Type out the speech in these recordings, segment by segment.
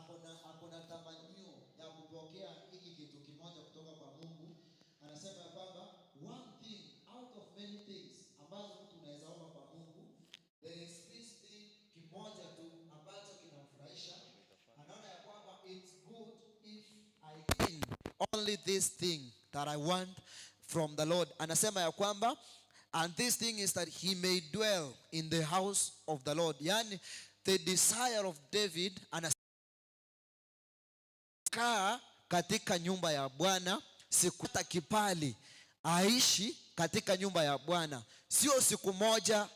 hapo na tamanio ya kupokea hiki kitu kimoja kutoka kwa Mungu, anasema ya kwamba one thing out of many things ambazo mtu unaweza omba kwa Mungu, there is this thing kimoja tu ambacho kinamfurahisha. Anaona ya kwamba it's good if I gain only this thing that I want from the Lord. Anasema ya kwamba, and this thing is that he may dwell in the house of the Lord. Yani the desire of David, anakaa katika nyumba ya Bwana siku kipali, aishi katika nyumba ya Bwana sio siku moja.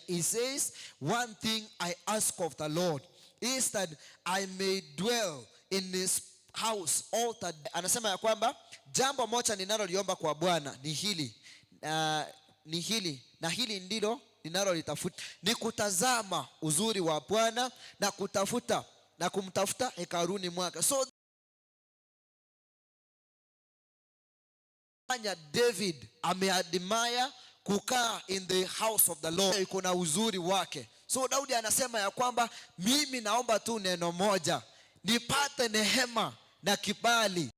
He says, one thing I ask of the Lord is that I may dwell in his house all that. Anasema ya kwamba jambo moja ninaloliomba kwa Bwana ni hili, na hili ndilo ninalolitafuta, ni kutazama uzuri wa Bwana na kutafuta na kumtafuta hekaluni mwake. So David ameadmire kukaa in the house of the Lord, iko na uzuri wake. So Daudi anasema ya kwamba mimi naomba tu neno moja, nipate neema na kibali,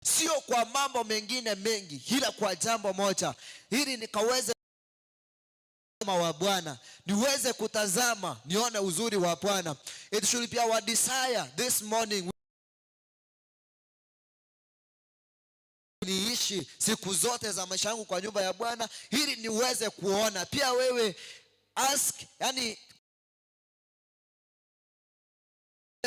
sio kwa mambo mengine mengi, ila kwa jambo moja, ili nikaweze wa Bwana, niweze kutazama nione uzuri wa Bwana. It should be our desire this morning, niishi siku zote za maisha yangu kwa nyumba ya Bwana ili niweze kuona. Pia wewe ask, yani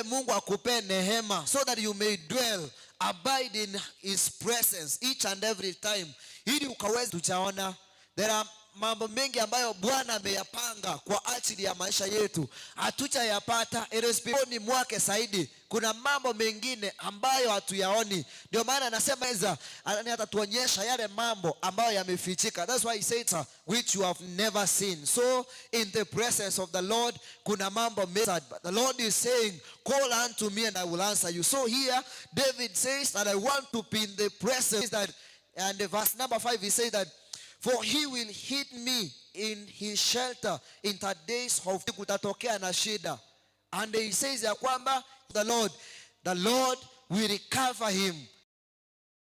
Mungu akupe neema so that you may dwell, abide in his presence each and every time, ili ukaweze tuchaona. There are mambo mengi ambayo Bwana ameyapanga kwa ajili ya maisha yetu, hatujayapata. Iresponi mwake zaidi kuna mambo mengine ambayo hatuyaoni. Ndio maana anasema atatuonyesha yale mambo ambayo yamefichika. That's why he says which you have never seen. So in the presence of the Lord kuna mambo mengi, but the Lord is saying, call unto me and I will answer you. So here David says that I want to be in the presence, that, and verse number 5 he says that, for he will hid me in his shelter in the days of kutatokea na shida. And he says ya kwamba the Lord will recover him,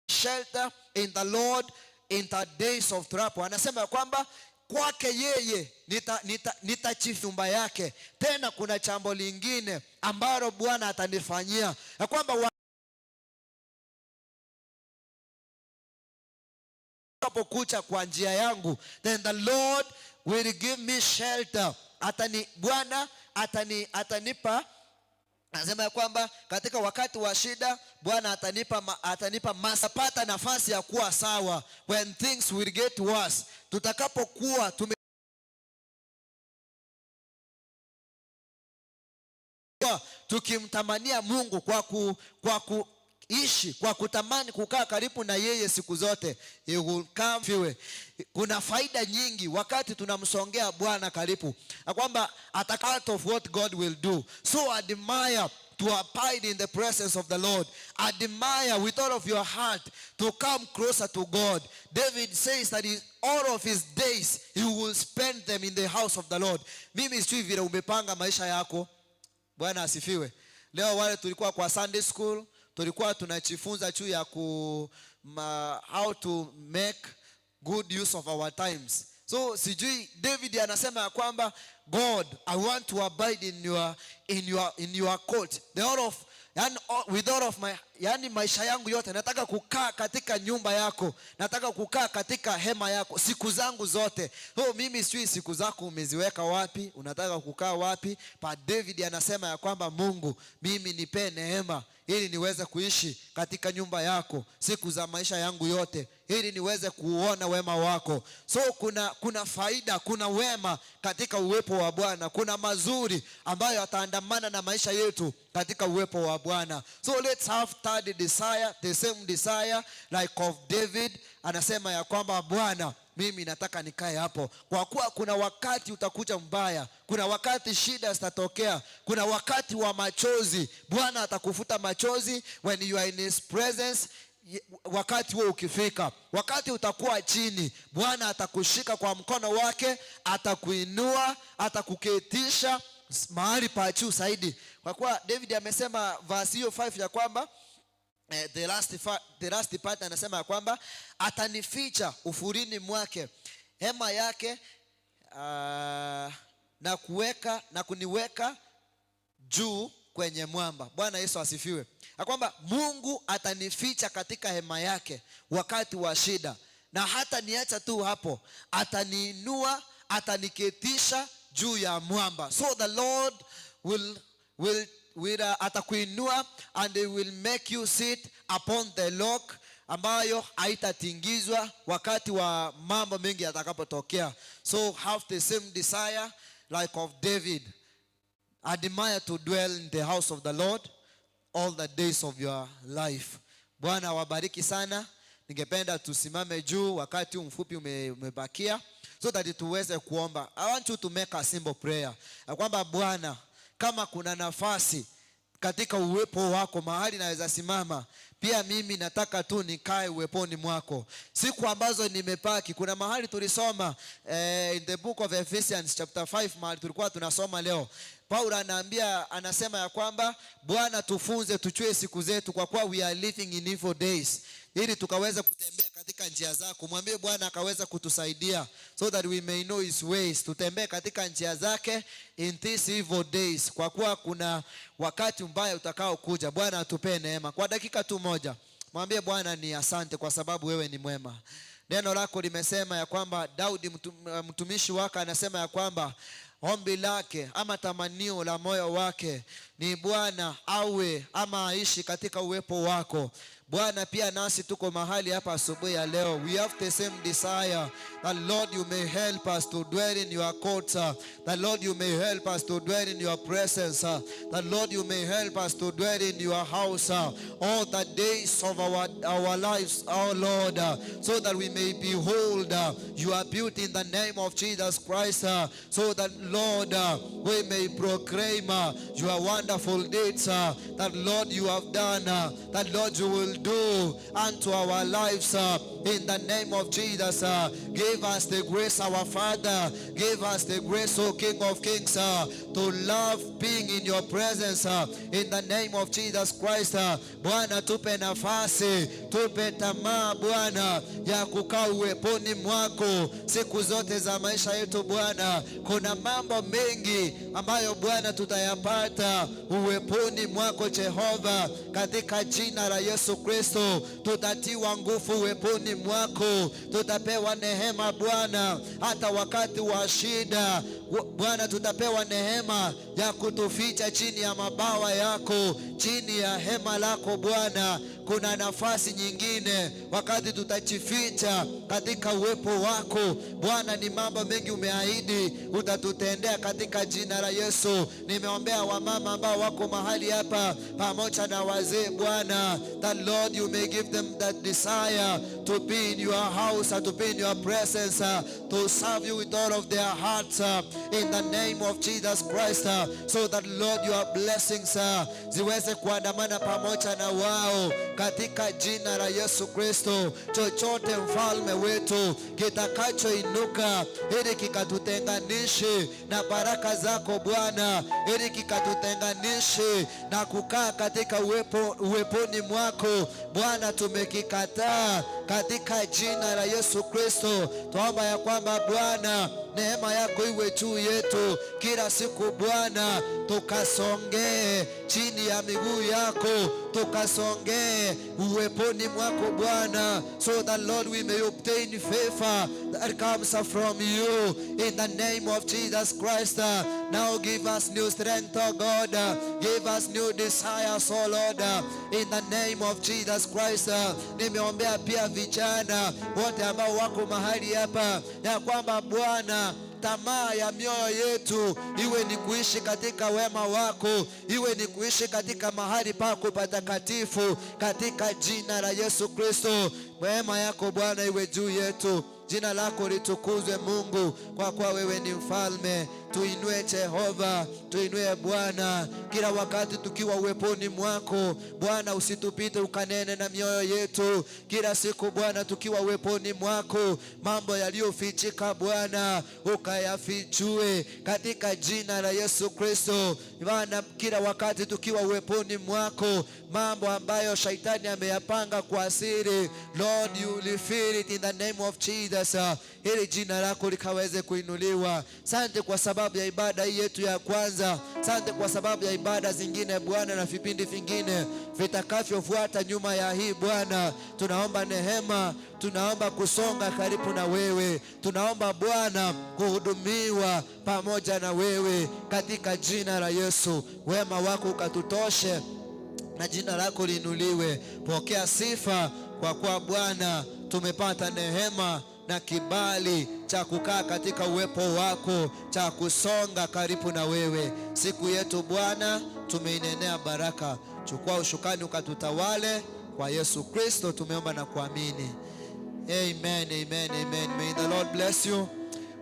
shelter in the Lord in the days of trouble. Anasema ya kwamba kwake yeye nitachifu nyumba yake. Tena kuna jambo lingine ambalo Bwana atanifanyia, ya kwamba kucha kwa njia yangu, then the Lord will give me shelter. Bwana atanipa, anasema ya kwamba katika wakati wa shida Bwana atanipa masapata nafasi ya kuwa sawa. When things will get worse, tutakapokuwa tukimtamania Mungu kwa kutamani kukaa karibu na yeye siku zote, he will come. Kuna faida nyingi wakati tunamsongea Bwana karibu, na kwamba part of what God will do. So admire to abide in the presence of the Lord. Admire with all of your heart to come closer to God. David says that all of his days he will spend them in the house of the Lord. Mimi sijui vile umepanga maisha yako. Bwana asifiwe. Leo wale tulikuwa kwa Sunday school, tulikuwa tunajifunza juu ya how to make good use of our times. So sijui David anasema ya kwamba, God, I want to abide in your court. With all of my, yani maisha yangu yote nataka kukaa katika nyumba yako, nataka kukaa katika hema yako siku zangu zote. So mimi sijui siku zako umeziweka wapi, unataka kukaa wapi? But David anasema ya kwamba, Mungu, mimi nipe neema ili niweze kuishi katika nyumba yako siku za maisha yangu yote, ili niweze kuona wema wako. So kuna faida, kuna wema katika uwepo wa Bwana, kuna mazuri ambayo yataandamana na maisha yetu katika uwepo wa Bwana. So let's have third desire, the same desire like of David. Anasema ya kwamba, Bwana, mimi nataka nikae hapo, kwa kuwa kuna wakati utakuja mbaya, kuna wakati shida zitatokea, kuna wakati wa machozi. Bwana atakufuta machozi when you are in his presence. wakati huo ukifika, wakati utakuwa chini, Bwana atakushika kwa mkono wake, atakuinua, atakuketisha mahali pa juu zaidi. Kwa kuwa David amesema verse hiyo 5 ya kwamba the last part anasema ya kwamba atanificha ufurini mwake, hema yake, na kuniweka juu kwenye mwamba. Bwana Yesu asifiwe. Ya kwamba Mungu atanificha katika hema yake wakati wa shida, na hata niacha tu hapo, ataniinua, ataniketisha juu ya mwamba. So the Lord will atakuinua and he will make you sit upon the rock ambayo haitatingizwa wakati wa mambo mengi yatakapotokea. So have the same desire like of David. Admire to dwell in the house of the Lord all the days of your life. Bwana wabariki sana. Ningependa tusimame juu wakati mfupi umebakia so that tuweze kuomba. I want you to make a simple prayer. Kwamba Bwana, kama kuna nafasi katika uwepo wako mahali naweza simama, pia mimi nataka tu nikae uweponi mwako. Siku ambazo nimepaki, kuna mahali tulisoma in the book of Ephesians chapter 5, mahali tulikuwa tunasoma leo. Paulo anasema ya kwamba Bwana tufunze tuchue siku zetu, kwa kuwa we are living in evil days, ili tukaweza kutembea katika njia zako. Mwambie Bwana akaweza kutusaidia so that we may know his ways, tutembee katika njia zake in these evil days, kwa kuwa kuna wakati mbaya utakao kuja. Bwana atupe neema. Kwa dakika tu moja mwambie Bwana ni asante kwa sababu wewe ni mwema. Neno lako limesema ya kwamba Daudi mtumishi wako anasema ya kwamba ombi lake ama tamanio la moyo wake ni Bwana awe ama aishi katika uwepo wako. Bwana, pia nasi tuko mahali hapa asubuhi ya leo. We have the same desire that Lord you may help us to dwell in your courts, that Lord you may help us to dwell in your presence, that Lord you may help us to dwell in your house all the days of our lives, our Lord, so that we may behold your beauty in the name of Jesus Christ, so that Lord we may proclaim your wonderful deeds that Lord you have done, that Lord you will do unto our lives in the name of Jesus. Give us the grace, our Father. Give us the grace, O King of Kings, to love being in your presence in the name of Jesus Christ. Bwana, tupe nafasi, tupe tamaa Bwana ya kukaa uweponi mwako siku zote za maisha yetu Bwana. Kuna mambo mengi ambayo Bwana tutayapata uweponi mwako Jehova, katika jina la Yesu Kristo. Tutatiwa nguvu uweponi mwako, tutapewa neema Bwana hata wakati wa shida Bwana, tutapewa neema ya kutuficha chini ya mabawa yako, chini ya hema lako Bwana. Kuna nafasi nyingine wakati tutajificha katika uwepo wako Bwana. Ni mambo mengi umeahidi utatutendea katika jina la Yesu. Nimeombea wamama ambao wako mahali hapa pamoja na wazee Bwana, that Lord you may give them that desire to be in your house, to be in your presence, to serve you with all of their hearts in the name of Jesus Christ, so that Lord your blessings ziweze kuandamana pamoja na wao katika jina la Yesu Kristo. Chochote mfalme wetu kitakachoinuka ili kikatutenganishe na baraka zako Bwana, ili kikatutenganishe na kukaa katika uweponi mwako Bwana, tumekikataa katika jina la Yesu Kristo. Tuomba ya kwamba Bwana neema yako iwe juu yetu kila siku Bwana, tukasongee chini ya miguu yako, tukasongee uweponi mwako Bwana, so that Lord we may obtain favor that comes from you in the name of Jesus Christ. Now give us new strength, oh God, give us new desires, oh Lord, in the name of Jesus Christ. Nimeombea pia vijana wote ambao wako mahali hapa ya kwamba Bwana tamaa ya mioyo yetu iwe ni kuishi katika wema wako, iwe ni kuishi katika mahali pako patakatifu katika jina la Yesu Kristo. Wema yako Bwana iwe juu yetu. Jina lako litukuzwe Mungu, kwa kuwa wewe ni mfalme. tuinue Jehova, tuinue Bwana kila wakati tukiwa uweponi mwako. Bwana usitupite, ukanene na mioyo yetu kila siku Bwana, tukiwa uweponi mwako. Mambo yaliyofichika Bwana ukayafichue katika jina la Yesu Kristo. Bwana kila wakati tukiwa uweponi mwako, mambo ambayo shaitani ameyapanga kwa siri, Lord you reveal it in the name of Jesus, ili jina lako likaweze kuinuliwa. Asante kwa sababu ya ibada hii yetu ya kwanza. Asante kwa sababu ya ibada zingine Bwana na vipindi vingine vitakavyofuata nyuma ya hii Bwana. Tunaomba neema, tunaomba kusonga karibu na wewe, tunaomba Bwana kuhudumiwa pamoja na wewe katika jina la Yesu. Wema wako ukatutoshe na jina lako liinuliwe. Pokea sifa kwa kuwa Bwana tumepata neema na kibali cha kukaa katika uwepo wako, cha kusonga karibu na wewe. Siku yetu Bwana tumeinenea baraka. Chukua ushukani ukatutawale, kwa Yesu Kristo tumeomba na kuamini. Amen, amen, amen. May the Lord bless you.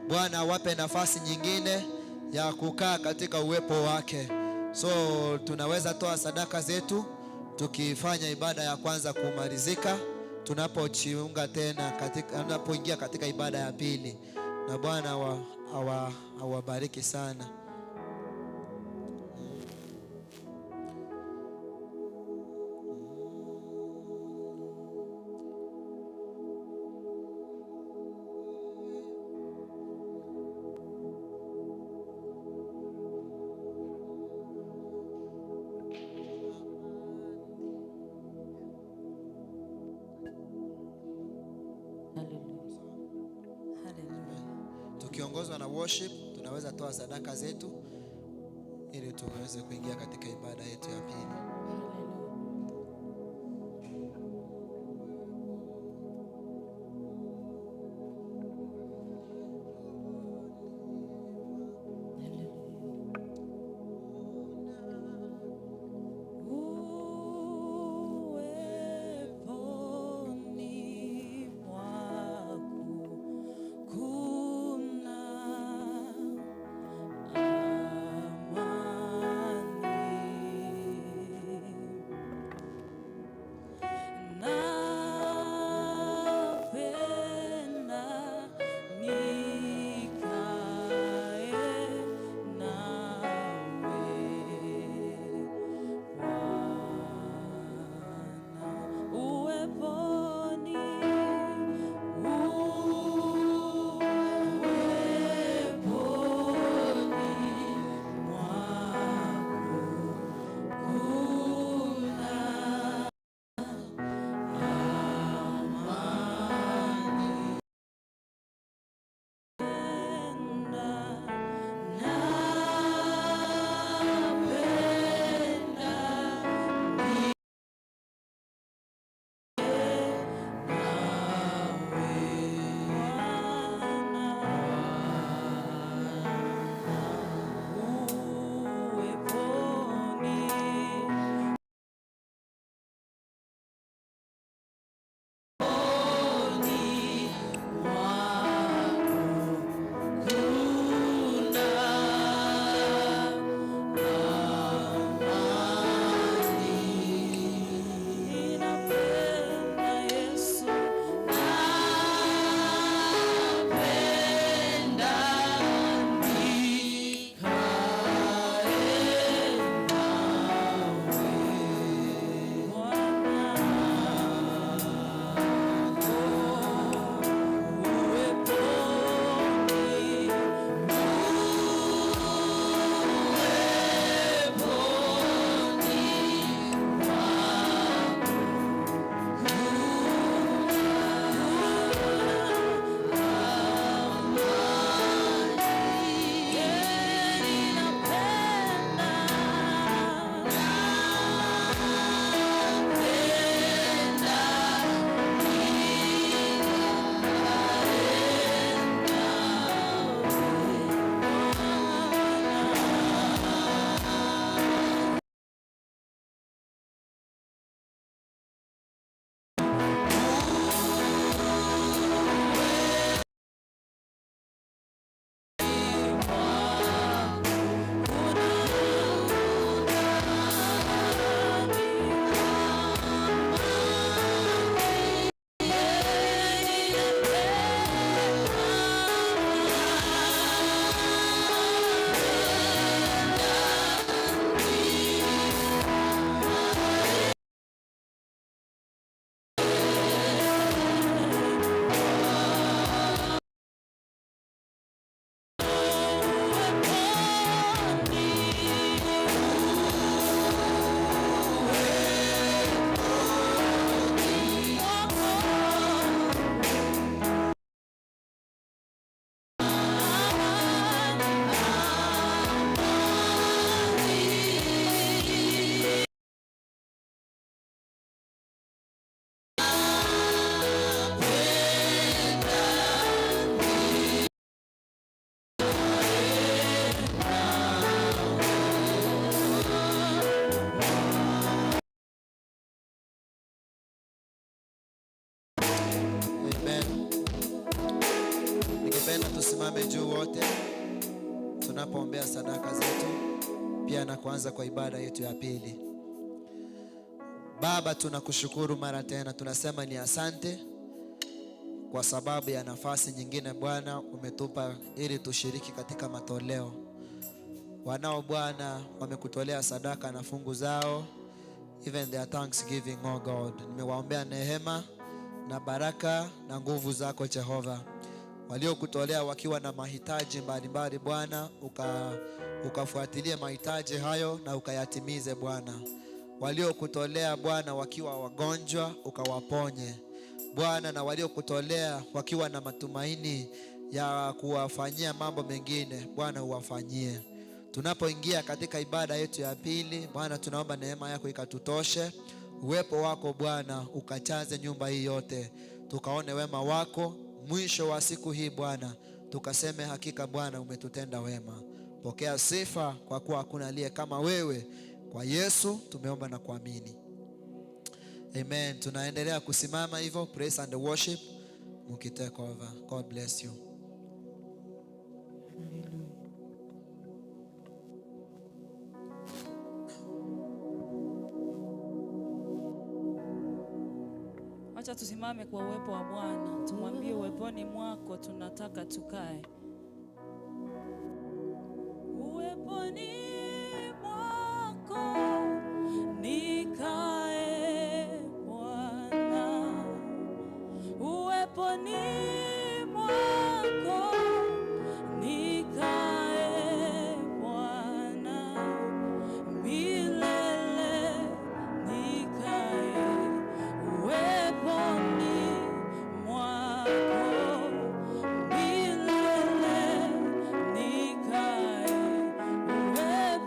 Bwana awape nafasi nyingine ya kukaa katika uwepo wake. So tunaweza toa sadaka zetu tukifanya ibada ya kwanza kumalizika, tunapojiunga tena tunapoingia katika ibada ya pili. Na Bwana awabariki sana. Tukiongozwa na worship, tunaweza toa sadaka zetu ili tuweze kuingia katika ibada yetu ya pili. Ningependa tusimame juu wote tunapoombea sadaka zetu pia na kuanza kwa ibada yetu ya pili. Baba, tunakushukuru mara tena, tunasema ni asante kwa sababu ya nafasi nyingine Bwana umetupa ili tushiriki katika matoleo. Wanao Bwana wamekutolea sadaka na fungu zao, even their thanksgiving, oh God. Nimewaombea neema na baraka na nguvu zako Jehova. Waliokutolea wakiwa na mahitaji mbalimbali Bwana, ukafuatilie mahitaji hayo na ukayatimize Bwana. Waliokutolea Bwana wakiwa wagonjwa, ukawaponye Bwana, na waliokutolea wakiwa na matumaini ya kuwafanyia mambo mengine Bwana, uwafanyie. Tunapoingia katika ibada yetu ya pili Bwana, tunaomba neema yako ikatutoshe. Uwepo wako Bwana ukachaze nyumba hii yote, tukaone wema wako. Mwisho wa siku hii Bwana tukaseme hakika Bwana umetutenda wema. Pokea sifa kwa kuwa hakuna aliye kama wewe. Kwa Yesu tumeomba na kuamini. Amen. Tunaendelea kusimama hivyo, praise and worship. Mukitake over. God bless you. Acha tusimame kwa uwepo wa Bwana. Tumwambie uweponi mwako tunataka tukae. Uweponi mwako nikae Bwana. Uweponi mwako nikae Bwana. Milele nikae uweponi mwako. Milele nikae uweponi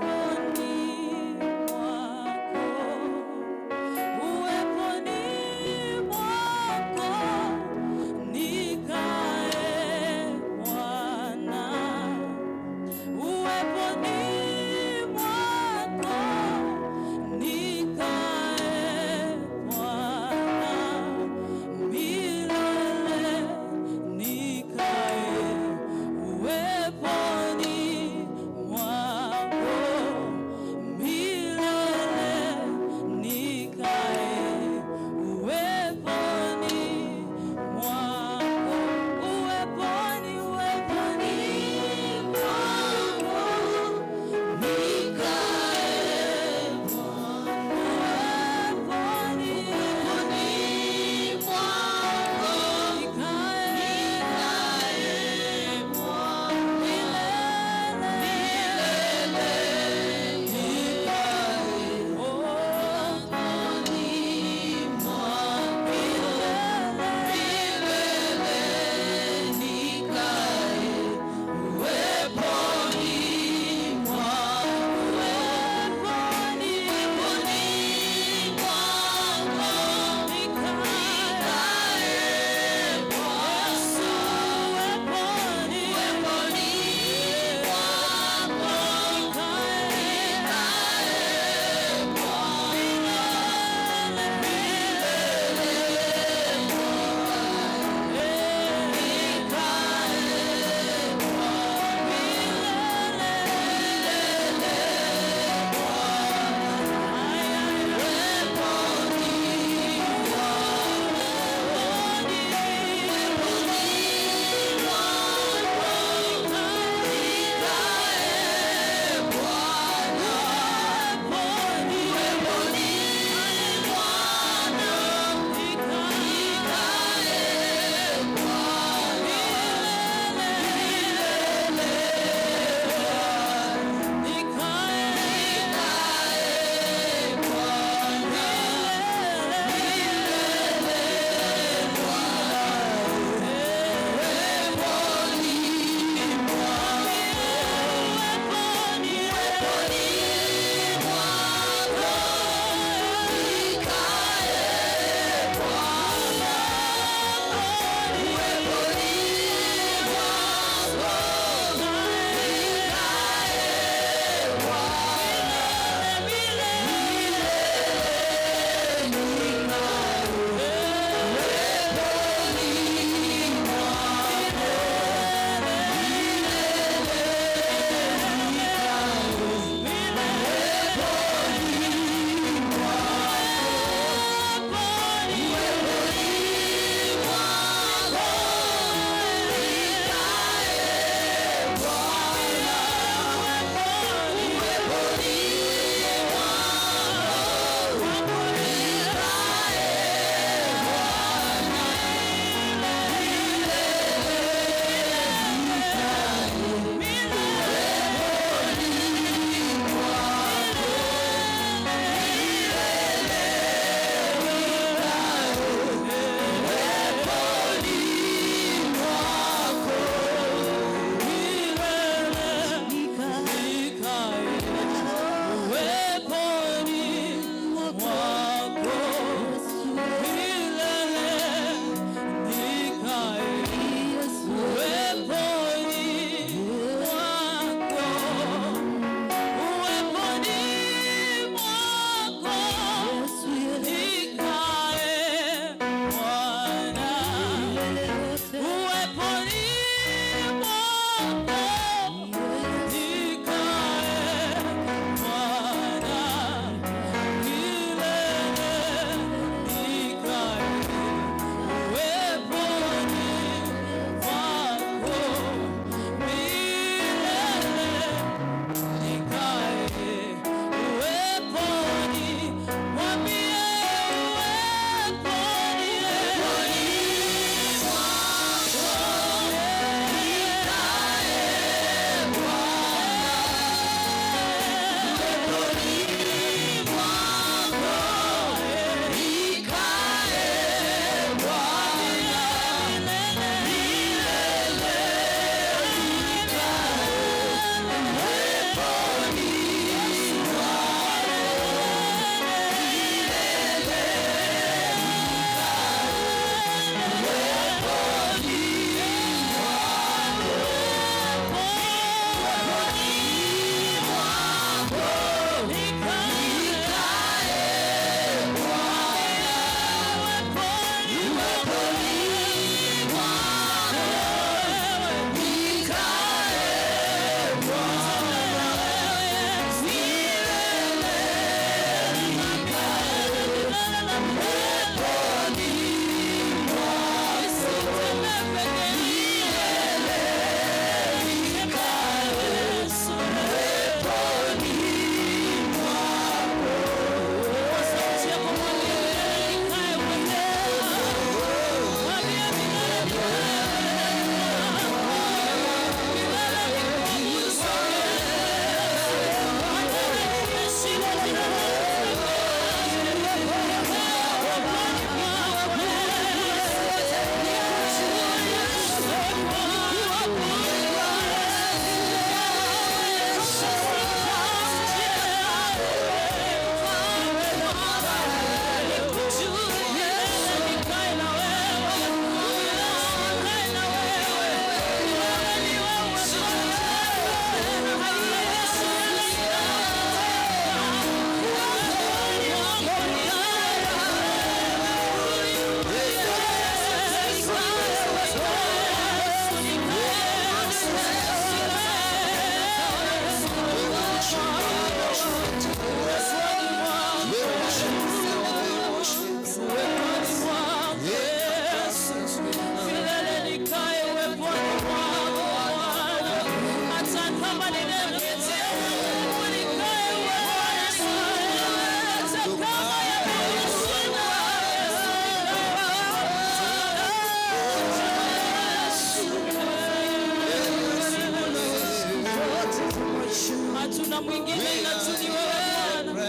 Hatuna mwingine ila tu ni wewe Bwana.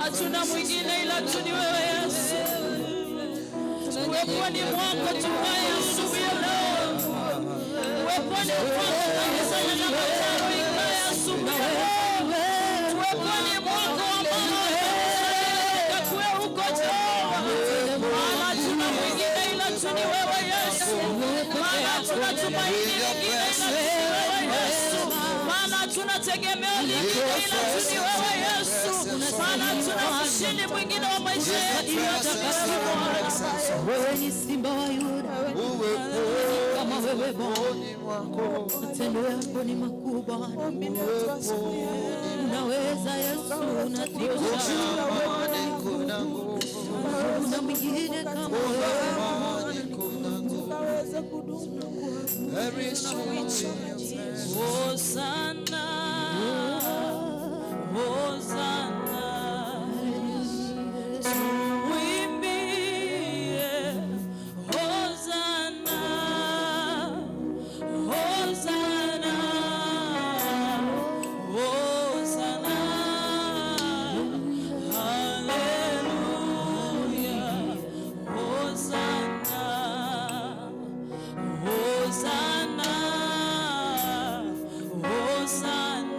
Hatuna mwingine ila tu ni wewe Yesu. Uweponi mwako tukae asubuhi ya leo. Uweponi mwako kanisani na matano ikae asubuhi ya leo. Uweponi mwako ambao kakuwe huko Jehova. Maana hatuna mwingine ila tu ni wewe Yesu. Maana hatuna tumaini lingine ila tu ni wewe Yesu. Maana hatuna tegemeo lingine ila tu ni wewe Yesu. Maana hatuna ushindi mwingine wa maisha yetu. Wewe ni simba wa Yuda, kama wewe Bwana, matendo yako ni makubwa. Unaweza Yesu, unatisha, kuna mwingine kama wewe. Hosanna, Hosanna, tuimbie Hosanna, Hosanna, Hosanna, hallelujah, Hosanna, Hosanna, Hosanna.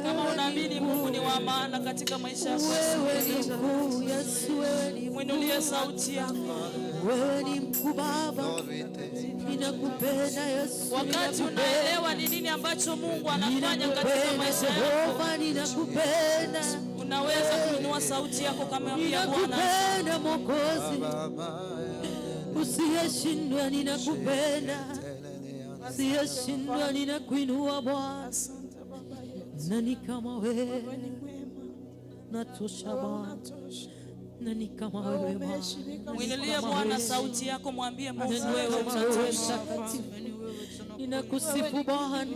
Kama unaamini Mungu ni wa maana katika maisha yako, mwinulie sauti yako. Wewe ni mkuu Baba, ninakupenda Yesu. Wakati unaelewa ni nini ambacho Mungu anafanya katika maisha yako, ninakupenda. Unaweza kuinua sauti yako kama ya Bwana. Ninakupenda Mwokozi, usiyeshindwa, ninakupenda. Usiyeshindwa, ninakuinua Bwana. Nani kama wewe? Natosha Bwana. Nani kama wewe Bwana? Mwinulie Bwana sauti yako, mwambie Mungu wewe unatosha. Ninakusifu Bwana.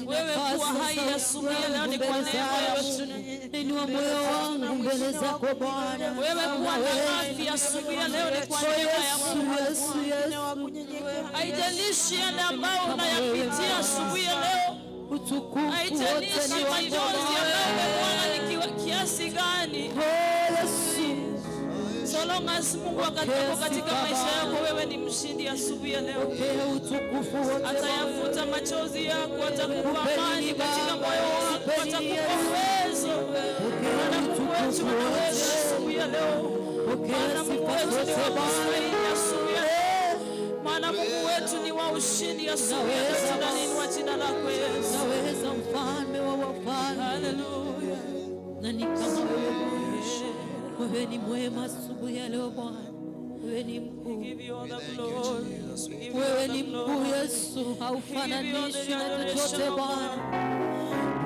Wewe kuwa hai asubuhi leo ni kwa neema ya Mungu. Inua moyo wangu mbele zako Bwana. Wewe kuwa na afya asubuhi leo ni kwa neema ya Mungu. Haijalishi yale ambayo unayapitia asubuhi leo, haijalishi majonzi ambayo umekuwa ni kiasi gani, so long as Mungu akatoka katika maisha yako, wewe ni mshindi asubuhi ya leo. Atayafuta machozi yako, atakupa amani katika moyo wako, atakupa uwezo. Maana Mungu wetu anaweza asubuhi ya leo. Maana Mungu wetu ni wa mstahili asubuhi ya leo. Maana Mungu wetu ni wa ushindi asubuhi ya leo. Tunainua jina lako Yesu. Naweza mfalme wa wafalme. Haleluya. Nani kama wewe? Wewe ni mwema asubuhi ya leo Bwana. Wewe ni mkuu. Wewe ni mkuu Yesu, haufananishwi na chochote Bwana.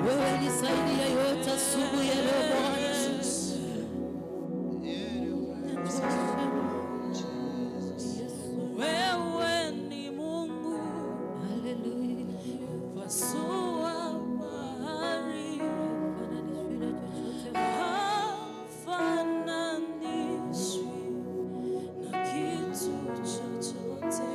Wewe ni zaidi ya yote asubuhi ya leo Bwana. Wewe ni Mungu. Haleluya. Pasua bahari. Haufananishwi na kitu chochote.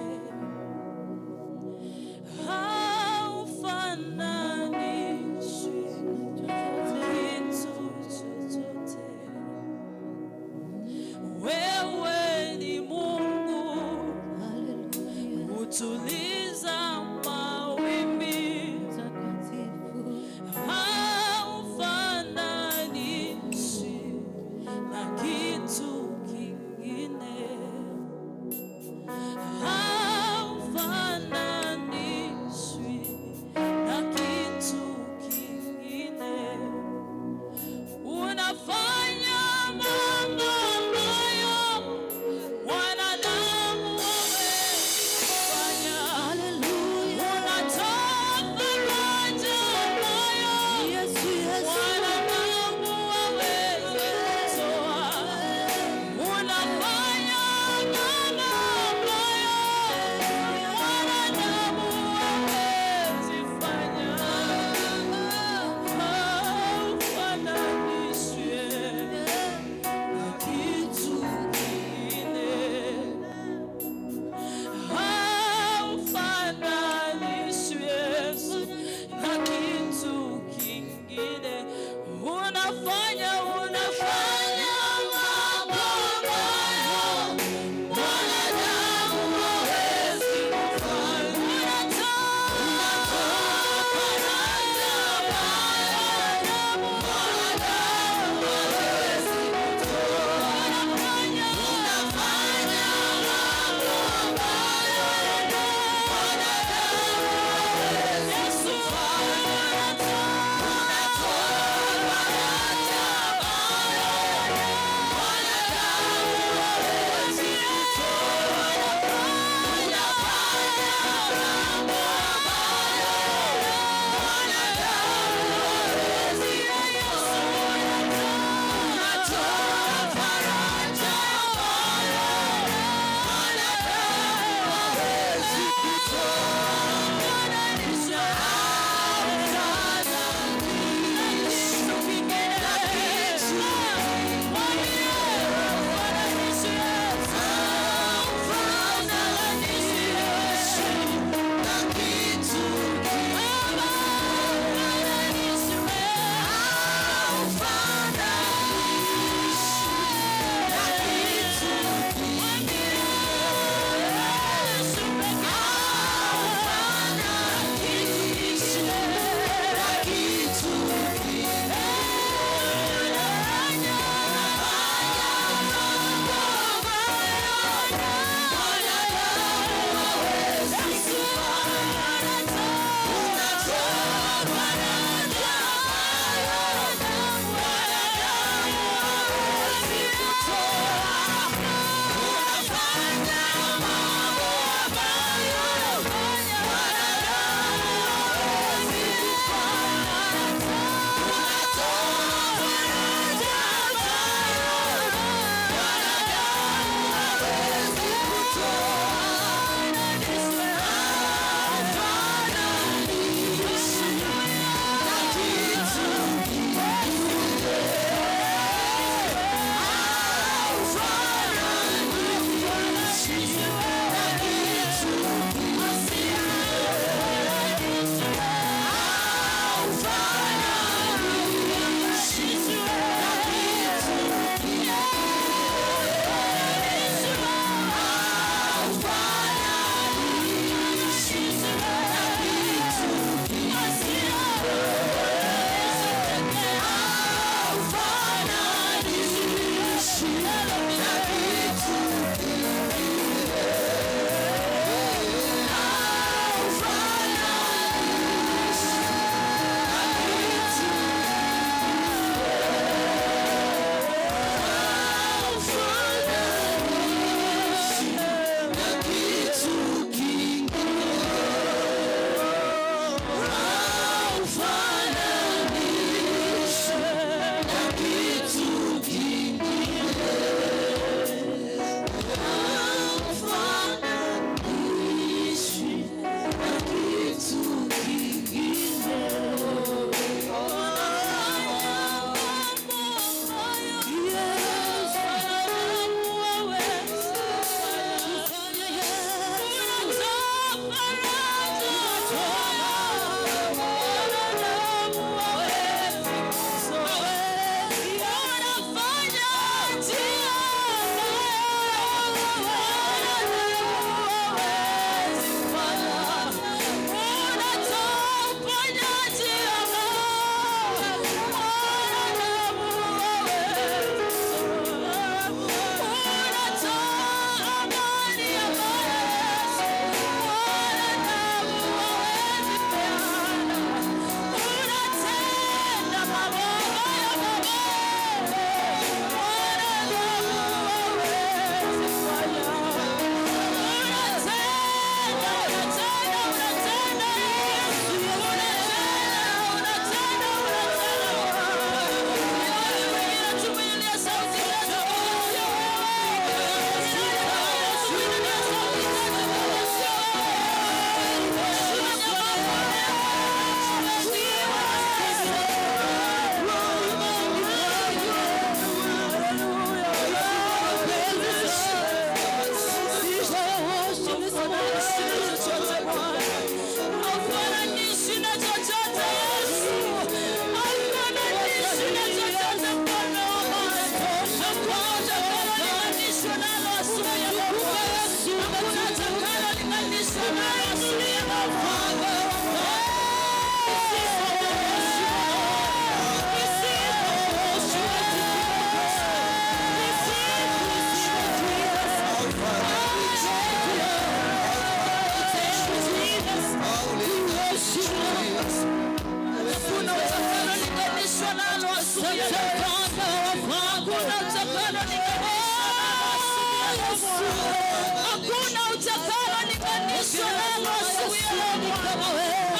Hakuna utakalolinganishwa nalo asubuhi ya leo.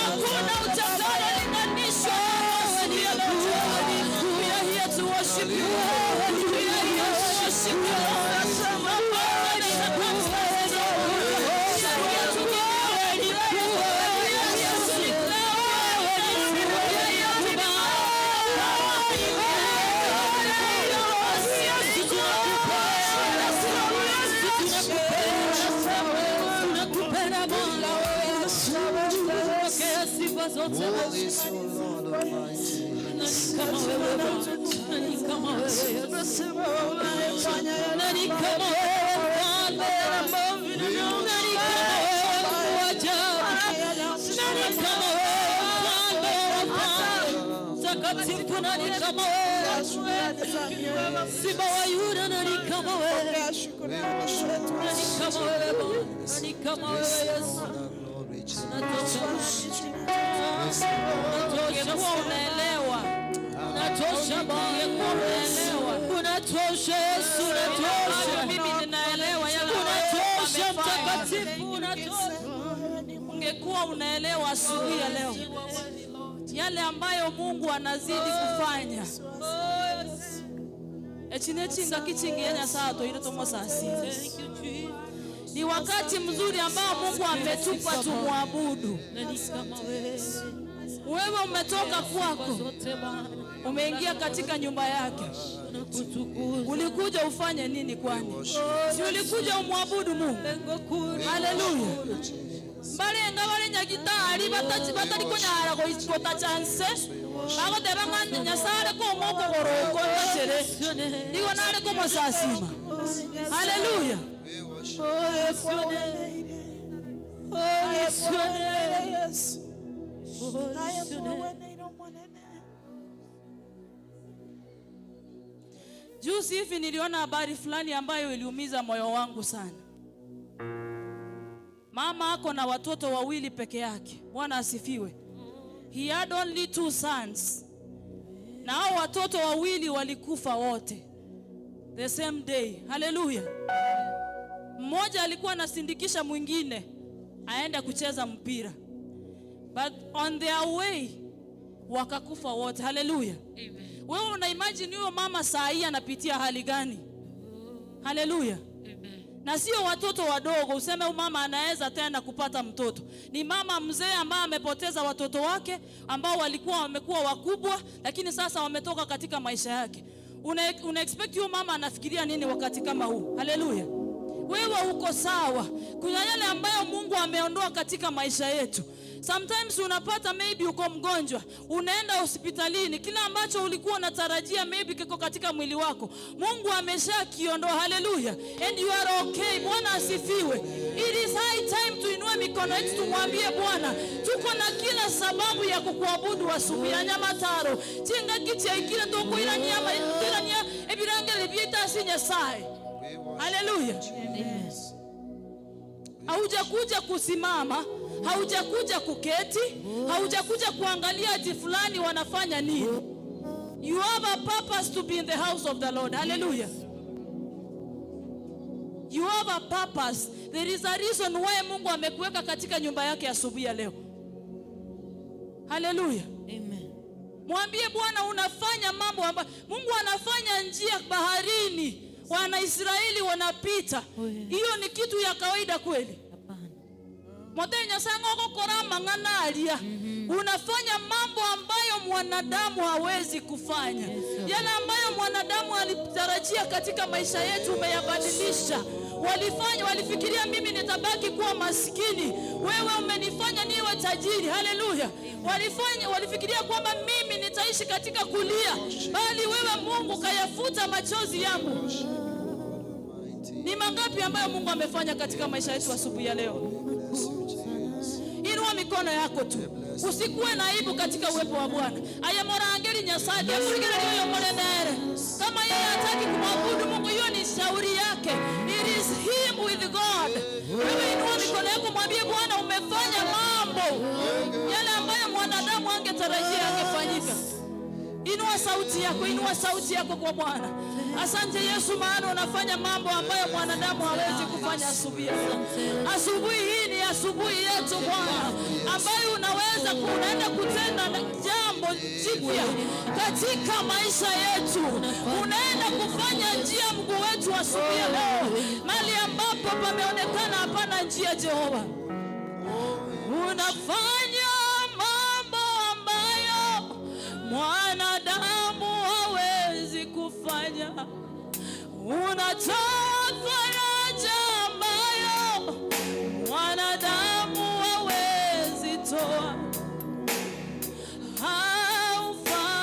Hakuna utakalolinganishwa nalo asubuhi ya leo. We are here to worship you. We are here to worship you. Holy is your Lord Almighty. Simba wa Yuda nani kama wewe? Nani kama wewe Yesu? Ungekuwa unaelewa. Unatosha Bwana. Unatosha Yesu, unatosha. Mimi ninaelewa yale Unatosha mtakatifu, unatosha. Ungekuwa unaelewa asubuhi ya leo yale ambayo Mungu anazidi kufanya. Echinechinga kichingienya saa toile tomo saa sita. Ni wakati mzuri ambao Mungu ametupa tumwabudu. Wewe umetoka kwako, umeingia katika nyumba yake. Ulikuja ufanye nini kwani? Si ulikuja umwabudu Mungu? Haleluya. Mbale ngabale nyagitari batari konyara ko iskota chance. Bago debanga nyasare ko moko goroko nchere. Digo nare ko mosasima. Haleluya. Juzi hivi niliona habari fulani ambayo iliumiza moyo wangu sana. Mama ako na watoto wawili peke yake. Bwana asifiwe. He had only 2 sons. Na hao watoto wawili walikufa wote the same day. Hallelujah. Mmoja alikuwa anasindikisha mwingine aende kucheza mpira. But on their way wakakufa wote. Hallelujah. Amen. Wewe una imagine huyo mama saa hii anapitia hali gani? Hallelujah. Na sio watoto wadogo useme mama anaweza tena kupata mtoto. Ni mama mzee ambaye amepoteza watoto wake ambao walikuwa wamekuwa wakubwa lakini sasa wametoka katika maisha yake. Una expect huyo mama anafikiria nini wakati kama huu? Haleluya. Wewe uko sawa. Kuna yale ambayo Mungu ameondoa katika maisha yetu. Sometimes unapata maybe uko mgonjwa, unaenda hospitalini, kila ambacho ulikuwa unatarajia maybe kiko katika mwili wako, Mungu ameshakiondoa. Hallelujah. And you are okay. Bwana asifiwe. It is high time tuinue mikono yetu tumwambie Bwana, tuko na kila sababu ya kukuabudu asubuhi ya nyamataro. Chinga kiche ikile toko ila nyama ila nya ebirangele bieta sinya sai. Hallelujah. Amen. Haujakuja kusimama, haujakuja kuketi, haujakuja kuangalia ati fulani wanafanya nini. You have a purpose to be in the house of the Lord. Hallelujah. You have a purpose. There is a reason why Mungu amekuweka katika nyumba yake asubuhi ya leo. Hallelujah. Amen. Mwambie Bwana unafanya mambo ambayo Mungu anafanya njia baharini. Wana Israeli wanapita. Hiyo ni kitu ya kawaida kweli? Modenya sango kora manganalia. Unafanya mambo ambayo mwanadamu hawezi kufanya. Yale ambayo mwanadamu alitarajia katika maisha yetu umeyabadilisha. Walifikiria mimi nitabaki kuwa maskini, wewe umenifanya niwe tajiri. Haleluya. Walifikiria kwamba mimi nitaishi katika kulia, bali wewe Mungu kayafuta machozi yangu. Ni mangapi ambayo Mungu amefanya katika maisha yetu asubuhi ya leo? Inua mikono yako tu. Usikuwe na aibu katika uwepo wa Bwana. Ayamora angeli nyasadi akurigera hiyo molenere. Kama yeye hataki kumwabudu Mungu, hiyo ni shauri yake. It is him with God. Wewe inua mikono yako mwambie Bwana umefanya mambo yale ambayo mwanadamu angetarajia angefanyika. Inua sauti yako, inua sauti yako kwa Bwana. Asante Yesu, maana unafanya mambo ambayo mwanadamu hawezi kufanya asubuhi. Asubuhi hii ni asubuhi yetu Bwana, ambayo unaenda kutenda jambo jipya katika maisha yetu. Unaenda kufanya njia mguu wetu asubuhi leo, mahali ambapo pameonekana hapana njia. Jehova, unafanya mambo ambayo mwanadamu hawezi kufanya. Unatoa faraja ambayo mwanadamu hawezi toa.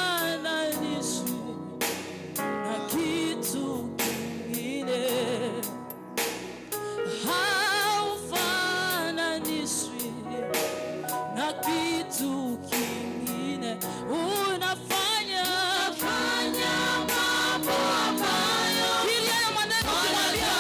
Haufananishwi na kitu kingine. Haufananishwi na kitu kingine. Unafanya mambo ambayo kila maneno kumwambia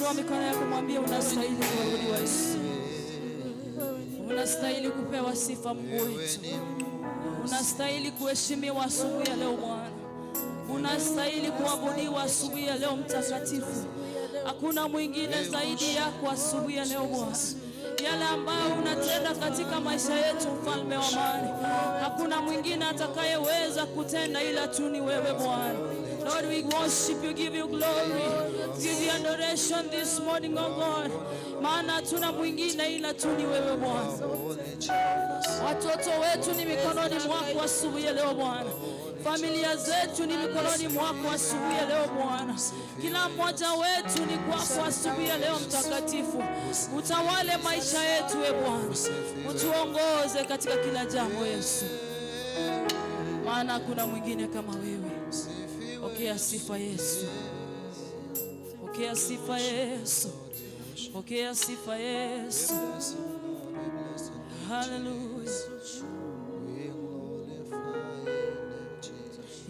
Inua mikono yako, mwambie unastahili kuabudiwa Yesu. Unastahili kupewa sifa Mungu wetu. Unastahili kuheshimiwa asubuhi ya leo Bwana. Unastahili kuabudiwa asubuhi ya leo Mtakatifu. Hakuna mwingine zaidi yako asubuhi ya leo Bwana. Yale ambayo unatenda katika maisha yetu Mfalme wa amani, hakuna mwingine atakayeweza kutenda ila tu ni wewe Bwana. Lord, we worship you, give you glory, give you adoration this morning, oh God. Maana hatuna mwingine ila tu ni wewe Bwana. Watoto wetu ni mikononi mwako asubuhi ya leo Bwana. Familia zetu ni mikononi mwako asubuhi ya leo Bwana. Kila mmoja wetu ni kwako asubuhi ya leo Mtakatifu. Utawale maisha yetu e Bwana. Utuongoze katika kila jambo Yesu. Maana hakuna mwingine kama wewe. Pokea sifa Yesu. Pokea sifa Yesu. Pokea sifa Yesu. Hallelujah.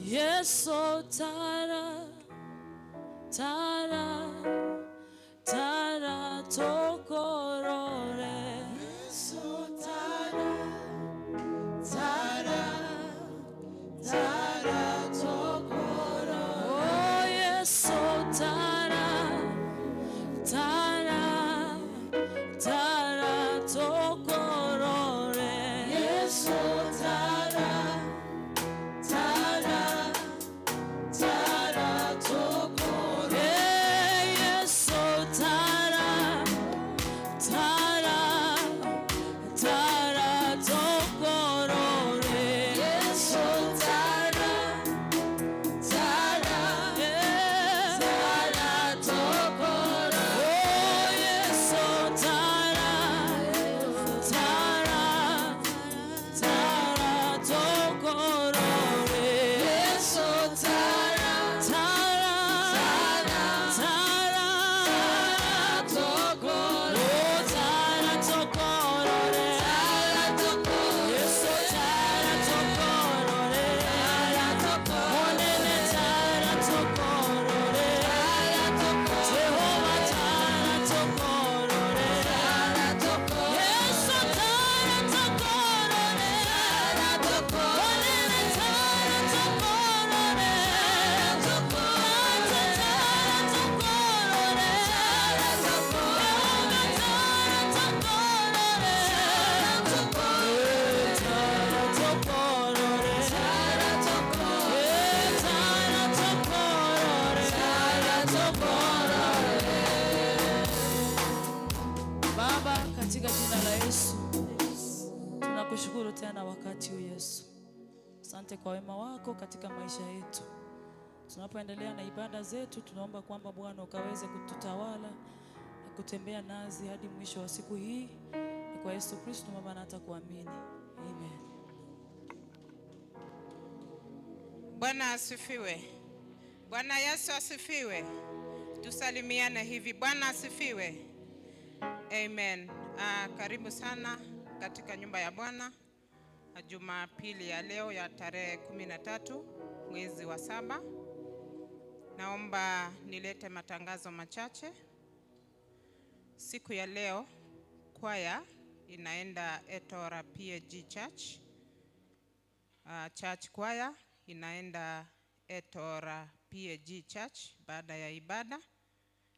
Yes, oh tara, tara, tara tokorore. Yes, oh tara, tara, tara tokorore. Oh yes, oh tara, tara, tara tokorore. Yes, oh tara. Tunakushukuru tena wakati huu Yesu. Asante kwa wema wako katika maisha yetu. Tunapoendelea na ibada zetu, tunaomba kwamba Bwana ukaweze kututawala na kutembea nazi hadi mwisho wa siku hii. Ni kwa Yesu Kristo Baba na hata kuamini. Amen. Bwana asifiwe. Bwana Yesu asifiwe. Tusalimiane hivi. Bwana asifiwe. Amen. Karibu sana katika nyumba ya Bwana. Jumapili ya leo ya tarehe 13 mwezi wa 7. Naomba nilete matangazo machache. Siku ya leo kwaya inaenda Etora PAG Church. Church kwaya inaenda Etora PAG Church baada ya ibada,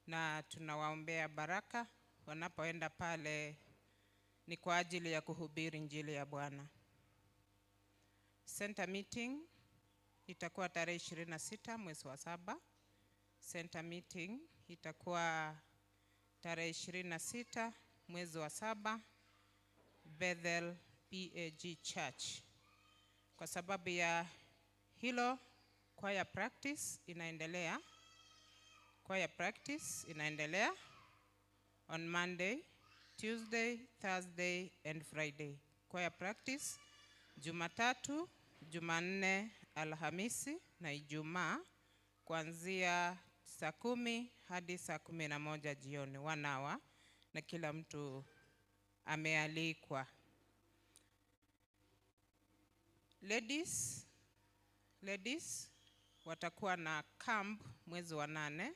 na tunawaombea baraka wanapoenda pale. Ni kwa ajili ya kuhubiri injili ya Bwana. Center meeting itakuwa tarehe 26 mwezi wa 7. Center meeting itakuwa tarehe 26 mwezi wa 7, Bethel PAG Church. Kwa sababu ya hilo, choir practice inaendelea. Choir practice inaendelea on Monday, Tuesday, Thursday and Friday. Choir practice Jumatatu, Jumanne, Alhamisi na Ijumaa kuanzia saa 10 hadi saa 11 jioni, 1 hour, na kila mtu amealikwa. Ladies watakuwa na camp mwezi wa 8.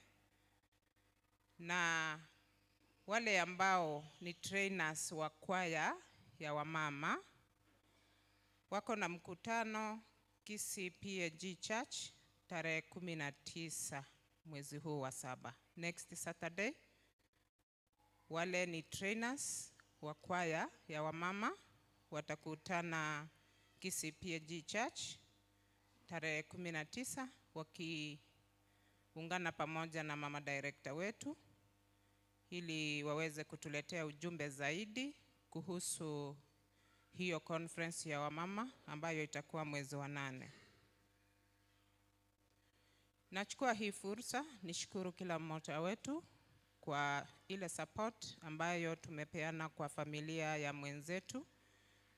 na wale ambao ni trainers wa kwaya ya wamama wako na mkutano Kisii PAG Church tarehe 19 mwezi huu wa 7, next Saturday. Wale ni trainers wa kwaya ya wamama watakutana Kisii PAG Church tarehe 19 wakiungana pamoja na mama director wetu ili waweze kutuletea ujumbe zaidi kuhusu hiyo conference ya wamama ambayo itakuwa mwezi wa 8. Nachukua hii fursa nishukuru kila mmoja wetu kwa ile support ambayo tumepeana kwa familia ya mwenzetu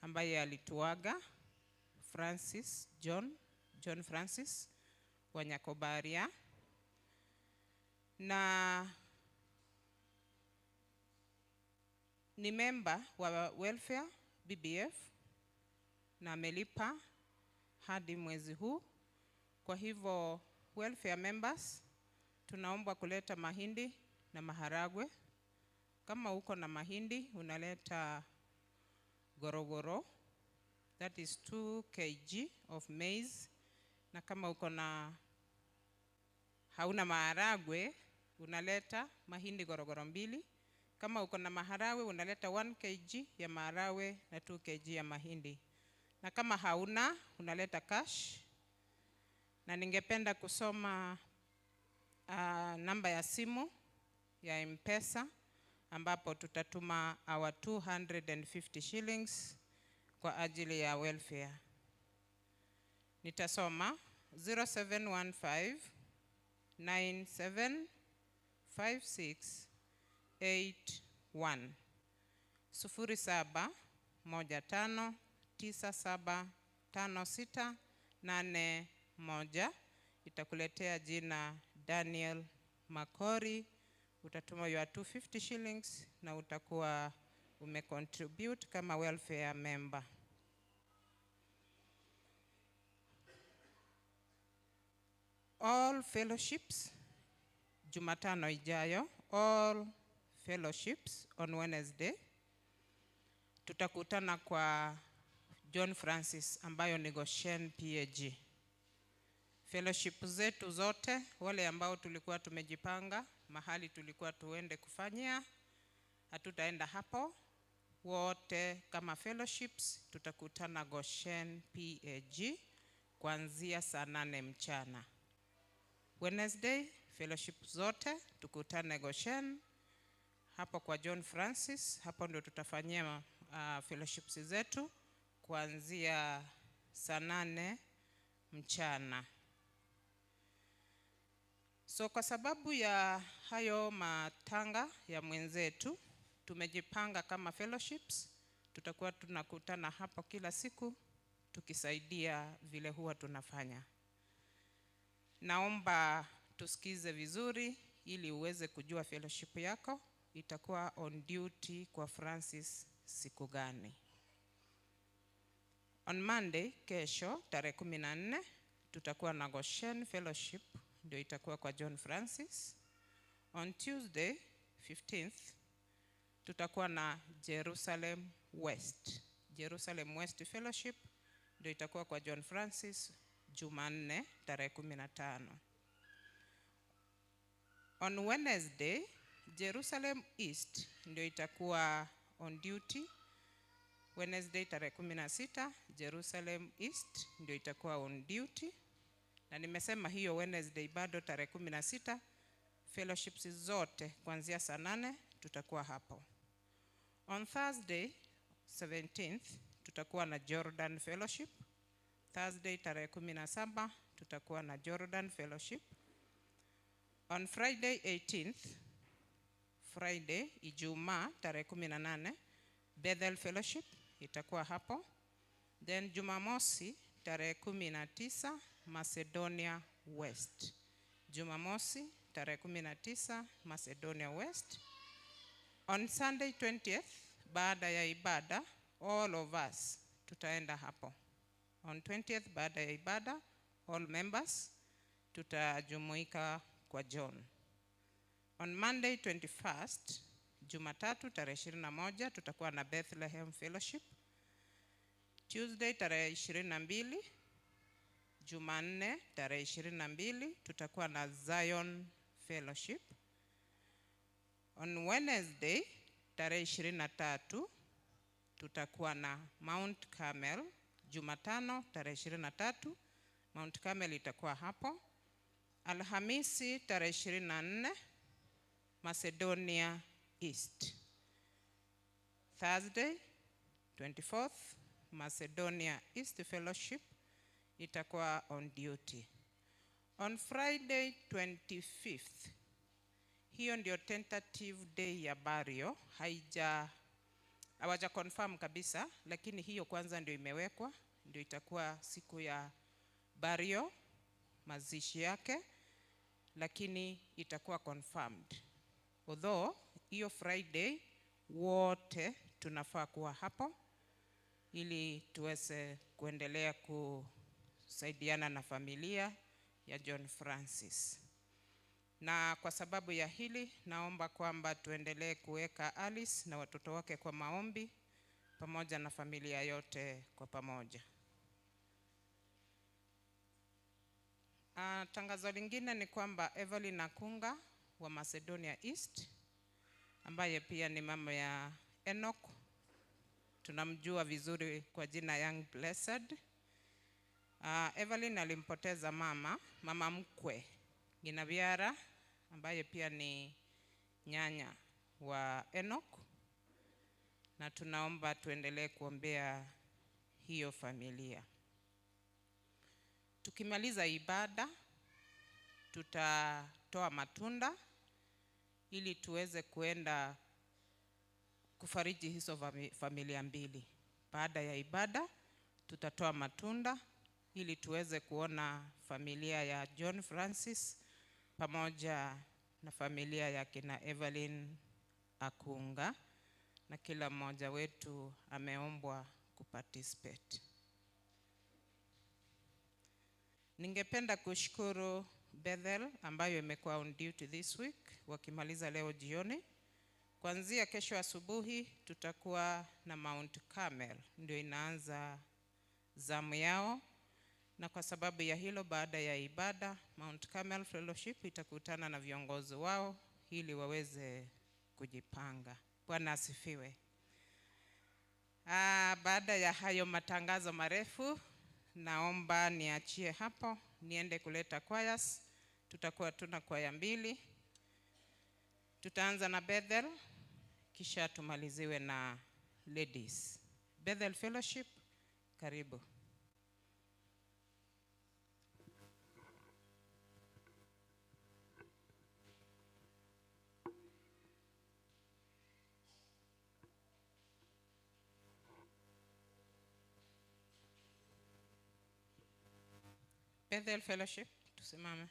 ambaye alituaga, John Francis wa Nyakobaria, na ni member wa welfare BBF na amelipa hadi mwezi huu. Kwa hivyo welfare members tunaomba kuleta mahindi na maharagwe. Kama uko na mahindi unaleta gorogoro, that is 2 kg of maize, na kama uko na hauna maharagwe unaleta mahindi gorogoro 2. Kama uko na maharagwe unaleta 1 kg ya maharagwe na 2 kg ya mahindi, na kama hauna unaleta cash. Na ningependa kusoma namba ya simu ya M-Pesa ambapo tutatuma our 250 shillings kwa ajili ya welfare. Nitasoma 0715 975681 0715975681. Itakuletea jina Daniel Makori. Utatuma your 250 shillings na utakuwa umecontribute kama welfare member. All fellowships Jumatano ijayo, all fellowships on Wednesday tutakutana kwa John Francis ambayo ni Goshen PAG. Fellowship zetu zote, wale ambao tulikuwa tumejipanga mahali tulikuwa tuende kufanyia, hatutaenda hapo. Wote kama fellowships tutakutana Goshen PAG kuanzia saa 8 mchana. Wednesday fellowship zote tukutane Goshen hapo kwa John Francis. Hapo ndio tutafanyia fellowships zetu kuanzia saa 8 mchana. So kwa sababu ya hayo matanga ya mwenzetu, tumejipanga kama fellowships tutakuwa tunakutana hapo kila siku tukisaidia vile huwa tunafanya. Naomba tusikize vizuri ili uweze kujua fellowship yako itakuwa on duty kwa Francis siku gani. On Monday kesho tarehe 14 tutakuwa na Goshen fellowship, ndio itakuwa kwa John Francis. On Tuesday 15th tutakuwa na Jerusalem West fellowship, ndio itakuwa kwa John Francis Jumanne tarehe 15. On Wednesday Jerusalem East ndio itakuwa on duty. Wednesday tarehe 16 Jerusalem East ndio itakuwa on duty. Na nimesema hiyo Wednesday bado tarehe 16 fellowships zote kuanzia saa 8 tutakuwa hapo. On Thursday 17th tutakuwa na Jordan fellowship. Thursday tarehe 17 tutakuwa na Jordan fellowship. On Friday 18th, Friday Ijumaa tarehe 18 Bethel fellowship itakuwa hapo. Then Jumamosi tarehe 19 Macedonia West. Jumamosi tarehe 19 Macedonia West. On Sunday 20th baada ya ibada all of us tutaenda hapo. On 20th baada ya ibada all members tutajumuika kwa John. On Monday 21st, Jumatatu tarehe 21 tutakuwa na Bethlehem Fellowship. Tuesday tarehe 22, Jumanne tarehe 22 tutakuwa na Zion Fellowship. On Wednesday tarehe 23 tutakuwa na Mount Carmel. Jumatano tarehe 23 Mount Carmel itakuwa hapo. Alhamisi tarehe 24 Macedonia East. Thursday 24th Macedonia East Fellowship itakuwa on duty. On Friday 25th, hiyo ndio tentative day ya burial, hawaja confirm kabisa, lakini hiyo kwanza ndio imewekwa, ndio itakuwa siku ya burial, mazishi yake, lakini itakuwa confirmed. Although hiyo Friday wote tunafaa kuwa hapo ili tuweze kuendelea kusaidiana na familia ya John Francis. Na kwa sababu ya hili naomba kwamba tuendelee kuweka Alice na watoto wake kwa maombi pamoja na familia yote kwa pamoja. Tangazo lingine ni kwamba Evelyn Akunga wa Macedonia East, ambaye pia ni mama ya Enoch, tunamjua vizuri kwa jina Young Blessed. Evelyn alimpoteza mama mkwe Ginaviara, ambaye pia ni nyanya wa Enoch, na tunaomba tuendelee kuombea hiyo familia. Tukimaliza ibada tutatoa matunda ili tuweze kuenda kufariji hizo familia mbili. Baada ya ibada tutatoa matunda ili tuweze kuona familia ya John Francis pamoja na familia ya kina Evelyn Akunga, na kila mmoja wetu ameombwa kuparticipate. Ningependa kushukuru Bethel ambayo imekuwa on duty this week, wakimaliza leo jioni. Kuanzia kesho asubuhi tutakuwa na Mount Carmel, ndio inaanza zamu yao, na kwa sababu ya hilo baada ya ibada Mount Carmel Fellowship itakutana na viongozi wao ili waweze kujipanga. Bwana asifiwe. Baada ya hayo matangazo marefu, naomba niachie hapo niende kuleta choirs. Tutakuwa tuna kwaya mbili. Tutaanza na Bethel kisha tumaliziwe na ladies. Bethel Fellowship, karibu. Bethel Fellowship, tusimame.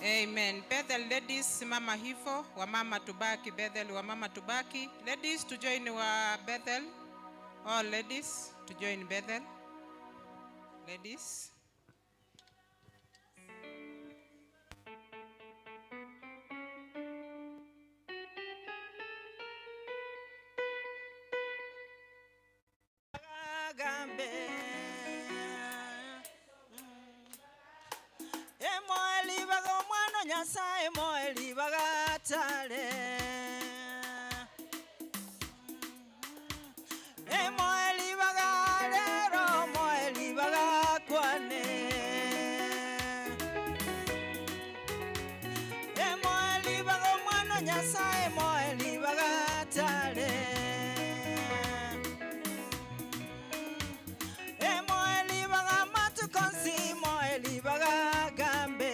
Amen. Bethel ladies, simama hivyo. Wamama tubaki Bethel, wamama tubaki. Ladies to join wa Bethel. All ladies to join Bethel. Ladies. Emoeli baga mwana Nyasaye moeli baga tale. Emoeli baga lero moeli baga kwane. Emoeli baga mwana Nyasaye moeli baga tale. Emoeli baga matu konsi moeli baga gambe.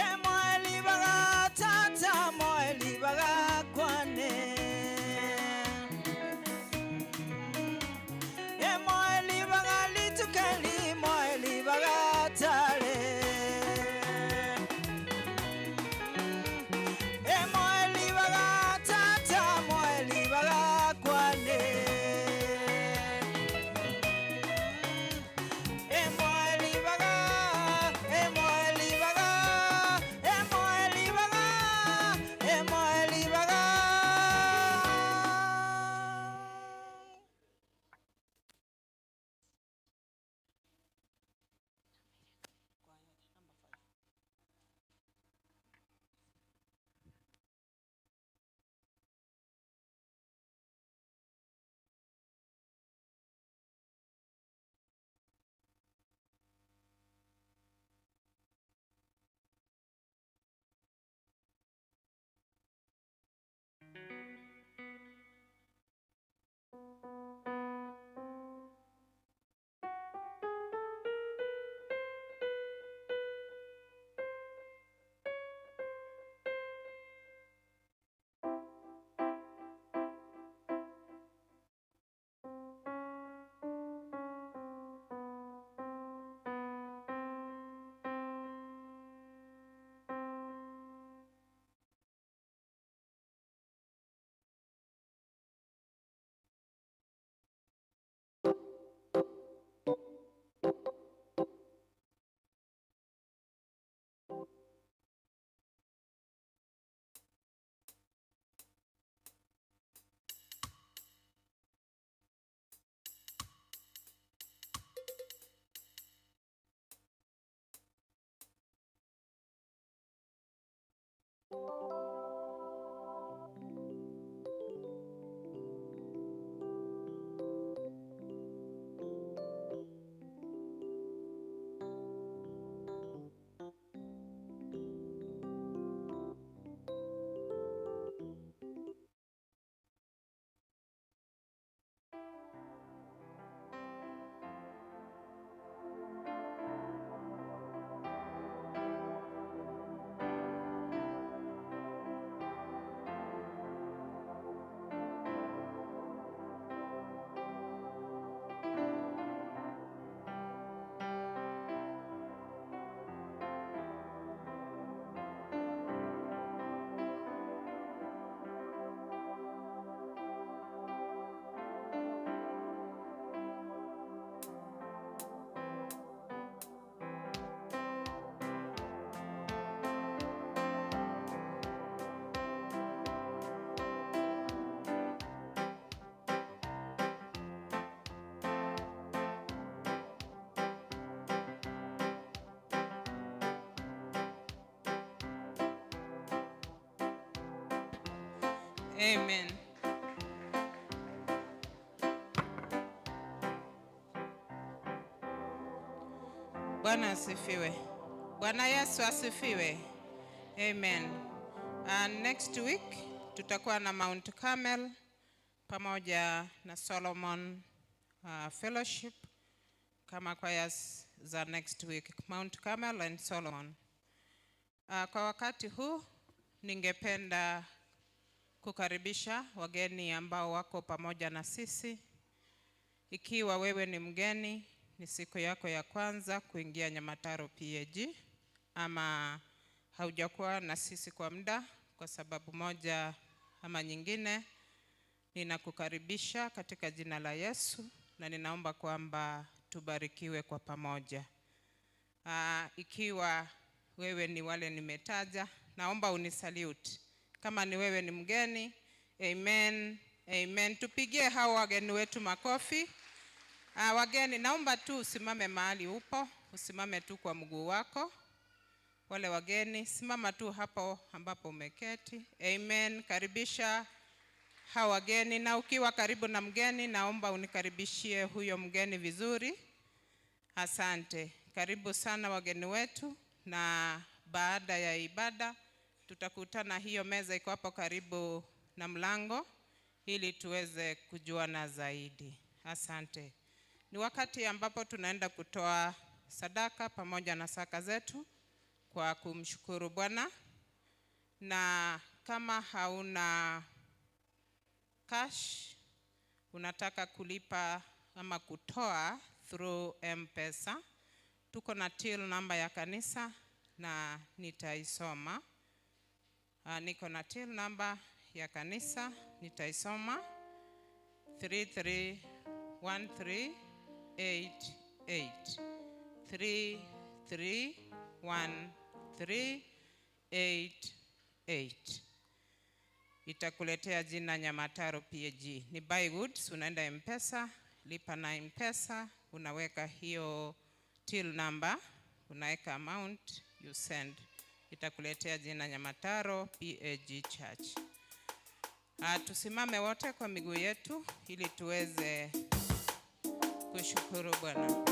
Emoeli baga tata moeli baga kwane. Emoeli baga litukeli moeli baga tale. Emoeli baga tata moeli baga kwane. Emoeli baga, Emoeli baga, Emoeli baga, Emoeli baga. Amen. Bwana asifiwe. Bwana Yesu asifiwe. Amen. And next week tutakuwa na Mount Carmel pamoja na Solomon Fellowship kama choirs za next week, Mount Carmel and Solomon. Kwa wakati huu ningependa kukaribisha wageni ambao wako pamoja na sisi. Ikiwa wewe ni mgeni ni siku yako ya kwanza kuingia Nyamataro PAG, ama haujakuwa na sisi kwa muda, kwa sababu moja ama nyingine, ninakukaribisha katika jina la Yesu na ninaomba kwamba tubarikiwe kwa pamoja. Ikiwa wewe ni wale nimetaja, naomba unisalute. Kama ni wewe ni mgeni, amen, amen. Tupigie hao wageni wetu makofi. Wageni, naomba tu usimame mahali upo, usimame tu kwa mguu wako. Wale wageni, simama tu hapo ambapo umeketi. Amen. Karibisha hao wageni, na ukiwa karibu na mgeni, naomba unikaribishie huyo mgeni vizuri. Asante. Karibu sana wageni wetu, na baada ya ibada tutakutana, hiyo meza iko hapo karibu na mlango, ili tuweze kujuana zaidi. Asante. Ni wakati ambapo tunaenda kutoa sadaka pamoja na saka zetu kwa kumshukuru Bwana. Na kama hauna cash, unataka kulipa ama kutoa through M-Pesa, tuko na till number ya kanisa na nitaisoma. Niko na till number ya kanisa, nitaisoma: 331388 331388. Itakuletea jina Nyamataro PAG. Ni buy goods, unaenda M-Pesa, lipa na M-Pesa, unaweka hiyo till number, unaweka amount, you send. Itakuletea jina Nyamataro PAG Church. Tusimame wote kwa miguu yetu ili tuweze kushukuru Bwana.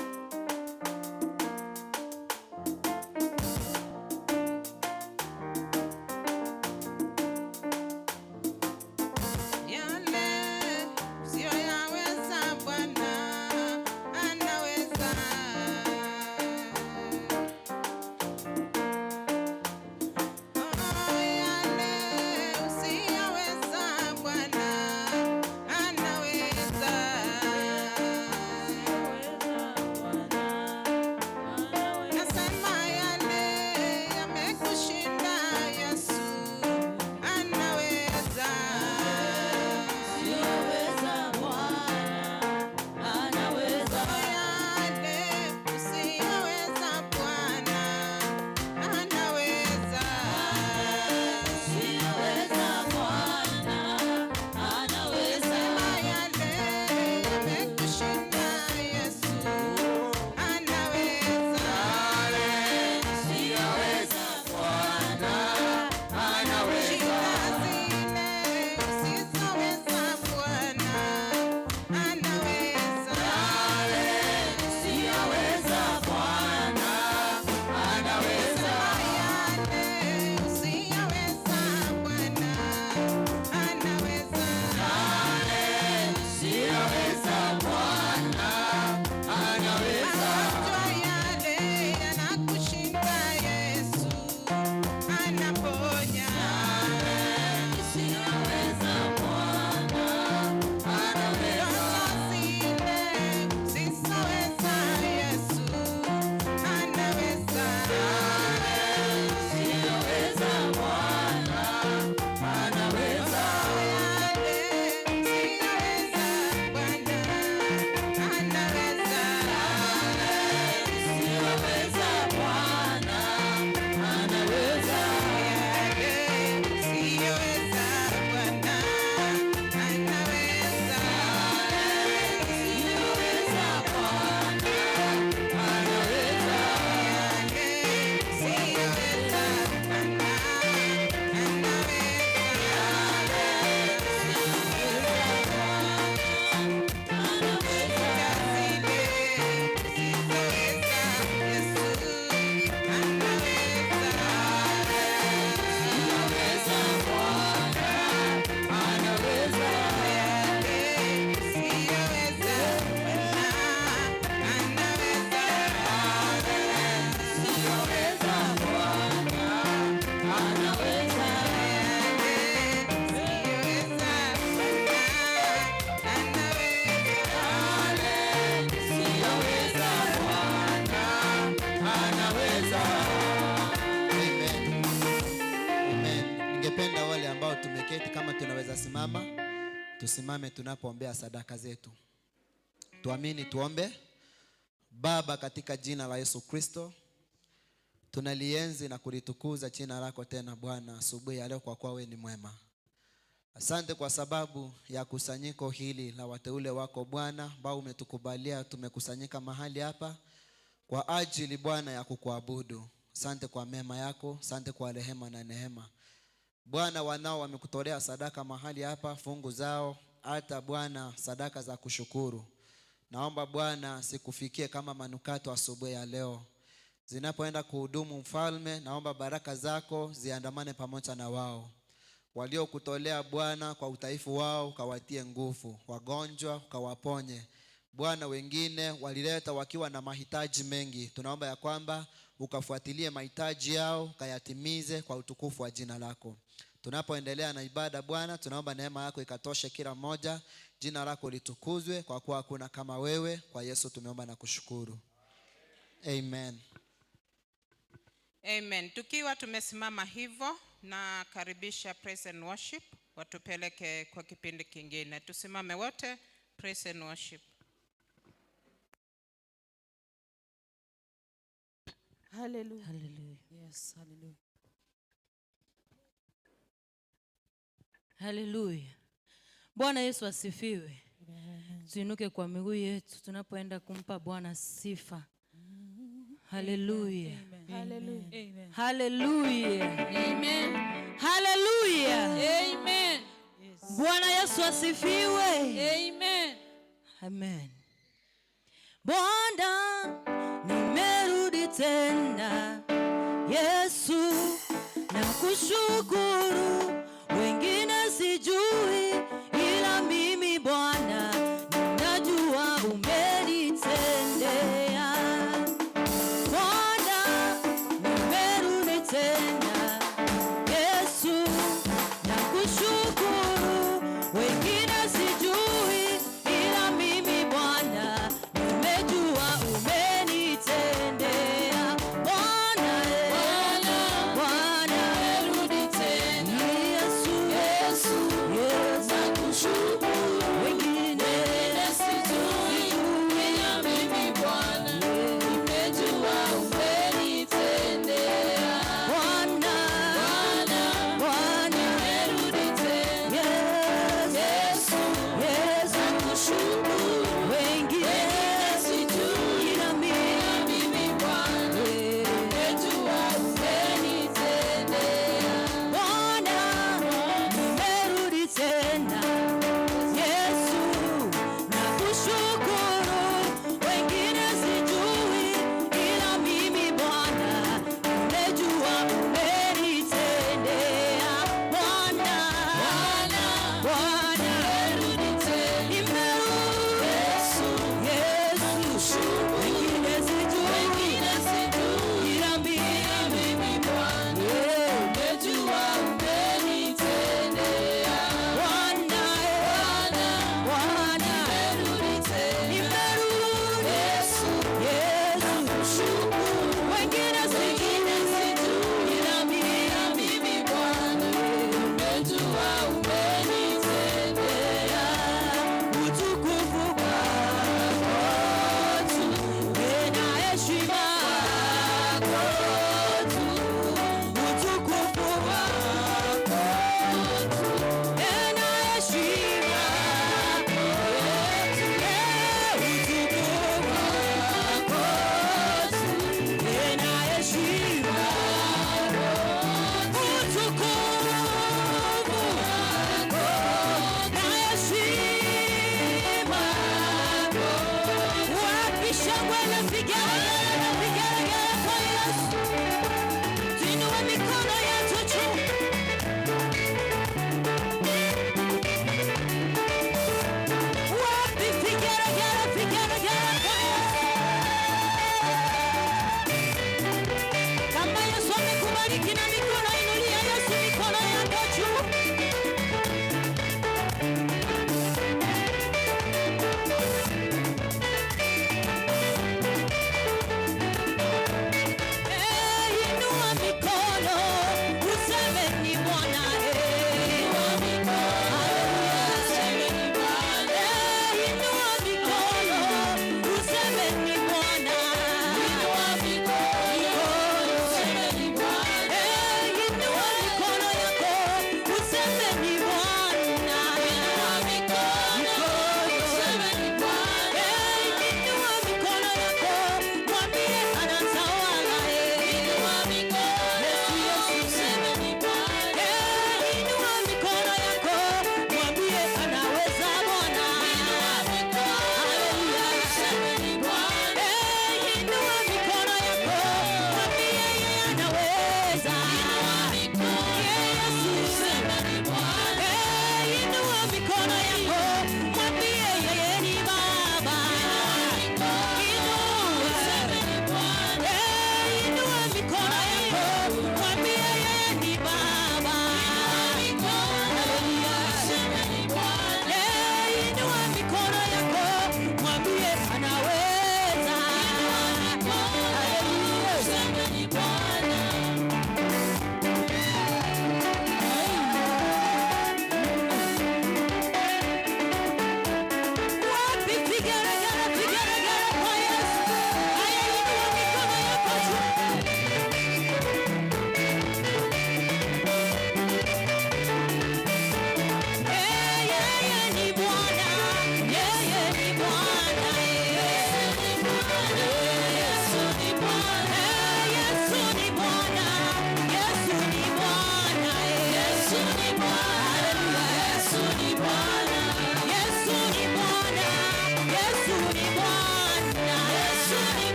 Tusimame tunapoombea sadaka zetu. Tuamini tuombe. Baba, katika jina la Yesu Kristo, tunalienzi na kulitukuza jina lako tena Bwana asubuhi ya leo, kwa kuwa wewe ni mwema. Asante kwa sababu ya kusanyiko hili la wateule wako Bwana, ambao umetukubalia tumekusanyika mahali hapa kwa ajili Bwana ya kukuabudu. Asante kwa mema yako, asante kwa rehema na neema. Bwana, wanao wamekutolea sadaka mahali hapa, fungu zao, hata Bwana sadaka za kushukuru. Naomba Bwana sikufikie kama manukato asubuhi ya leo. Zinapoenda kuhudumu Mfalme, naomba baraka zako ziandamane pamoja na wao. Waliokutolea Bwana kwa udhaifu wao ukawatie nguvu, wagonjwa ukawaponye. Bwana, wengine walileta wakiwa na mahitaji mengi. Tunaomba ya kwamba ukafuatilie mahitaji yao, ukayatimize kwa utukufu wa jina lako. Tunapoendelea na ibada Bwana, tunaomba neema yako ikatoshe kila mmoja. Jina lako litukuzwe, kwa kuwa hakuna kama wewe. Kwa Yesu tumeomba na kushukuru. Amen. Amen. Tukiwa tumesimama hivyo, na karibisha praise and worship watupeleke kwa kipindi kingine. Tusimame wote, praise and worship. Hallelujah. Hallelujah. Yes, hallelujah. Hallelujah. Bwana Yesu asifiwe. Tuinuke kwa miguu yetu tunapoenda kumpa Bwana sifa. Hallelujah. Hallelujah. Amen. Hallelujah. Amen. Hallelujah. Amen. Bwana Yesu asifiwe. Amen. Amen. Bwana, nimerudi tena. Yesu, nakushukuru. Wengine sijui, ila mimi Bwana ninajua umenitendea. Bwana, nimerudi tena. Yesu, nakushukuru. Wengine sijui, ila mimi Bwana nimejua umenitendea. Bwana, Bwana, nimerudi tena. Yesu, nakushukuru. Wengine sijui, ila mimi Bwana nimejua umenitendea. Bwana, nimerudi tena. Yesu, nakushukuru. Wengine sijui, ila mimi Bwana nimejua umenitendea. Bwana, nimerudi tena. Yesu, nakushukuru. Wengine sijui, ila mimi Bwana nimejua umenitendea. Bwana, nimerudi tena. Nimerudi. Yesu, wengine sijui, ila mimi Bwana nimejua umenitendea. Bwana, nimerudi tena. Nimerudi. Yesu, wengine sijui, ila mimi Bwana nimejua umenitendea. Utukufu kwako tu, na heshima kwako tu. Utukufu kwako tu, na heshima kwetu. Utukufu kwako tu, na heshima kwetu. Utukufu kwako na heshima kwetu. Wapi shangwe na vigelegele kwa Yesu? Tuinue mikono yetu juu. Wapi vigelegele kwa Yesu? Kama Yesu amekubariki na mikono, inulia Yesu mikono yako juu.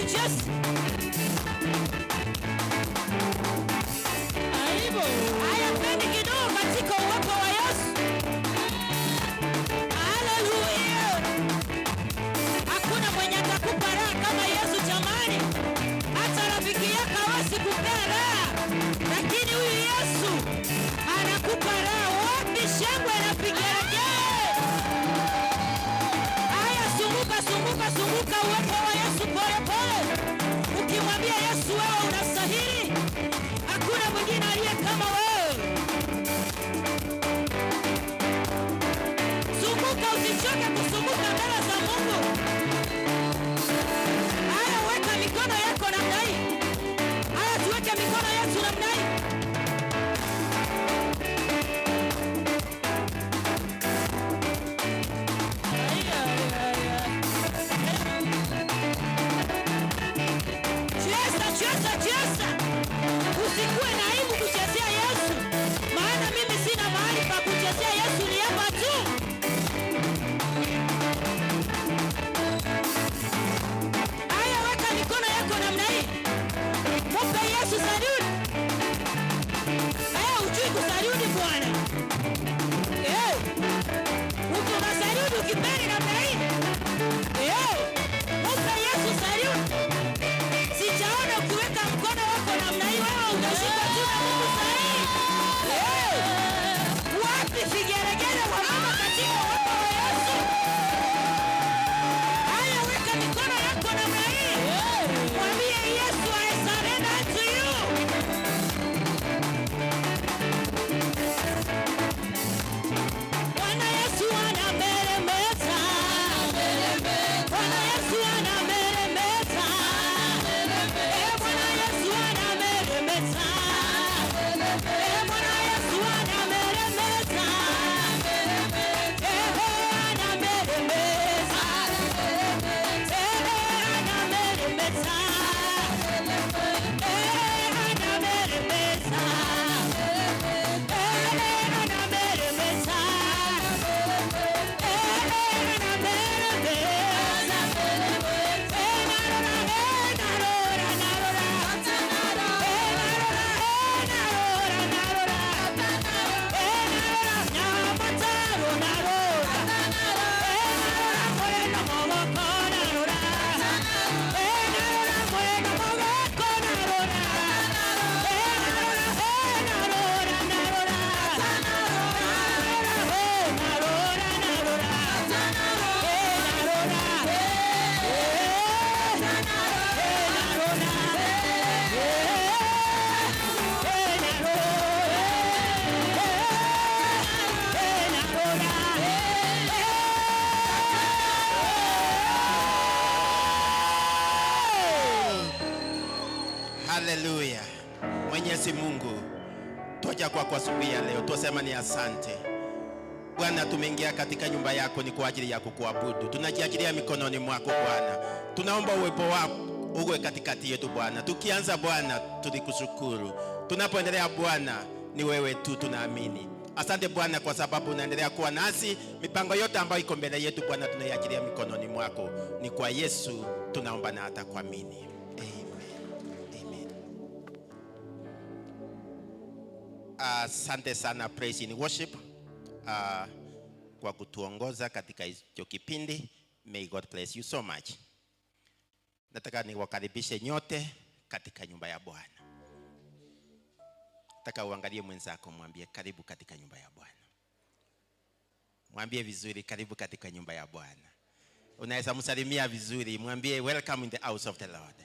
cheza. Aibu. Haya, twende kidogo katika uwepo wa Yesu. Hallelujah. Hakuna mwenye atakupa raha kama Yesu jamani. Hata rafiki yako hawezi kupea raha, lakini huyu Yesu anakupa raha. Wapi shangwe na vigelegele? Haya, zunguka uwepo wa Yesu pole pole, ukimwambia Yesu wewe unastahili. Hakuna mwingine aliye kama wewe. Zunguka, usichoke kuzunguka mbele za Mungu. Haya, weka mikono yako namna hii. Haya, tuweke mikono yetu namna hii. Cheza. Usikuwe na aibu kuchezea Yesu. Maana mimi sina mahali pa kuchezea Yesu, ni hapa tu. Haya, weka mikono yako namna hii. Mupe Yesu saludi. Haya, ujui kusaludi Bwana. Ukiona saludi ukipeni namna hii. Mupe Yesu saludi. Sijaona ukiweka mkono wako namna hii, wewe unashika tu na Mungu sahihi. Wapi vigelegele wa mama katika uwepo wa Yesu? Haya, weka mikono yako namna hii. Mwambie Yesu I surrender to you. Bwana Yesu anameremeta. Bwana Yesu anameremeta. Bwana Yesu anameremeta. Bwana Yesu anameremeta. Haleluya. Mwenyezi Mungu, toja kwa asubuhi ya leo, tuasema ni asante. Bwana, tumeingia katika nyumba yako ni kwa ajili ya kukuabudu. Tunajiachilia mikononi mwako Bwana. Tunaomba uwepo wako uwe katikati yetu Bwana. Tukianza Bwana, tulikushukuru. Tunapoendelea Bwana, ni wewe tu tunaamini. Asante Bwana kwa sababu unaendelea kuwa nasi. Mipango yote ambayo iko mbele yetu Bwana, tunaiachilia mikononi mwako. Ni kwa Yesu tunaomba na hata kuamini. Asante sana Praise in Worship kwa kutuongoza katika hicho kipindi. May God bless you so much. Nataka niwakaribishe nyote katika nyumba ya Bwana. Nataka uangalie mwenzako, mwambie karibu katika nyumba ya Bwana. Mwambie vizuri, karibu katika nyumba ya Bwana. Unaweza msalimia vizuri, mwambie welcome in the house of the Lord.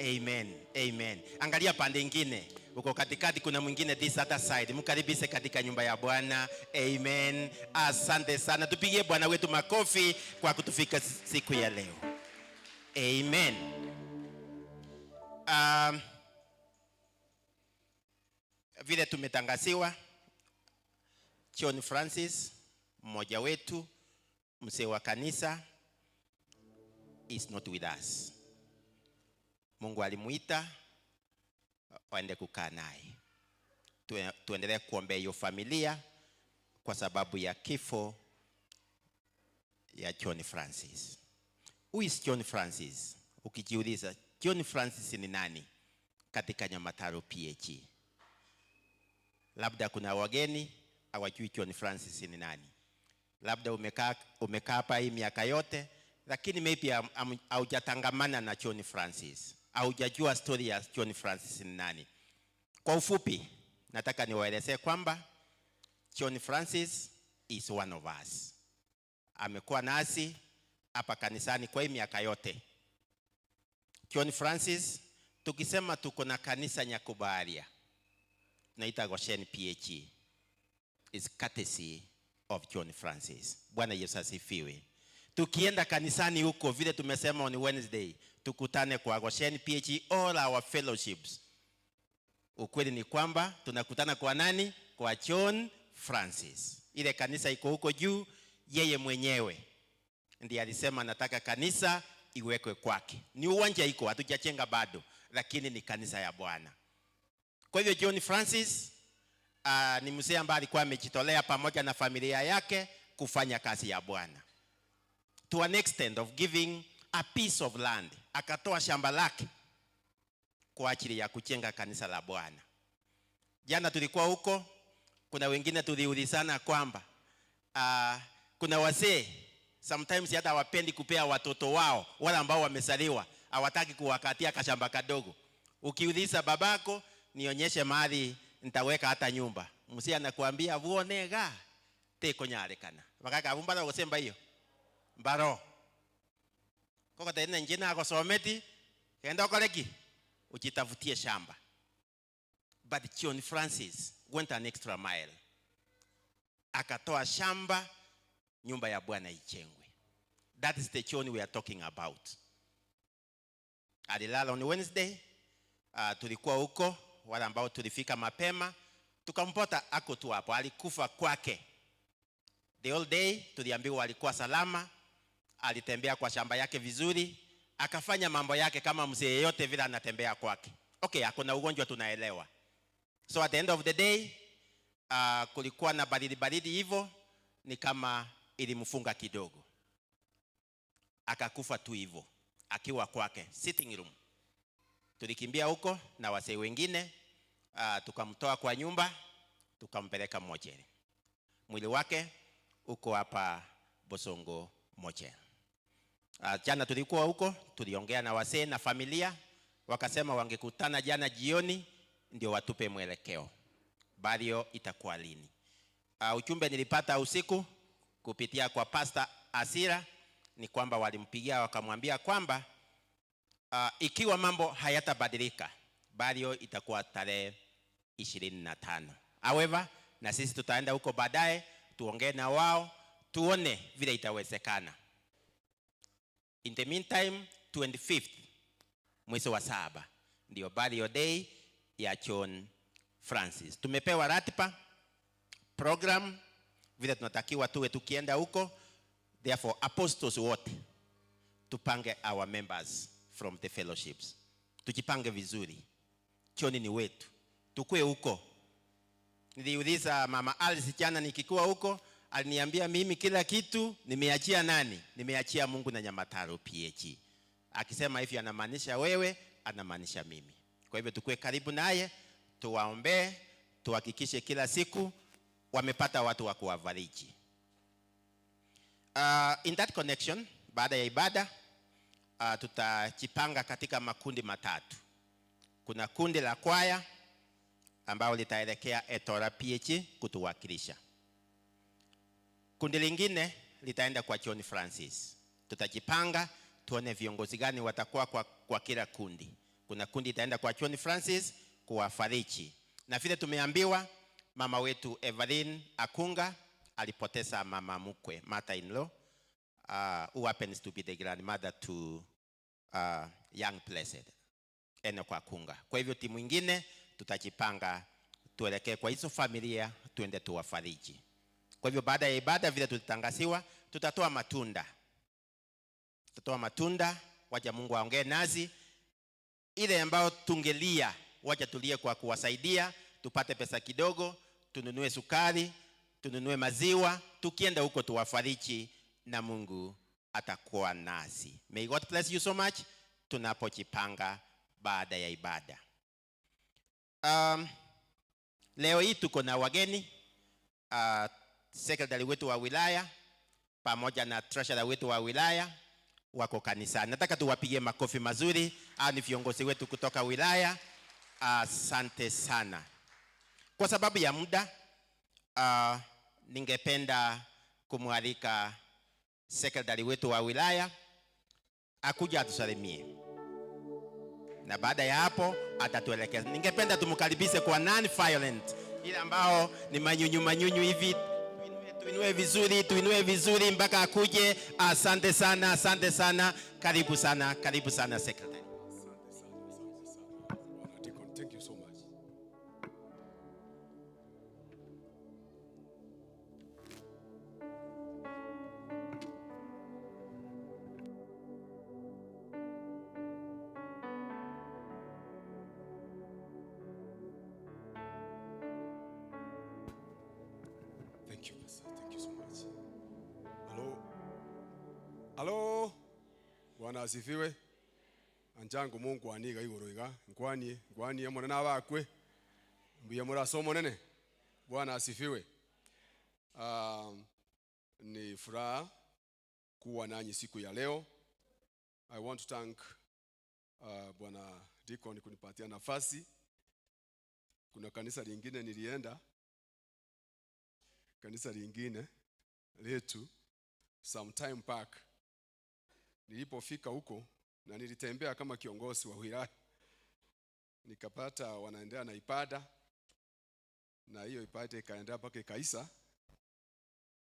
Amen. Amen. Angalia pande nyingine. Uko katikati kuna mwingine this other side. Mkaribishe katika nyumba ya Bwana. Amen. Asante sana. Tupigie Bwana wetu makofi kwa kutufika siku ya leo. Amen. Vile tumetangaziwa, John Francis, mmoja wetu, mzee wa kanisa, is not with us. Mungu alimuita waende kukaa naye. Tuendelee kuombea hiyo familia kwa sababu ya kifo ya John Francis. Who is John Francis? Ukijiuliza John Francis ni nani katika Nyamataro PAG? Labda kuna wageni hawajui John Francis ni nani. Labda umekaa hapa hii miaka yote, lakini maybe haujatangamana na John Francis, haujajua story ya John Francis ni nani. Kwa ufupi, nataka niwaelezee kwamba John Francis is one of us. Amekuwa nasi hapa kanisani kwa hii miaka yote. John Francis, tukisema tuko na kanisa Nyakubaria, tunaita Goshen PAG, is courtesy of John Francis. Bwana Yesu asifiwe. Tukienda kanisani huko vile tumesema on Wednesday, tukutane kwa Goshen PAG, all our fellowships. Ukweli ni kwamba tunakutana kwa nani? Kwa John Francis. Ile kanisa iko huko juu, yeye mwenyewe ndiye alisema nataka kanisa iwekwe kwake. Ni uwanja iko, hatujajenga bado, lakini ni kanisa ya Bwana. Kwa hivyo John Francis ni mzee ambaye alikuwa amejitolea pamoja na familia yake kufanya kazi ya Bwana. To an extent of giving a piece of land. Akatoa shamba lake kwa ajili ya kujenga kanisa la Bwana. Jana tulikuwa huko, kuna wengine tuliulizana kwamba kuna wazee sometimes hata hawapendi kupea watoto wao wale ambao wamezaliwa, hawataki kuwakatia kashamba kadogo. Ukiuliza babako, nionyeshe mahali nitaweka hata nyumba, mzee anakuambia vuonega teko nyarekana bakaka bumbara gosemba hiyo mbaro koko tena njina akosometi kenda koleki uchitafutie shamba. But John Francis went an extra mile, akatoa shamba, nyumba ya Bwana ijengwe. That is the John we are talking about. Alilala on Wednesday, tulikuwa huko, wale ambao tulifika mapema, tukampota ako tu hapo, alikufa kwake. The whole day tuliambiwa alikuwa salama, alitembea kwa shamba yake vizuri, akafanya mambo yake kama mzee yeyote vile anatembea kwake. Okay, hakuna ugonjwa tunaelewa. So at the end of the day, kulikuwa na baridi hivyo, ni kama ilimfunga kidogo. Akakufa tu hivyo, akiwa kwake, sitting room. Tulikimbia huko na wazee wengine, tukamtoa kwa nyumba, tukampeleka mochari. Mwili wake uko hapa Bosongo mochari. Jana tulikuwa huko, tuliongea na wazee na familia, wakasema wangekutana jana jioni ndio watupe mwelekeo. Bado itakuwa lini? Ujumbe nilipata usiku kupitia kwa Pastor Asira ni kwamba walimpigia wakamwambia kwamba ikiwa mambo hayatabadilika bado itakuwa tarehe 25. However, na sisi tutaenda huko baadaye tuongee na wao tuone vile itawezekana. In the meantime, 25th mwezi wa 7 ndio burial day ya John Francis. Tumepewa ratiba program vile tunatakiwa tuwe tukienda huko. Therefore, apostles wote tupange our members from the fellowships. Tujipange vizuri. John ni wetu. Tukue huko. Niliuliza Mama Alice jana nikikuwa huko, aliniambia mimi kila kitu nimeachia nani? Nimeachia Mungu na Nyamataro PAG. Akisema hivi anamaanisha wewe, anamaanisha mimi. Kwa hivyo tukue karibu naye, tuwaombee, tuhakikishe kila siku wamepata watu wa kuwafariji. In that connection, baada ya ibada, tutajipanga katika makundi matatu. Kuna kundi la kwaya ambao litaelekea Etora PAG kutuwakilisha. Kundi lingine litaenda kwa John Francis. Tutajipanga tuone viongozi gani watakuwa kwa kila kundi. Kuna kundi itaenda kwa John Francis kuwafariji. Na vile tumeambiwa mama wetu Evelyn Akunga alipoteza mama mkwe, mother-in-law, who happens to be the grandmother to young blessed Enoch Akunga. Kwa hivyo timu nyingine tutajipanga tuelekee kwa hizo familia tuende tuwafariji. Kwa hivyo baada ya ibada vile tutatangaziwa, tutatoa matunda. Tutatoa matunda, wacha Mungu aongee nazi. Ile ambao tungelia, wacha tulie kwa kuwasaidia, tupate pesa kidogo, tununue sukari, tununue maziwa, tukienda huko tuwafariji na Mungu atakuwa nasi. May God bless you so much. tunapojipanga baada ya ibada. Leo hii tuko na wageni, secretary wetu wa wilaya pamoja na treasurer wetu wa wilaya wako kanisani. Nataka tuwapigie makofi mazuri. Ni viongozi wetu kutoka wilaya. Asante sana. Kwa sababu ya muda, ningependa kumwalika secretary wetu wa wilaya akuja atusalimie, na baada ya hapo atatuelekeza. Ningependa tumkaribishe kwa non violent, ile ambao ni manyunyu hivi. Tuinue vizuri mpaka akuje. Asante sana, asante sana. Karibu sana secretary. Thank you so much. Thank you, Pastor. Thank you so much. Hello. Bwana asifiwe. Anjangu Mungu aniga iguru iga nkwani ya mwana bakwe mbuye murasomo nene. Bwana asifiwe. Ni furaha kuwa nanyi siku ya leo. I want to thank Bwana Deacon kunipatia nafasi. Kuna kanisa lingine nilienda, kanisa lingine letu some time back. Nilipofika huko na nilitembea kama kiongozi wa wilaya, nikapata wanaendelea na ibada, na hiyo ibada ikaendelea mpaka ikaisha,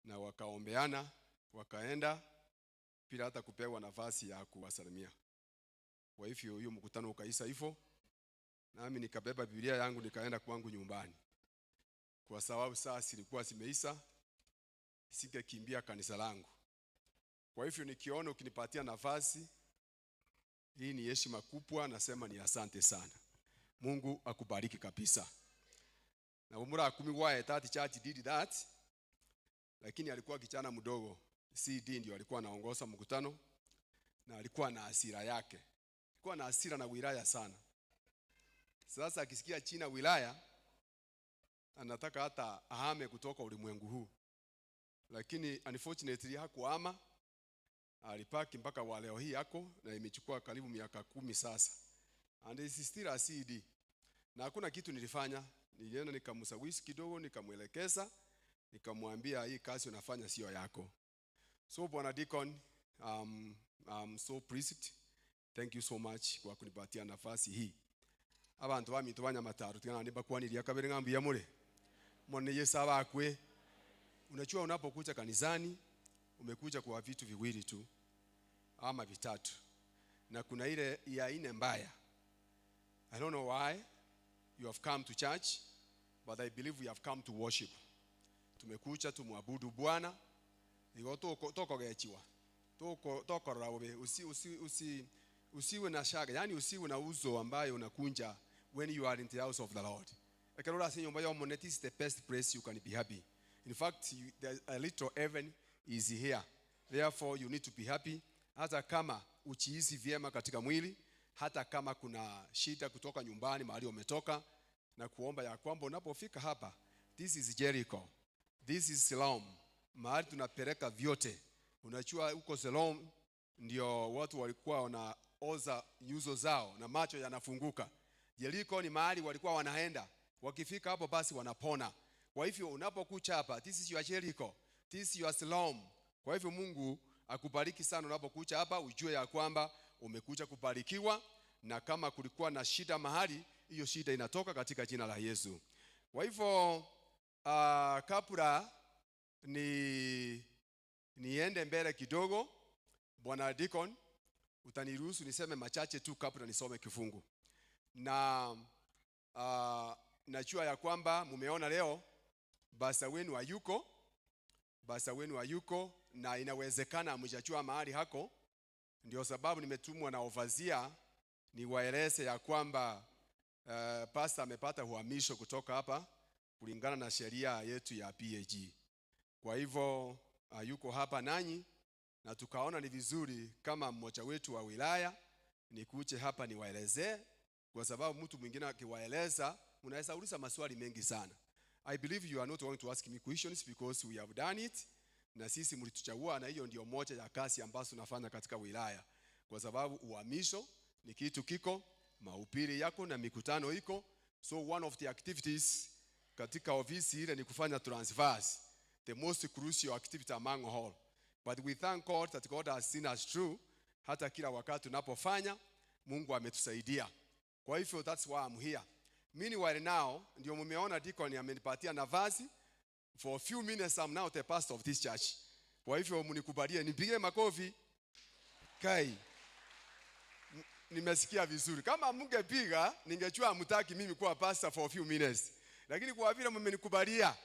na wakaombeana, wakaenda bila hata kupewa nafasi ya kuwasalimia. Kwa hivyo hiyo mkutano ukaisha hivyo, nami nikabeba Biblia yangu nikaenda kwangu nyumbani, kwa sababu saa silikuwa zimeisha, singekimbia kanisa langu. Kwa hivyo nikiona ukinipatia nafasi hii ni heshima kubwa, nasema ni asante sana. Mungu akubariki kabisa. Na umura 10 wa that church did that, lakini alikuwa kijana mdogo. CD ndio alikuwa anaongoza mkutano, na alikuwa na hasira yake. Alikuwa na hasira na wilaya sana. Sasa akisikia China wilaya, anataka hata ahame kutoka ulimwengu huu. Lakini unfortunately hakuhama. Alipaki mpaka wa leo hii yako, na imechukua karibu miaka 10 sasa. And is still a CD. Na hakuna kitu nilifanya. Nilienda nikamsawisi kidogo, nikamwelekeza, nikamwambia hii kazi unafanya sio yako. So Bwana Deacon, I'm so pleased. Thank you so much kwa kunipatia nafasi hii. Abantu bamitubanya mataru tigana niba kwani ya kabere ngambi ya mure. Mone Yesu bakwe. Unajua unapokuja kanisani umekuja kwa vitu viwili tu ama vitatu, na kuna ile ya ine mbaya. I don't know why you have come to church, but I believe we have come to worship. Tumekuja tumwabudu Bwana. Iko toko gechiwa. Toko rawe usiwe na shaka, yani usiwe na uzo ambayo unakunja when you are in the house of the Lord. Ekarora senyo mbayo moneti is the best place you can be happy. In fact, a little heaven is here. Therefore you need to be happy. Hata kama uchiisi vyema katika mwili, hata kama kuna shida kutoka nyumbani mahali umetoka, na kuomba ya kwamba unapofika hapa, this is Jericho, this is Siloam, mahali tunapeleka vyote. Unajua huko Siloam ndio watu walikuwa wanaoza nyuso zao na macho yanafunguka. Jericho ni mahali walikuwa wanaenda, wakifika hapo basi wanapona. Kwa hivyo unapokuja hapa, this is your Jericho, this is your Siloam. Kwa hivyo Mungu akubariki sana unapokuja hapa, ujue ya kwamba umekuja kubarikiwa, na kama kulikuwa na shida mahali, hiyo shida inatoka katika jina la Yesu. Kwa hivyo kabla niende mbele kidogo, Bwana Deacon, utaniruhusu niseme machache tu kabla nisome kifungu. Na najua ya kwamba mumeona leo basa wenu hayuko, na inawezekana mjachua mahali hako. Ndio sababu nimetumwa na overseer niwaeleze ya kwamba pastor amepata uhamisho kutoka hapa kulingana na sheria yetu ya PAG. Kwa hivyo yuko hapa nanyi, na tukaona ni vizuri kama mmoja wetu wa wilaya nikuche hapa niwaelezee, kwa sababu mtu mwingine akiwaeleza mnaweza uliza maswali mengi sana. I believe you are not going to ask me questions because we have done it, na sisi mlituchagua, na hiyo ndio moja ya kazi ambazo tunafanya katika wilaya, kwa sababu uhamisho ni kitu kiko, mahubiri yako na mikutano iko. So one of the activities katika ofisi ile ni kufanya transfers, the most crucial activity among all. But we thank God that God has seen us through. Hata kila wakati tunapofanya Mungu ametusaidia. Kwa hivyo that's why I'm here. Meanwhile now ndio mmeona deacon amenipatia nafasi. For a few minutes I'm now the pastor of this church. Kwa hivyo mnikubalie nipige makofi. Kai. Nimesikia vizuri. Kama mngepiga ningejua mtaki mimi kuwa pastor for a few minutes. Lakini kwa vile mmenikubalia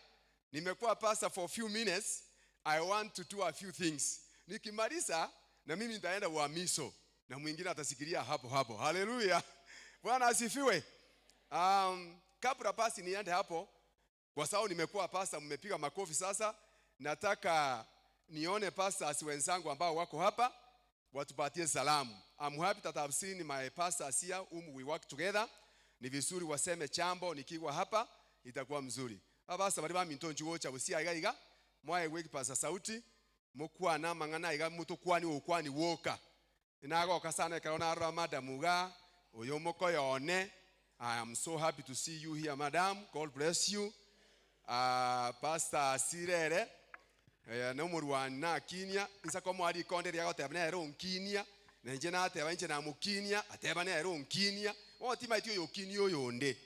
nimekuwa pastor for a few minutes, I want to do a few things. Nikimaliza na mimi nitaenda uhamisho na mwingine atasikilia hapo hapo. Haleluya. Bwana asifiwe. Kabla basi niende hapo, kwa sababu nimekuwa pastor, mmepiga makofi sasa, nataka nione pastors wenzangu ambao wako hapa watupatie salamu. I'm happy that I've seen my pastors here whom we work together. Ni vizuri waseme chambo nikiwa hapa, itakuwa mzuri. Abasa bali ba mintonju wocha busia iga mwae weki pasa sauti mukwana mangana iga mutukwani ukwani woka inago kasana karona ra madam ga oyo moko yone. I am so happy to see you here, madam. God bless you. Pastor Sirere no murwana kinya isa komo ali konde ya gotebana ero nkinya na nje na ateba nje na mukinya atebana ero nkinya otima itio yokinyo yonde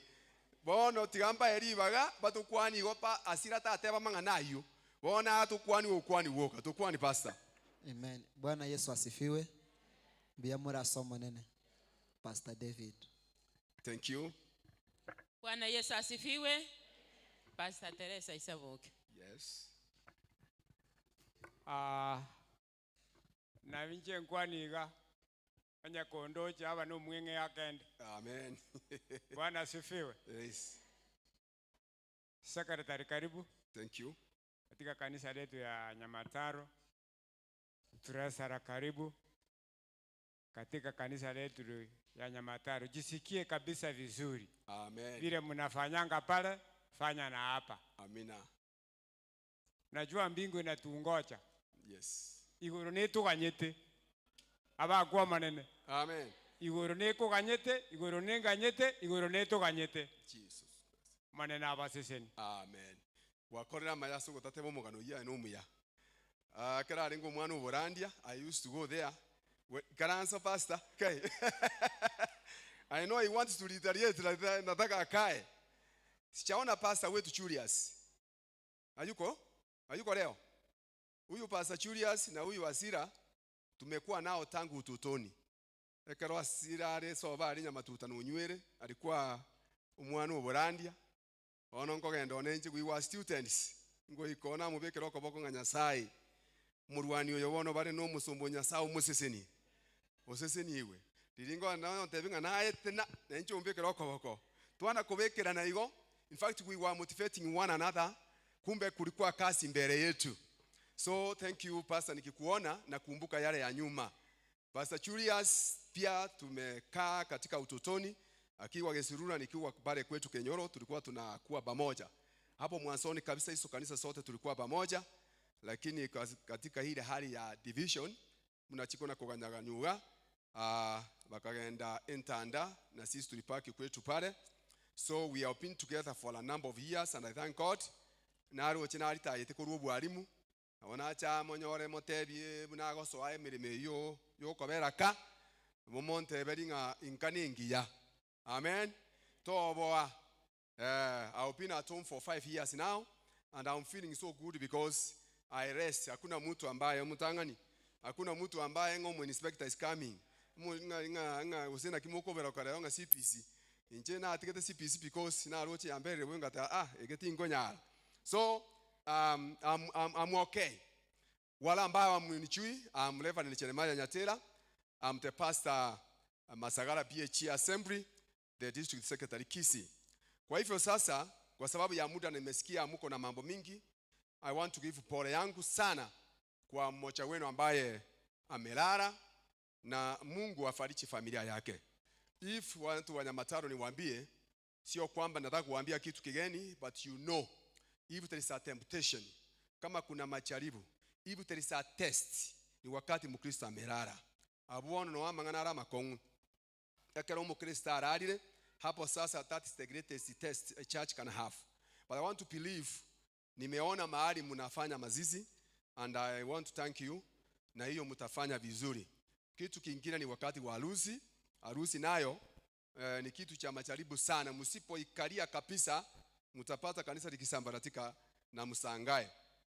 bono tigamba eribaga batukwani gopa asira ta ateba mangana ayo bona tukwani ukwani woka tukwani pastor. Amen. Bwana Yesu asifiwe. Bia mura somo nene. Pastor David. Thank you. Bwana Yesu asifiwe. Pastor Teresa Isaboke. Yes. Na vinche nkwaniga anya kondocha aba no mwenge yakende. Amen. Bwana asifiwe. Yes. Secretary karibu. Thank you. Katika kanisa letu ya Nyamataro. Treasurer karibu. Katika kanisa letu ya Nyamataro, jisikie kabisa vizuri. Amen. Vile mnafanyanga pale, fanya na hapa. Amina. Najua mbingu inatuongoza. Yes. Iguru netuganyete. Aba kwa manene. Amen. Iguru nekuganyete, iguru nenganyete, iguru netuganyete. Jesus. Manene abaseseni. Amen. Wakorera mayaso gotatebo mugano ya no muya. Kara ringo mwana uborandia. I used to go there. Karansa pastor. Okay. I know he wants to retaliate, nataka akae. Sichaona pastor wetu Julius. Hayuko leo? Huyu pastor Julius na huyu Asira tumekuwa nao tangu utotoni. Ekero Asira are soba ari Nyamatuta no nywere, alikuwa umwana uborandia. Ono ngogenda onenje we were students. Ngo ikona mubekero koboko nga Nyasaye. Murwani oyo bono bare no musombo Nyasaye umuseseni. Oseseni iwe. Diringo na tebinga na etena nencho mbekero koboko. Twana kubekera na igo. In fact we were motivating one another. Kumbe kulikuwa kasi mbele yetu. So thank you pastor, nikikuona na kumbuka yale ya nyuma. Pastor Julius pia tumekaa katika utotoni akiwa Gesirura nikiwa pale kwetu Kenyoro, tulikuwa tunakuwa pamoja. Hapo mwanzoni kabisa hizo kanisa sote tulikuwa pamoja, lakini katika ile hali ya division mnachikona kuganyaganyuga bakagenda Entanda na sisi tulipaki kwetu pale. So we have been together for a number of years and I thank God. Naro chinari tayite ko rubu alimu. Abona cha monyore motebi bunago so aye mirime yo koberaka. Momonte beringa inkaningiya. Amen. Toboa. I've been at home for 5 years now and I'm feeling so good because I rest. Hakuna mtu ambaye mutangani. Hakuna mtu ambaye ngomo inspector is coming. Nga usena kimoko bera kare nga CPC. Inje na atikete CPC because na roche ambere wenga ta egeti ngonya. So I'm okay. Wala ambao mnichui, I'm Reverend Cheremaya Nyatera. I'm the pastor Masagara PH Assembly, the district secretary Kisi. Kwa hivyo sasa, kwa sababu ya muda nimesikia mko na mambo mingi, I want to give pole yangu sana kwa mmoja wenu ambaye amelala na Mungu afariji familia yake. If watu wa Nyamataro niwaambie, sio kwamba nataka kuambia kitu kigeni, but you know, if there is a temptation, kama kuna majaribu, if there is a test, ni wakati Mkristo amelala. Abuano no amangana makongu. Ekero Mkristo ararire, hapo sasa that is the greatest test a church can have. But I want to believe, nimeona mahali mnafanya mazizi, and I want to thank you, na hiyo mtafanya vizuri. Kitu kingine ni wakati wa harusi. Harusi nayo ni kitu cha majaribu sana. Msipoikalia kabisa, mtapata kanisa likisambaratika na msangae.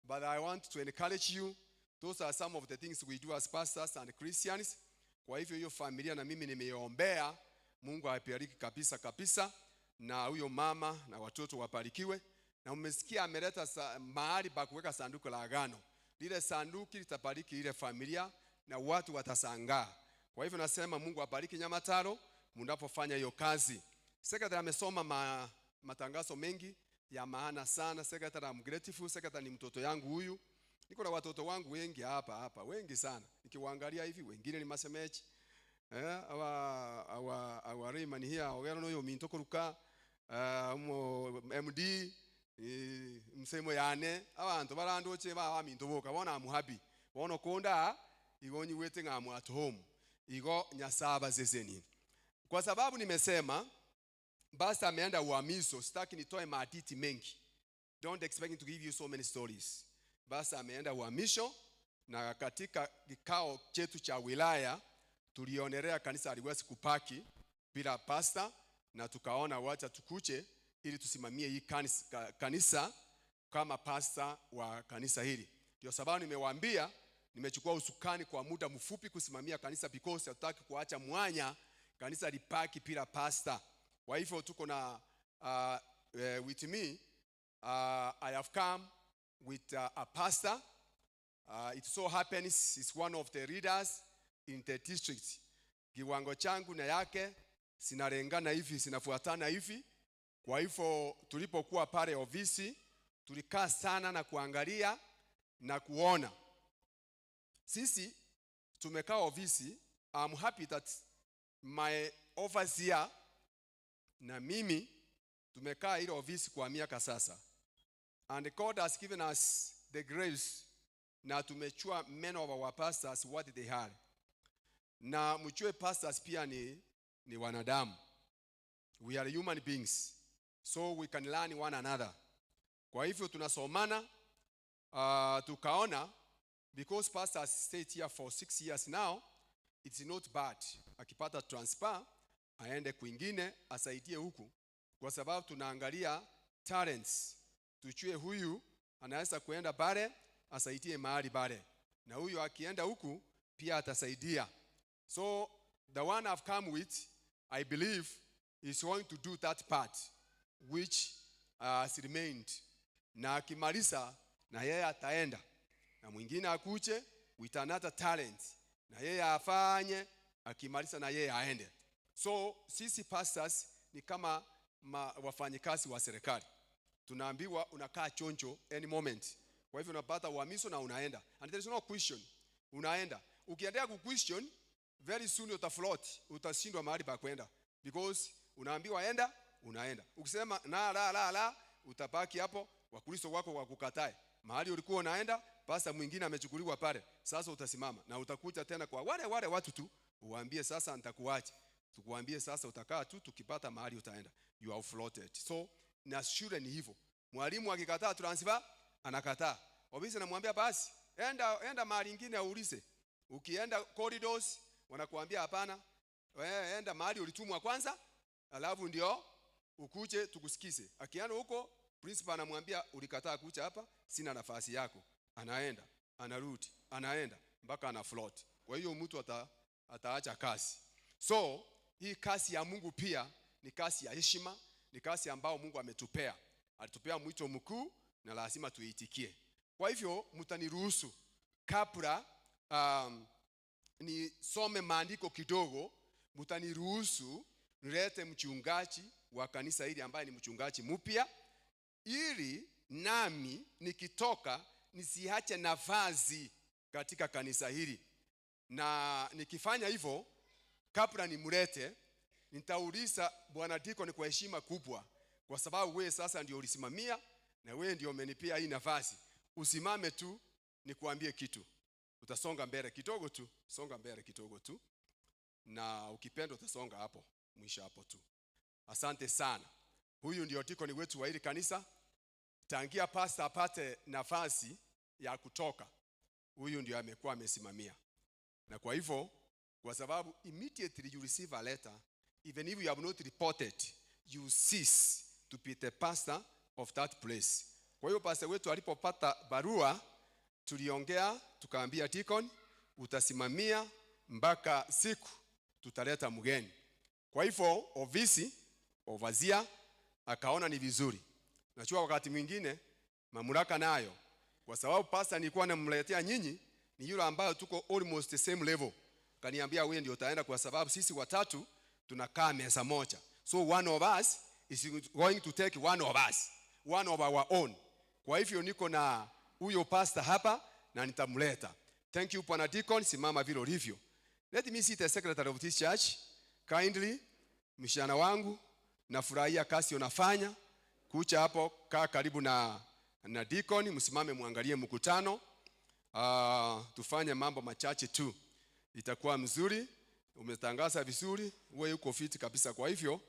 But I want to encourage you, those are some of the things we do as pastors and Christians. Kwa hivyo hiyo familia na mimi nimeombea, Mungu awabariki kabisa, na huyo mama na watoto wabarikiwe. Na umesikia ameleta mahali pa kuweka sanduku la agano. Lile sanduku litabariki ile familia na watu watasangaa. Kwa hivyo nasema Mungu abariki Nyamataro mnapofanya hiyo kazi. Secretary amesoma matangazo mengi ya maana sana. Secretary, I'm grateful. Secretary ni mtoto yangu huyu. Niko na watoto wangu wengi hapa, wengi sana. Nikiwaangalia hivi wengine ni masemeji. Awa Rayman here, ogero no yo mintoko ruka, MD, msemo yane, abantu barandoche ba mintoboka bona amuhappy. Bono konda igonyi waiting amu at home. Igo nyasaba zezeni. Kwa sababu nimesema basi ameenda uhamiso, sitaki nitoe matiti mengi. Don't expect me to give you so many stories. Basi ameenda uhamisho, na katika kikao chetu cha wilaya tulionelea kanisa haliwezi kupaki bila pasta, na tukaona wacha tukuche ili tusimamie hii kanisa kama pasta wa kanisa hili. Ndio sababu nimewaambia nimechukua usukani kwa muda mfupi kusimamia kanisa, because hatutaki kuacha mwanya kanisa lipaki bila pasta. Kwa hivyo tuko na with me, I have come with a pastor. It so happens he's one of the leaders in the district. Kiwango changu na yake sinarengana hivi, sinafuatana hivi. Kwa hivyo tulipokuwa pale ofisi tulikaa sana na kuangalia na kuona. Sisi tumekaa ofisi. I'm happy that my overseer na mimi tumekaa ile ofisi kwa miaka sasa, and God has given us the grace na tumechua many of our pastors what they had. Na mchue pastors pia ni wanadamu. We are human beings, so we can learn one another. Kwa hivyo tunasomana, tukaona because pastors stayed here for 6 years now, it's not bad akipata transfer aende kwingine asaidie huku, kwa sababu tunaangalia talents. Tuchue huyu anaweza kuenda bare asaidie mahali bare, na huyu akienda huku pia atasaidia. So the one I've come with, I believe is going to do that part which has remained. Na akimaliza na yeye ataenda, na mwingine akuche with another talent na yeye afanye, akimaliza na yeye aende. So sisi pastors ni kama wafanyikazi wa serikali. Tunaambiwa unakaa chonjo any moment. Kwa hivyo unapata uhamiso na unaenda, and there is no question. Unaenda, ukiendelea ku question very soon utafloat, utashindwa mahali pa kwenda, because unaambiwa enda, unaenda. Ukisema na la utapaki hapo, wakristo wako wakukatae. Mahali ulikuwa unaenda, pasta mwingine amechukuliwa pale. Sasa utasimama na utakuja tena kwa wale watu tu, uwaambie sasa nitakuacha. Tukuambie sasa utakaa tu, tukipata mahali utaenda. You are floated. So na shule ni hivyo. Mwalimu akikataa transfer, anakataa. Obisi namwambia basi, enda mahali nyingine aulize. Ukienda corridors, wanakuambia hapana. Enda mahali ulitumwa kwanza, alafu ndio ukuje tukusikize. Akienda huko, principal anamwambia ulikataa kuja hapa, sina nafasi yako. Anaenda, anarudi, anaenda mpaka ana float. Kwa hiyo mtu ataacha kazi. So hii kazi ya Mungu pia ni kazi ya heshima, ni kazi ambao Mungu ametupea. Alitupea mwito mkuu na lazima tuitikie. Kwa hivyo mtaniruhusu kabla nisome maandiko kidogo, mtaniruhusu nilete mchungaji wa kanisa hili ambaye ni mchungaji mpya, ili nami nikitoka nisiache nafasi katika kanisa hili. Na nikifanya hivyo, kabla nimlete, nitauliza bwana Deacon kwa heshima kubwa, kwa sababu wewe sasa ndio ulisimamia na wewe ndio umenipea hii nafasi. Usimame tu nikuambie kitu. Utasonga mbele kidogo tu, songa mbele kidogo tu. Na ukipenda utasonga hapo, mwisho hapo tu. Asante sana. Huyu ndio Deacon wetu wa hili kanisa. Tangia pastor apate nafasi ya kutoka, huyu ndio amekuwa amesimamia. Na kwa hivyo, kwa sababu immediately you receive a letter, even if you have not reported, you cease to be the pastor of that place. Kwa hiyo pastor wetu alipopata barua, tuliongea tukaambia Deacon, utasimamia mpaka siku tutaleta mgeni. Kwa hivyo ofisi overseer akaona ni vizuri. Najua wakati mwingine mamlaka nayo, kwa sababu pastor nilikuwa namletea nyinyi ni yule ambaye tuko almost the same level. Kaniambia wewe ndio utaenda, kwa sababu sisi watatu tunakaa meza moja. So one of us is going to take one of us, one of our own. Kwa hivyo niko na huyo pastor hapa na nitamleta. Thank you Bwana Deacon, simama vile ulivyo. Let me see the secretary of this church. Kindly, mshana wangu, nafurahia kazi unafanya. Kucha hapo, kaa karibu na Deacon, msimame muangalie mkutano. Tufanye mambo machache tu. Itakuwa mzuri, umetangaza vizuri, wewe uko fit kabisa. Kwa hivyo,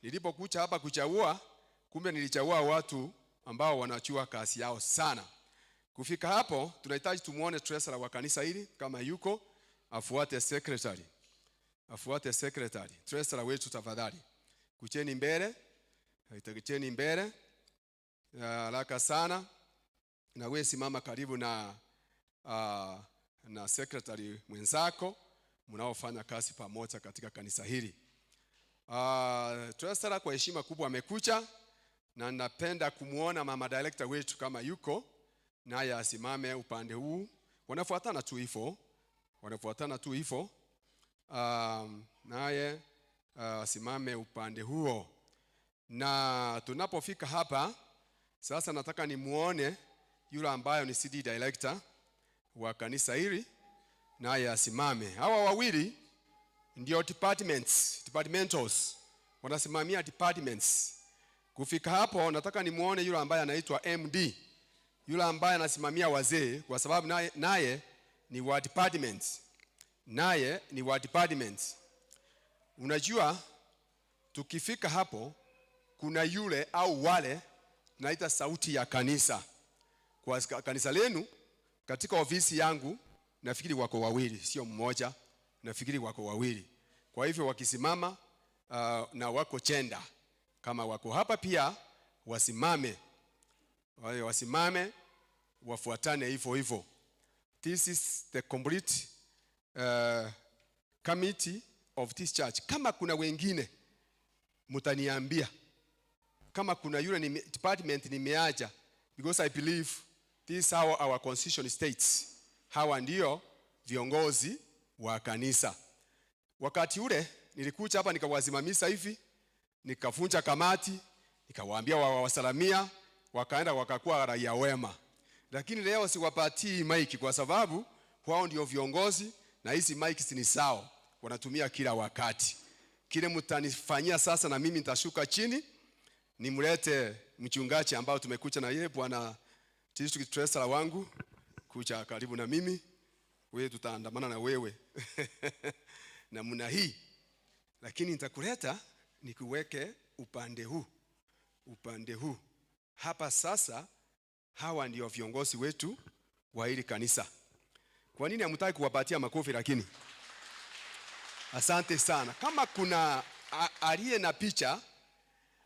nilipokuja hapa kuchagua, kumbe nilichagua watu ambao wanachua kazi yao sana. Kufika hapo, tunahitaji tumuone treasurer wa kanisa hili kama yuko, afuate secretary. Afuate secretary. Treasurer wetu tafadhali. Kucheni mbele. Haitakicheni mbele. Haraka sana. Na wewe simama karibu na secretary mwenzako mnaofanya kazi pamoja katika kanisa hili. Treasurer kwa heshima kubwa amekuja, na napenda kumuona mama director wetu kama yuko, naye asimame upande huu. Wanafuatana tu hivyo. Wanafuatana tu hivyo. Naye asimame upande huo. Na tunapofika hapa sasa, nataka nimuone yule ambaye ni CD director wa kanisa hili, naye asimame. Hawa wawili ndio departmentals. Wanasimamia departments. Kufika hapo nataka nimuone yule ambaye anaitwa MD. Yule ambaye anasimamia wazee, kwa sababu naye ni wa departments. Naye ni wa departments. Unajua tukifika hapo kuna yule au wale naita sauti ya kanisa. Kwa kanisa lenu, katika ofisi yangu nafikiri wako wawili, sio mmoja, nafikiri wako wawili. Kwa hivyo wakisimama na wako chenda, kama wako hapa pia wasimame. Wasimame, wafuatane hivyo hivyo. This is the complete committee of this church. Kama kuna wengine mutaniambia. Kama kuna yule ni department nimeacha, because I believe this is how our constitution states. Hawa ndio viongozi wa kanisa. Wakati ule nilikuja hapa nikawasimamisha hivi, nikavunja kamati, nikawaambia wasalamia, wakaenda wakakuwa raia wema. Lakini leo siwapatii mic kwa sababu wao ndio viongozi na hizi mic ni sawa, wanatumia kila wakati. Kile mtanifanyia sasa, na mimi nitashuka chini nimlete mchungaji ambao tumekuja na yeye, bwana district treasurer wangu, kuja karibu na mimi. Wewe tutaandamana na wewe na mna hii, lakini nitakuleta nikuweke upande huu. Upande huu hapa sasa. Hawa ndio viongozi wetu wa hili kanisa. Kwa nini hamtaki kuwapatia makofi? Lakini asante sana. Kama kuna aliye na picha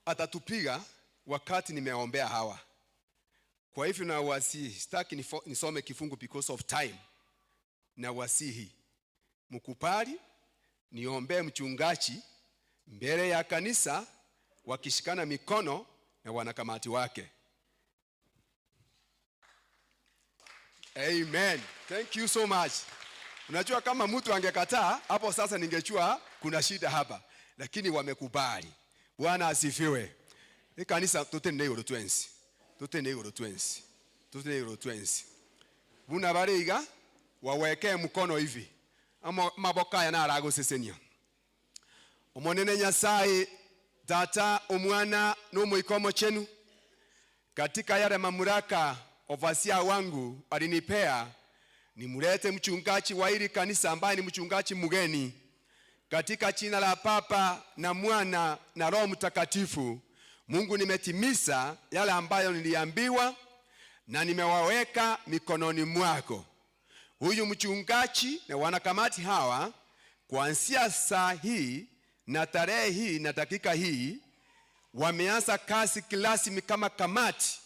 atatupiga wakati nimeombea hawa. Kwa hivyo na wasihi, sitaki nisome kifungu because of time. Na wasihi mkubali niombe mchungaji mbele ya kanisa wakishikana mikono na wanakamati wake. Amen. Thank you so much. Unajua kama mtu angekataa hapo sasa ningejua kuna shida hapa, lakini wamekubali. Bwana asifiwe. Hii kanisa tutende euro 20. Tutende euro 20. Tutende euro 20. Buna bariga waweke mkono hivi. maboka ya narago sesenia omonene Nyasaye tata omwana n'omuikomo chenu katika yale mamlaka ovasia wangu alinipea nimulete mchungaji wa hili kanisa ambaye ni mchungaji mgeni katika jina la Baba na Mwana na Roho Mtakatifu. Mungu, nimetimiza yale ambayo niliambiwa na nimewaweka mikononi mwako. Huyu mchungaji na wanakamati hawa kuanzia saa hii na tarehe hii na dakika hii wameanza kazi rasmi kama kamati,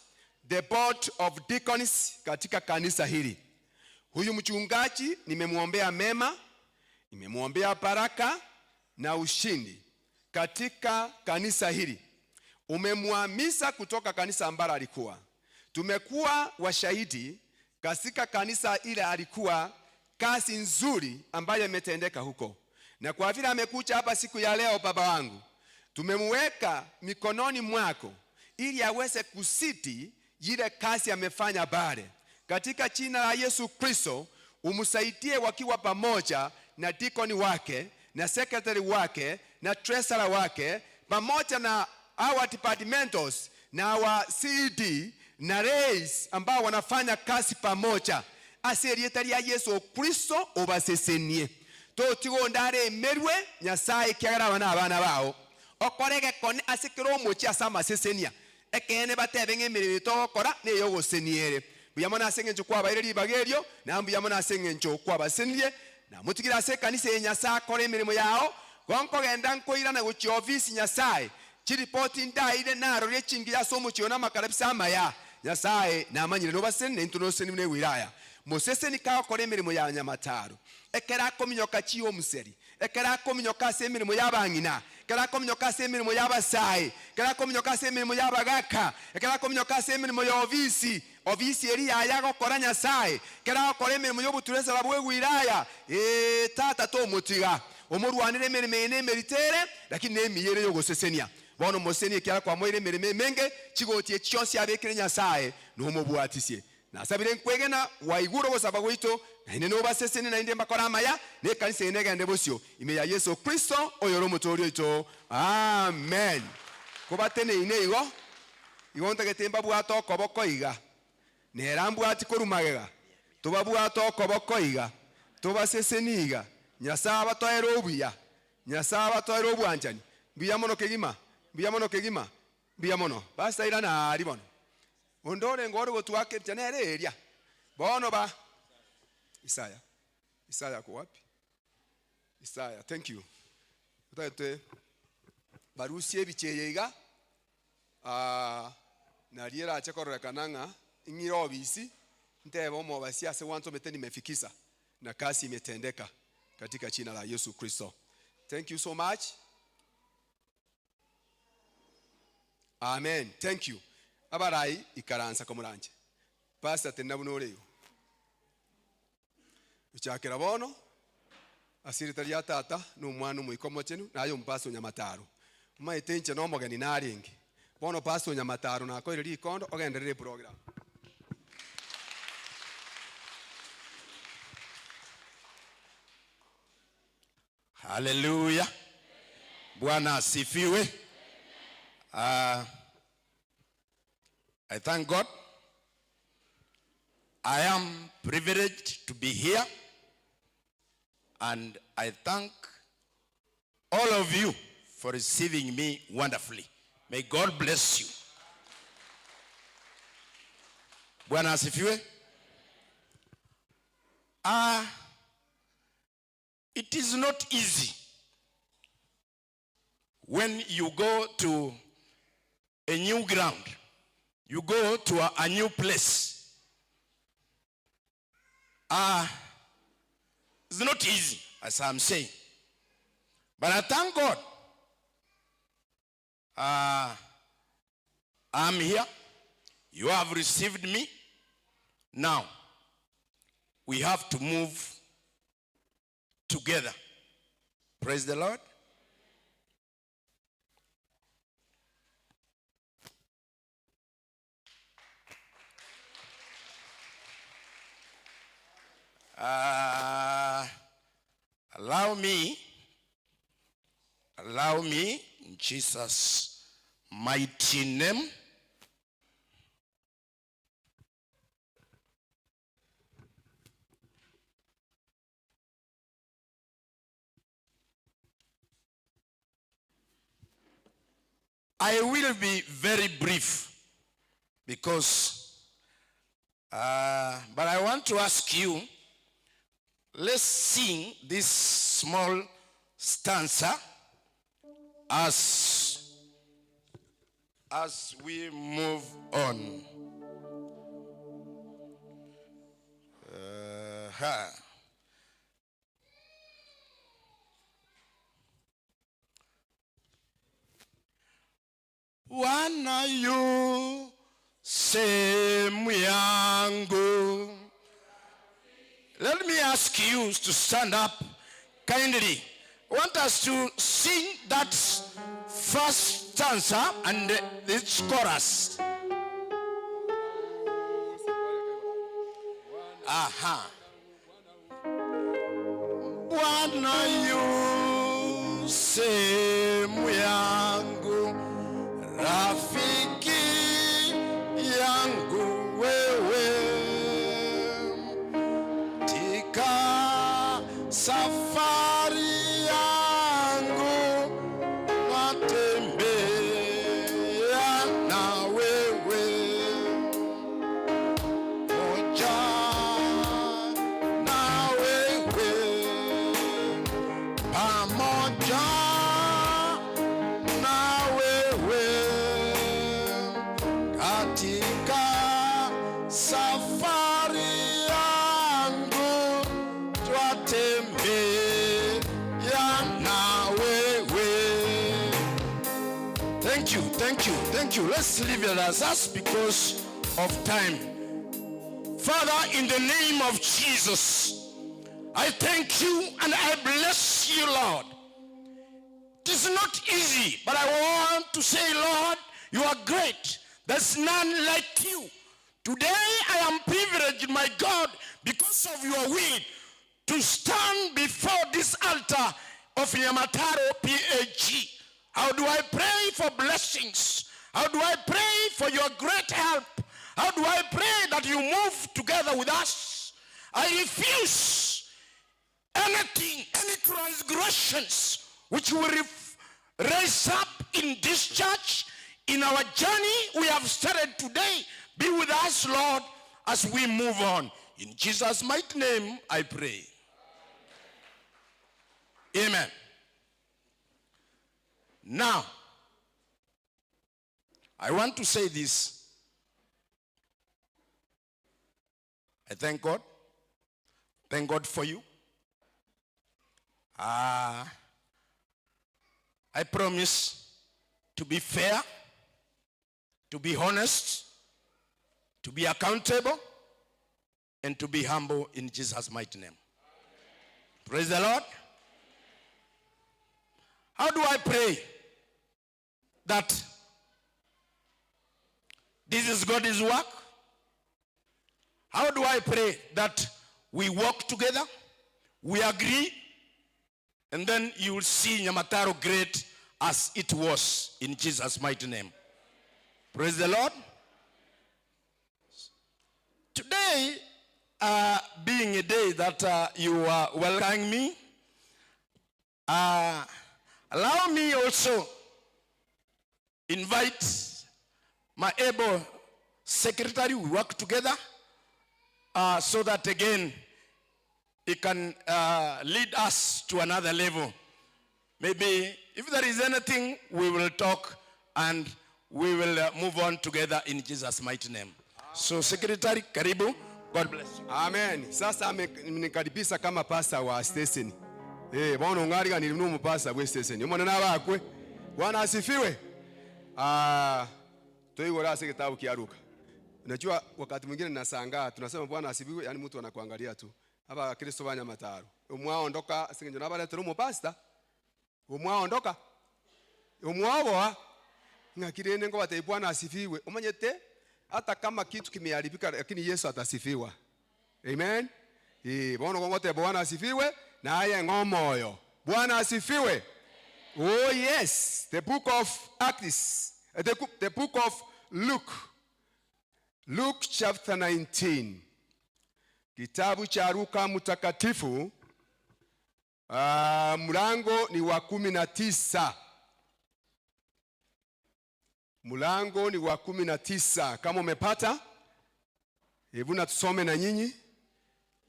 the board of deacons katika kanisa hili. Huyu mchungaji nimemuombea mema, nimemuombea baraka na ushindi katika kanisa hili. Umemhamisha kutoka kanisa ambalo alikuwa. Tumekuwa washahidi katika kanisa ile alikuwa, kazi nzuri ambayo imetendeka huko. Na kwa vile amekuja hapa siku ya leo, baba wangu, tumemweka mikononi mwako ili aweze kusiti ile kazi amefanya pale. Katika jina la Yesu Kristo, umsaidie wakiwa pamoja na deacon wake na secretary wake na treasurer wake pamoja na our departmentals na our CD na reis ambao wanafanya kazi pamoja. Aserietari ya Yesu Kristo obasesenie. Totigo ndare merwe Nyasaye kyagara abana bao. Okorege kone asikiro mochi asama sesenia. Ekene batebe ngemirimo tokora ne yogo seniere. Buyamona asenge ncho kwa baireri bagerio na buyamona asenge ncho kwa basendie na mutigira se kanisa ya Nyasaye kore emirimo yao. Gonko genda nkoira na guchi office Nyasaye. Chiripoti ndaire naro rechingira somo chiona makarabisa amaya. Nyasaye na amanyire no basenne ntuno seni mune wiraya. Mosese ni kawa kore emirimo ya Nyamataro. Ekera kominyoka chiyo museri. Ekera kominyoka se emirimo y'abangina. Ekera kominyoka se emirimo y'abasayi. Ekera kominyoka se emirimo y'abagaka. Ekera kominyoka se emirimo ya ovisi eri yago kora Nyasaye. Ekera kore emirimo y'obutureza babwe wiraya. Tata to mutiga. Omurwanire emirimo ene meritere lakini nemiyere yo gosesenia. Bono moseni ekera kwa moire emirimo menge chigotie chionsi abekire Nyasaye no mubwatisie. Nasabire nkwegena waiguro gosaba gwito na ine no baseseni na inde mbakora amaya ne kanisa enega ndebosio ime ya Yesu Kristo oyoro mutorio ito. Amen. Kubatene ine igonta getemba bwato koboko iga ne rambu ati korumagega tubabwato koboko iga tubaseseni iga Nyasaba toero obuya Nyasaba toero obwanjani biyamono kegima biyamono basta ira na aribono ondore ngoro gotwake tenere eria bono ba Isaya ko wapi Isaya, thank you utate barusi ebicheyega na riera achakorora kananga ingiro obisi ntebo mo basiase wanto meteni mefikisa na kasi imetendeka katika jina la Yesu Kristo. Thank you so much. Amen. Thank you. Abarai ikaransa komuranje. Pastor tenabunoleo. Uchakera bono asiritaria tata n'umwana umwikomo chenu nayo mpaso Nyamataro. Maitenche no mogeni naringi. Bono paso Nyamataro na ko iri kondo ogenderere program. Hallelujah. Bwana asifiwe. I thank God. I am privileged to be here, and I thank all of you for receiving me wonderfully. May God bless you. Bwana asifiwe. It is not easy when you go to a new ground, you go to a new place. It's not easy, as I'm saying. But I thank God. I'm here. You have received me. Now, we have to move together. Praise the Lord. Allow me in Jesus' mighty name. I will be very brief because, but I want to ask you, let's sing this small stanza as we move on. Wana yu sehemu yangu. Let me ask you to stand up kindly. I want us to sing that first stanza and this chorus. Aha. Wana yu sehemu yangu, rafiki yangu wewe, tika safari yangu natembea na wewe, moja na wewe, pamoja na wewe, katika safari yangu twatembea na wewe. Thank you. Let's leave it as us because of time. Father, in the name of Jesus, I thank you and I bless you, Lord. It is not easy, but I want to say, Lord, you are great. There's none like you. Today I am privileged, my God, because of your will, to stand before this altar of Nyamataro PAG. How do I pray for blessings? How do I pray for your great help? How do I pray that you move together with us? I refuse anything, any transgressions which will raise up in this church, in our journey we have started today. Be with us, Lord, as we move on. In Jesus' mighty name I pray. Amen. Now, I want to say this. I thank God. Thank God for you. I promise to be fair, to be honest, to be accountable, and to be humble in Jesus' mighty name. Praise the Lord. How do I pray that this is God's work? How do I pray that we walk together, we agree, and then you will see Nyamataro great as it was in Jesus' mighty name. Praise the Lord. Today, being a day that you are welcoming me, allow me also invite my able secretary. We work together so that again he can lead us to another level. Maybe if there is anything, we will talk and we will move on together in Jesus' mighty name. So secretary, karibu. God bless you. Amen. Sasa nikaribisha kama pasta wa station. Bwana ungariga ni mnumu pasta wa station. Umona na bakwe. Bwana asifiwe. Toigora kitabu kiaruka. Unajua wakati mwingine nashangaa tunasema Bwana asifiwe, yani mtu anakuangalia tu. Hapa Kristo banya mataro. Umwaondoka singenjo nabale turumu pasta. Umwaondoka. Umwaoa. Ngakirene ngo bate Bwana asifiwe. Umanyete hata kama kitu kimeharibika lakini Yesu atasifiwa. Amen. Bwana ngote Bwana asifiwe naye ng'omoyo. Bwana asifiwe. Oh yes, the book of Acts, the book of Luke chapter 19. Kitabu cha Luka mtakatifu, mlango ni wa 19. Mlango ni wa 19. Kama umepata, hebu na tusome na nyinyi.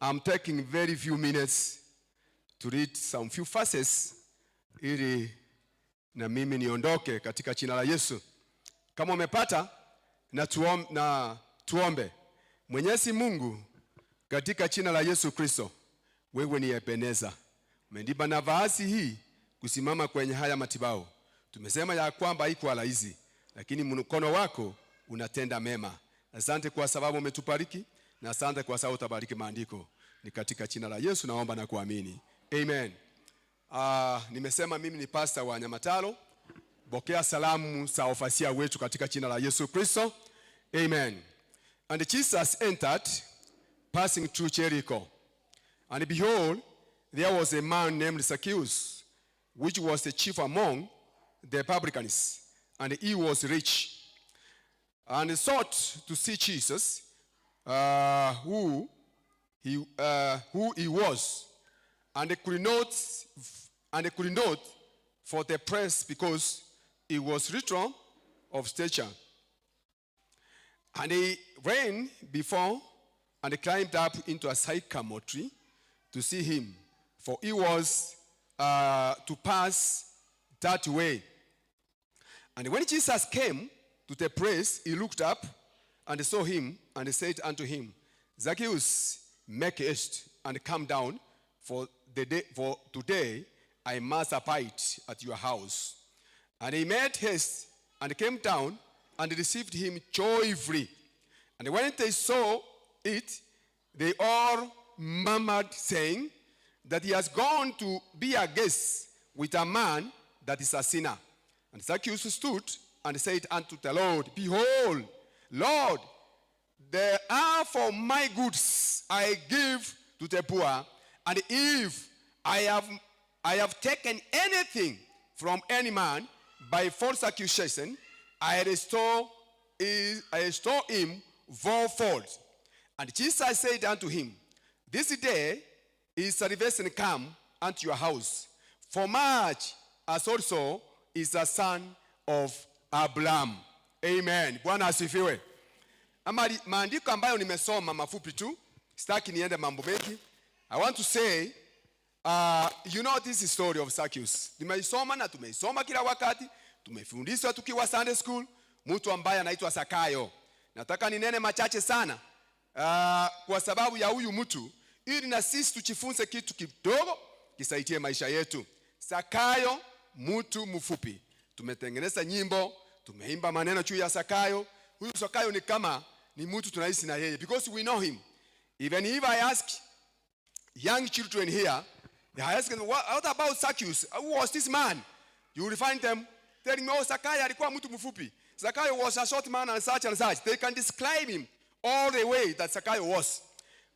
I'm taking very few minutes to read some few verses ili na mimi niondoke katika jina la Yesu. Kama umepata, na tuombe. Mwenyezi Mungu, katika jina la Yesu Kristo, wewe ni Ebeneza. Umenipa nafasi hii kusimama kwenye haya matibao. Tumesema ya kwamba haikuwa rahisi, lakini mkono wako unatenda mema. Asante kwa sababu umetubariki, na asante kwa sababu utabariki maandiko. Ni katika jina la Yesu naomba na kuamini. Amen. Nimesema mimi ni pastor wa Nyamatalo. Pokea salamu za ofasia wetu katika jina la Yesu Kristo. Amen. And Jesus entered, passing through Jericho. And behold, there was a man named Zacchaeus, which was the chief among the publicans, and he was rich, and sought to see Jesus, who he was, and could not for the press, because he was little of stature. And he ran before and climbed up into a sycamore tree to see him, for he was to pass that way. And when Jesus came to the place, he looked up and saw him, and said unto him, Zacchaeus, make haste and come down, for today I must abide at your house. And he made haste and came down and received him joyfully. And when they saw it, they all murmured, saying that he has gone to be a guest with a man that is a sinner. And Zacchaeus stood and said unto the Lord, Behold, Lord, there are for my goods I give to the poor, and if I have taken anything from any man by false accusation, I restore him fourfold. And Jesus said unto him, This day is salvation come unto your house, for much as also is the son of Abraham. Amen. Bwana asifiwe. Maandiko ambayo nimesoma mafupi tu, sitaki niende mambo mengi. I want to say, you know this story of Zacchaeus. Tumeisoma na tumeisoma kila wakati, tumefundishwa tukiwa Sunday school, mtu ambaye anaitwa Zakayo. Nataka ninene machache sana kwa sababu ya huyu mtu, ili na sisi tujifunze kitu kidogo kisaidie maisha yetu. Zakayo, mtu mfupi. Tumetengeneza nyimbo, tumeimba maneno juu ya Zakayo. Huyu Zakayo ni kama ni mtu tunaishi na yeye, because we know him. Even if I ask young children here, I ask them, what about Zacchaeus? Who was this man? You will find them telling me, oh, Zakayo alikuwa mtu mfupi. Zakayo was a short man and such and such. They can describe him all the way that Zakayo was.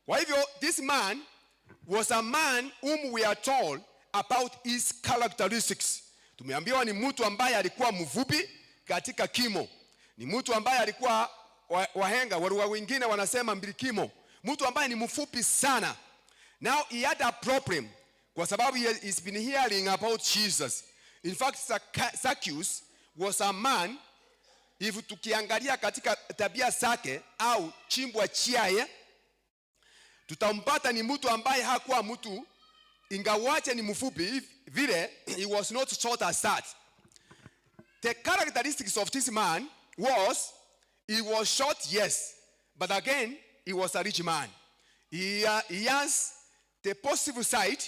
Kwa hivyo, this man was a man whom we are told about his characteristics. Tumeambiwa ni mtu ambaye alikuwa mfupi katika kimo. Ni mtu ambaye alikuwa wahenga, wengine wanasema mbilikimo. Mtu ambaye ni mfupi sana. Now he had a problem, kwa sababu he's been hearing about Jesus. In fact, Zacchaeus was a man, if tukiangalia katika tabia zake au chimbwa chiaye, tutampata ni mtu ambaye hakuwa mtu, ingawache ni mfupi vile, he was not short as that. The characteristics of this man was, he was short, yes, but again, he was a rich man. He has the positive side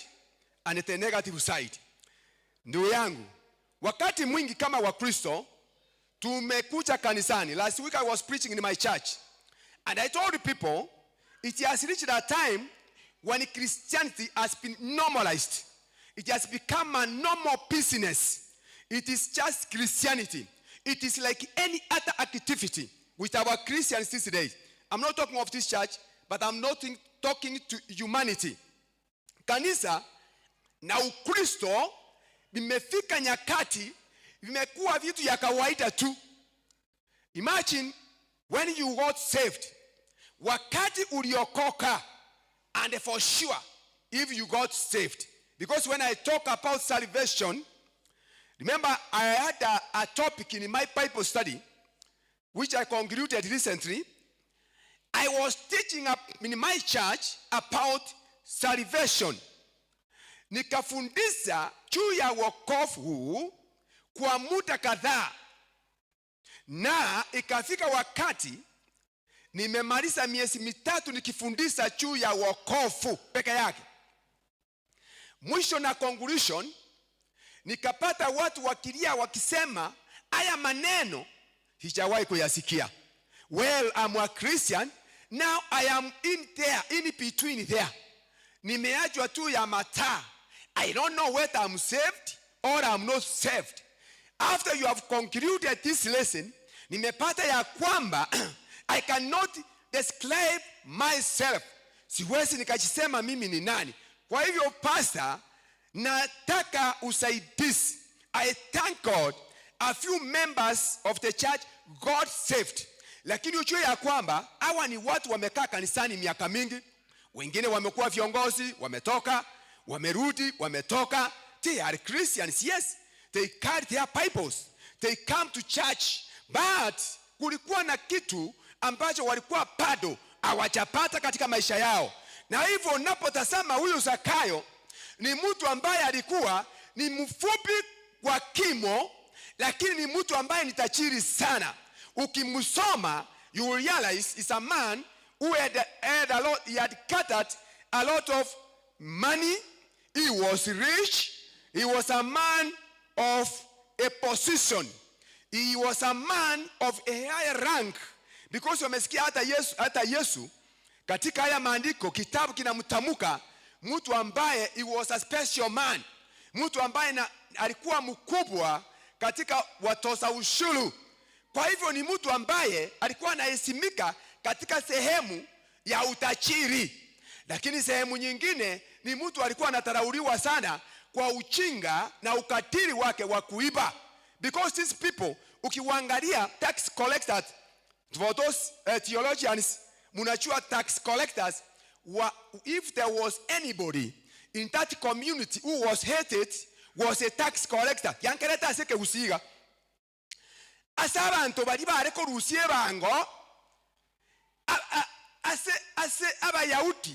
and the negative side. Ndugu yangu, wakati mwingi kama Wakristo tumekuja kanisani. Last week I was preaching in my church, and I told the people it has reached a time when Christianity has been normalized. It has become a normal business. It is just Christianity. It is like any other activity with our Christians these days. I'm not talking of this church, but I'm not talking to humanity. Kanisa na Ukristo vimefika nyakati vimekuwa vitu ya kawaida tu. Imagine when you got saved, wakati uliokoka, and for sure if you got saved, because when I talk about salvation, remember I had a topic in my Bible study which I concluded recently. I was teaching up in my church about salvation. Nikafundisha juu ya wokovu kwa muda kadhaa, na ikafika wakati nimemaliza miezi mitatu nikifundisha juu ya wokovu peke yake. Mwisho na conclusion nikapata watu wakilia wakisema haya maneno sijawahi kuyasikia. Well, I'm a Christian, now I am in between there. Nimeachwa tu ya mataa. I don't know whether I'm saved or I'm not saved. After you have concluded this lesson, nimepata ya kwamba I cannot describe myself. Siwezi nikajisema mimi ni nani. Kwa hivyo pastor, nataka usaidizi. I thank God a few members of the church got saved. Lakini ujue ya kwamba hawa ni watu wamekaa kanisani miaka mingi. Wengine wamekuwa viongozi, wametoka, wamerudi, wametoka. They are Christians, yes. They carry their Bibles. They come to church. But kulikuwa na kitu ambacho walikuwa bado hawajapata katika maisha yao. Na hivyo unapotazama huyu Zakayo ni mtu ambaye alikuwa ni mfupi kwa kimo, lakini ni mtu ambaye ni tajiri sana. Ukimsoma you will realize is a man who had a lot, he had gathered a lot of money. He was rich. He was a man of a position. He was a man of a high rank. Because wamesikia hata Yesu katika haya maandiko kitabu kinamtamuka mtu ambaye he was a special man. Mtu ambaye alikuwa mkubwa katika watoza ushuru. Kwa hivyo ni mtu ambaye alikuwa anaheshimika katika sehemu ya utajiri. Lakini sehemu nyingine ni mtu alikuwa anatarauriwa sana kwa uchinga na ukatili wake wa kuiba. Because these people, ukiwaangalia tax collectors, for those theologians, munachua tax collectors, if there was anybody in that community who was hated, was a tax collector. Yankereta aseke usiga. Asa abantu bari bareko rusiye bango, ase abayahudi,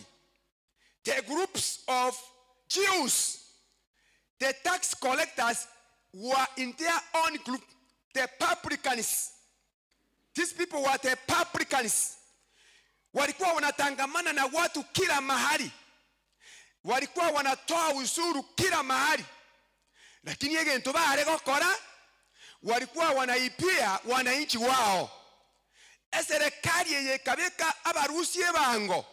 the groups of Jews, the tax collectors were in their own group, the publicans. These people were the publicans. Walikuwa wanatangamana na watu kila mahali. Walikuwa wanatoa ushuru kila mahali. Lakini egento bare gokora walikuwa wanaipia wananchi wao. Serikali yekabeka abarusiye bango.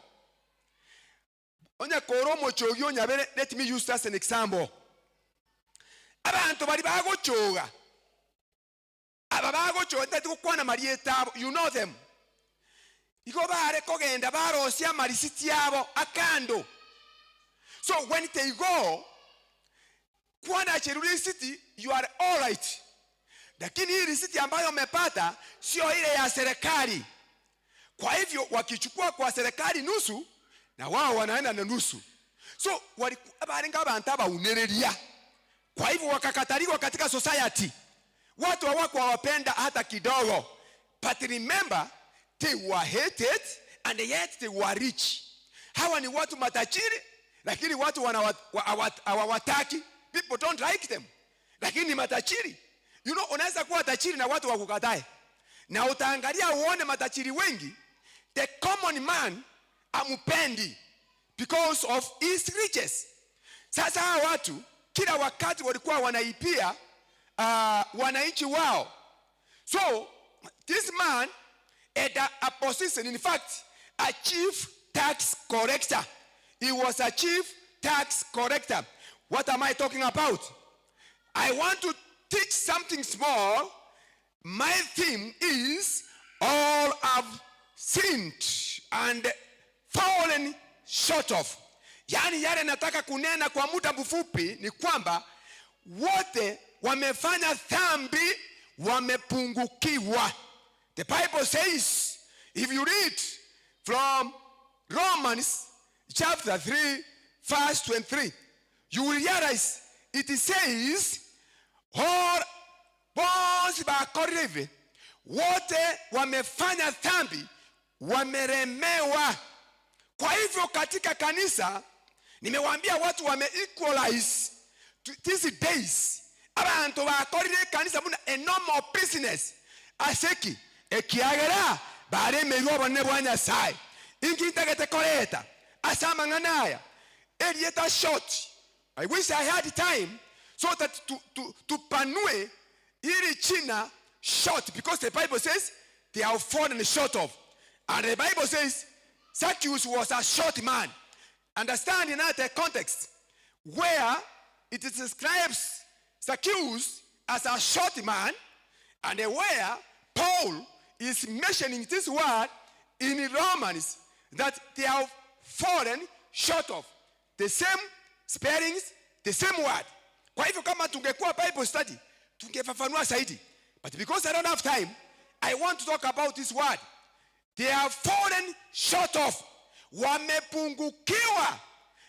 Onya koromo chogyo nyabere, let me use as an example. Abantu bari bagochoga. Aba bagochoga ndati kukwana marieta, you know them. Iko bare kogenda barosia marisiti yabo akando. So when they go kwana cheruri city, you are all right. Lakini hii risiti ambayo umepata sio ile ya serikali. Kwa hivyo wakichukua kwa serikali nusu na wao wanaenda na nusu. So walikuwa abantu abaunereria. Kwa hivyo wakakataliwa katika society. Watu hawako wapenda hata kidogo. But remember, they were hated and yet they were rich. Hawa ni watu matajiri, lakini watu hawawataki. People don't like them. Lakini ni matajiri. You know, unaweza kuwa tajiri na watu wakukatae. Na utaangalia uone matajiri wengi, the common man amupendi because of his riches. Sasa hawa watu kila wakati walikuwa wanaipia wananchi wao. So this man had a position, in fact, a chief tax collector. He was a chief tax collector. What am I talking about? I want to teach something small. My theme is all have sinned and fallen short of. Yaani yale nataka kunena kwa muda mfupi ni kwamba wote wamefanya dhambi, wamepungukiwa. The Bible says, if you read from Romans chapter 3 verse 23, you will realize it says, all bones bakorive, wote wamefanya dhambi, wameremewa. Kwa hivyo katika kanisa nimewaambia watu equalize these days. Abantu bakorire kanisa muna a normal business. Aseki ekiagera baremerwa bone bwa Nyasaye. Ingitagete koreta asama nganaya elieta short. I wish I had time so that to panue ili China short, because the Bible says they have fallen short of. And the Bible says Zacchaeus was a short man. Understand in that context where it describes Zacchaeus as a short man, and where Paul is mentioning this word in Romans that they have fallen short of. The same spellings, the same word. Kwa hivyo kama tungekuwa Bible study, tungefafanua zaidi. But because I don't have time, I want to talk about this word. They have fallen short of. Wamepungukiwa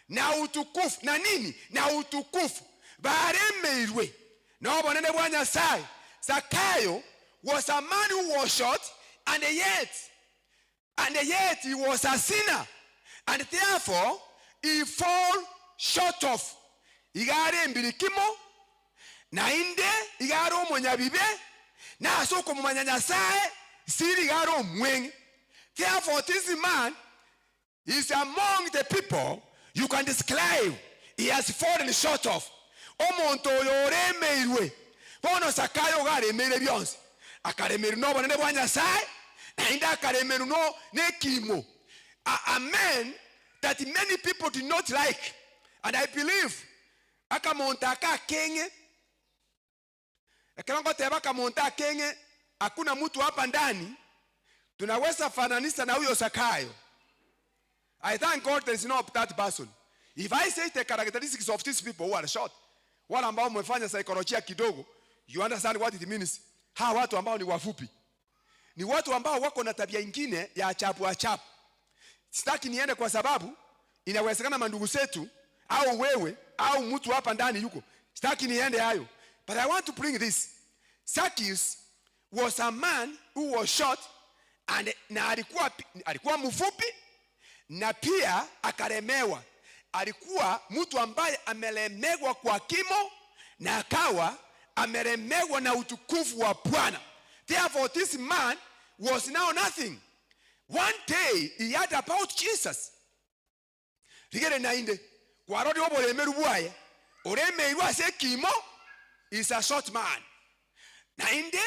na utukufu. Na nini? Na utukufu. Baremeirwe. Na bonene bwa Nyasaye. Zacchaeus was a man who was short, and yet he was a sinner. And therefore, he fall short of. Igare mbilikimo, na inde igaro monyabibe, na asoko mumanya Nyasaye, siri igaro mwengi. Therefore, this man is among the people you can describe he has fallen short of. Omonto yoremeirwe. Bono Zacchaeus garemeire byonse. Akaremeru no bonene bwa Nyasaye, na inda akaremeru no nekimo. A man that many people did not like. And I believe akamonta aka kenge. Akalango teba akamonta kenge, hakuna mtu hapa ndani tunaweza fananisha na huyo Zacchaeus. I thank God there is not that person. If I say the characteristics of these people who are short, wala ambao mmefanya saikolojia kidogo, you understand what it means. Hawa watu ambao ni wafupi ni watu ambao wako na tabia nyingine ya achapu. Sitaki niende kwa sababu inawezekana mandugu zetu au wewe au mtu hapa ndani yuko. Sitaki niende hayo. But I want to bring this. Zacchaeus was a man who was short, and na alikuwa mfupi na pia akaremewa. Alikuwa mtu ambaye amelemewa kwa kimo na akawa ameremewa na utukufu wa Bwana. Therefore this man was now nothing. One day he heard about Jesus. Rigere nainde kwa rodi obolemeru bwaye oremeirwa ase kimo is a short man. Nainde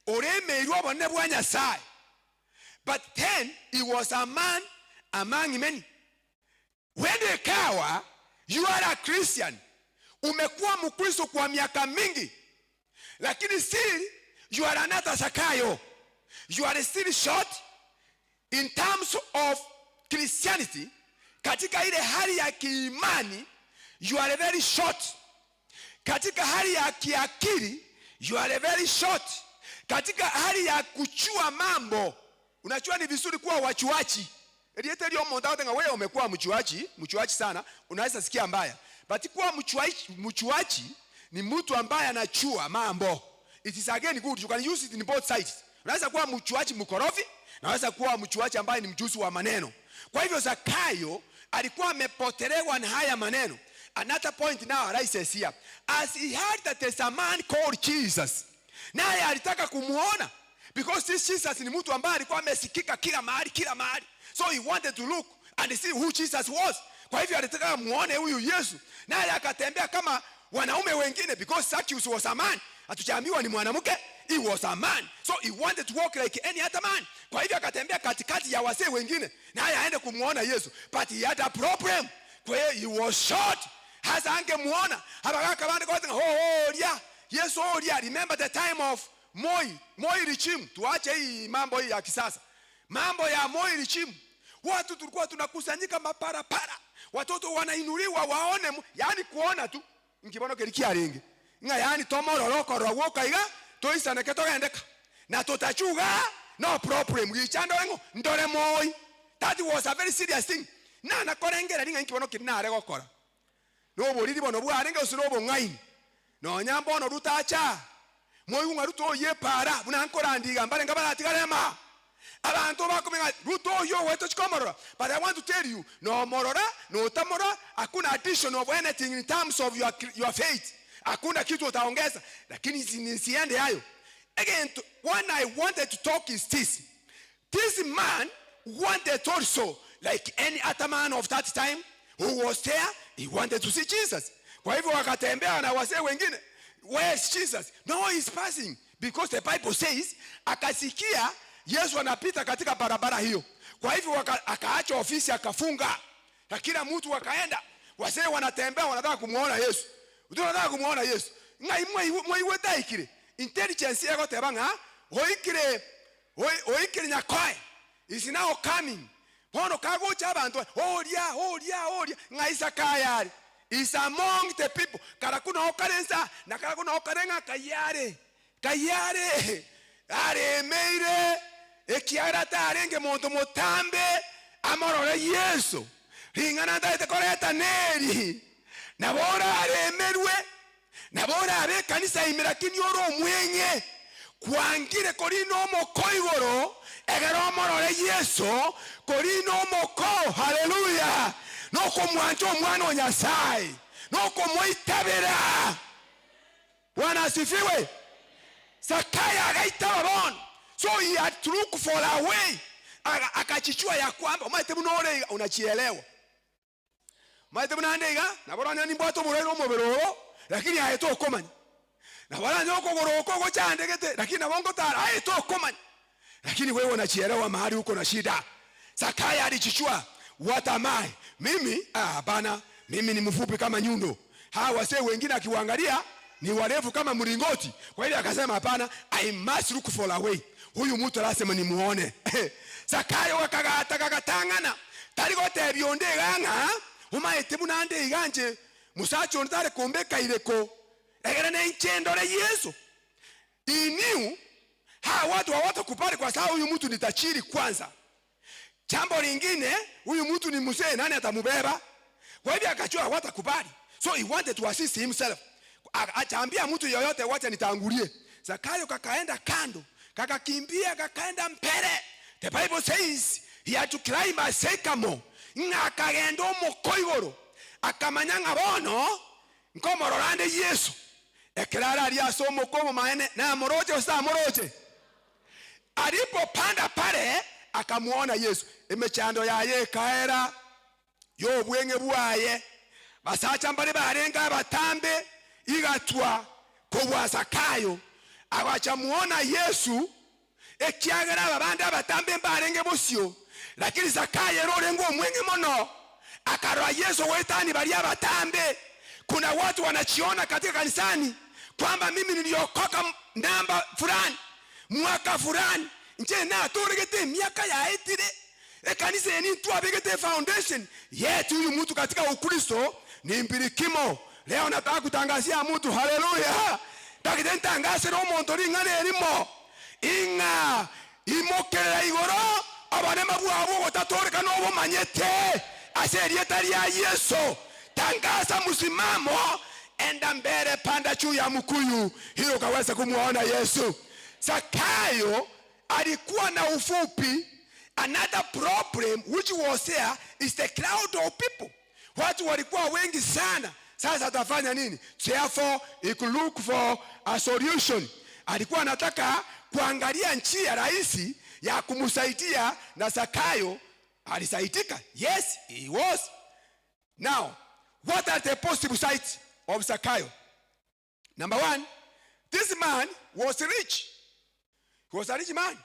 oremeirwa bonne bwa Nyasaye. But then he was a man among many. When they kawa, you are a Christian. Umekuwa Mkristo kwa miaka mingi. Lakini still you are another Zacchaeus. You are still short in terms of Christianity. Katika ile hali ya kiimani, you are very short. Katika hali ya kiakili, you are very short. Katika hali ya kuchua mambo, unachua ni vizuri kuwa wachuachi. Eliete lio monda nga wewe umekuwa mchuachi sana, unaweza sikia mbaya. But kuwa mchuachi ni mtu ambaye anachua mambo. It is again good. You can use it in both sides. Unaweza kuwa mchuachi mkorofi, na unaweza kuwa mchuachi ambaye ni mjuzi wa maneno. Kwa hivyo Zacchaeus alikuwa amepotelewa na haya maneno. Another point now arises here. As he heard that there's a man called Jesus, naye alitaka kumuona, because this Jesus ni mtu ambaye alikuwa amesikika kila mahali. So he wanted to look and see who Jesus was. Kwa hivyo alitaka muone huyu Yesu, naye akatembea kama wanaume wengine, because Zacchaeus was a man. Hatujaambiwa ni mwanamke, he was a man. So he wanted to walk like any other man. Kwa hivyo akatembea katikati ya wasee wengine, naye aende kumuona Yesu. But he had a problem. Kwa hiyo he was short. Hasa angemuona, habaka bande kwa Yesu remember the time of Moi Richim. Tuache hii mambo hii ya kisasa. Mambo ya Moi Richim. Watu tulikuwa tunakusanyika maparapara. Watoto wanainuliwa waone, yani kuona tu nkibono kerikia ringi. Nga yani tomororoko rowoka iga toisana keto gendeka. Na totachuga no problem gichando ngo ndore moi. That was a very serious thing. Na korengera ringa nkibono kinare gokora. No boriri bono bwarenga usirobo ngai. No nyambo no rutacha. Moi unga ruto ye para buna nkorandiga mbare ngabaratigara abantu bakumenga ruto yo weto chikomorora. But I want to tell you, no morora, no tamora, hakuna addition of anything in terms of your faith. Hakuna kitu utaongeza, lakini nisiende hayo. Again, when I wanted to talk is this. This man wanted also, like any other man of that time who was there, he wanted to see Jesus. Kwa hivyo wakatembea na wazee wengine, where is Jesus? No, he's passing. Because the Bible says, akasikia Yesu anapita katika barabara hiyo. Kwa hivyo akaacha ofisi akafunga. Na kila mtu wakaenda. Wazee wanatembea wanataka kumuona Yesu. Unataka kumuona Yesu. Ngai mwe daikire. Intelligence yako tebanga oikire nyakoe is now coming. Hono kago cha abantu olia ngai sakayari is among the people. Karakuna okarensa na karakuna okarenga kayare are meire ekiara tarenge monto motambe amorore Yesu ringana ndaite koreta neri na bora aremerwe na bora abe kanisa imira kinyoro mwenye kwangire korino mokoigoro egero morore Yesu korino moko haleluya noko mwancho mwana wa Nyasaye noko moitabera. Bwana asifiwe. Sakaya agaita babon. So he had to look for a way. Akachichua ya kwamba umaite munore unachielewa. Umaite munandega na bora ni mbato murero mobero lakini haeto komani. Na bora nyoko goroko go chandegete lakini nabongo tara haeto komani. Lakini wewe unachielewa mahali uko na shida. Sakaya alichichua, what am I? Mimi bana, mimi ni mfupi kama nyundo. Hawa wase wengine akiwaangalia ni warefu kama mlingoti. Kwa hiyo akasema hapana, I must look for a way. Huyu mtu lazima nimuone. Zakayo wakagatakatangana. Tarigote bionde ganga, umaite munande iganje. Musacho ntare kombeka ileko. Egerane nchendore Yesu. He knew watu hawatakubali kwa sababu huyu mtu ni tajiri kwanza. Jambo lingine, huyu mtu ni mzee, nani atamubeba? Kwa hivyo akachua hawatakubali. So he wanted to assist himself. Akaambia mtu yoyote wacha nitangulie. Zakayo kakaenda kando, kakakimbia kakaenda mbele. The Bible says he had to climb a sycamore. Ngakagendo mokoigoro. Akamanyanga bono nkomororande Yesu. Ekerara aliaso mokomo maene na moroje usa moroje. Alipopanda pale akamuona Yesu. Emechando yaye kaera yo bwenge bwaye basacha mbale barenga batambe igatwa kubwa Zakayo abacha muona Yesu ekiagera babande abatambe mbarenge bosio lakini Zakayo rorengo omwenge mono akarwa Yesu wetani bali abatambe. Kuna watu wanachiona katika kanisani kwamba mimi niliokoka namba fulani mwaka fulani nje na toregete miaka ya etire kanisa yeni tu abegete foundation yetu huyu mtu katika Ukristo ni mbirikimo. Leo nataka kutangazia mtu haleluya. Takitentangase ro montori ngane elimo inga imokera igoro abane mabwabo gotatoreka no bomanyete aserieta ya Yesu. Tangaza msimamo enda mbele panda juu ya mkuyu hiyo kaweza kumuona Yesu. Zakayo alikuwa na ufupi. Another problem which was there is the crowd of people. Watu walikuwa wengi sana. Sasa atafanya nini? Therefore he could look for a solution. Alikuwa anataka kuangalia njia rahisi ya kumsaidia na Zakayo alisaidika. Yes, he was. Now, what are the possible sides of Zakayo? Number one, this man was rich. He was a rich man.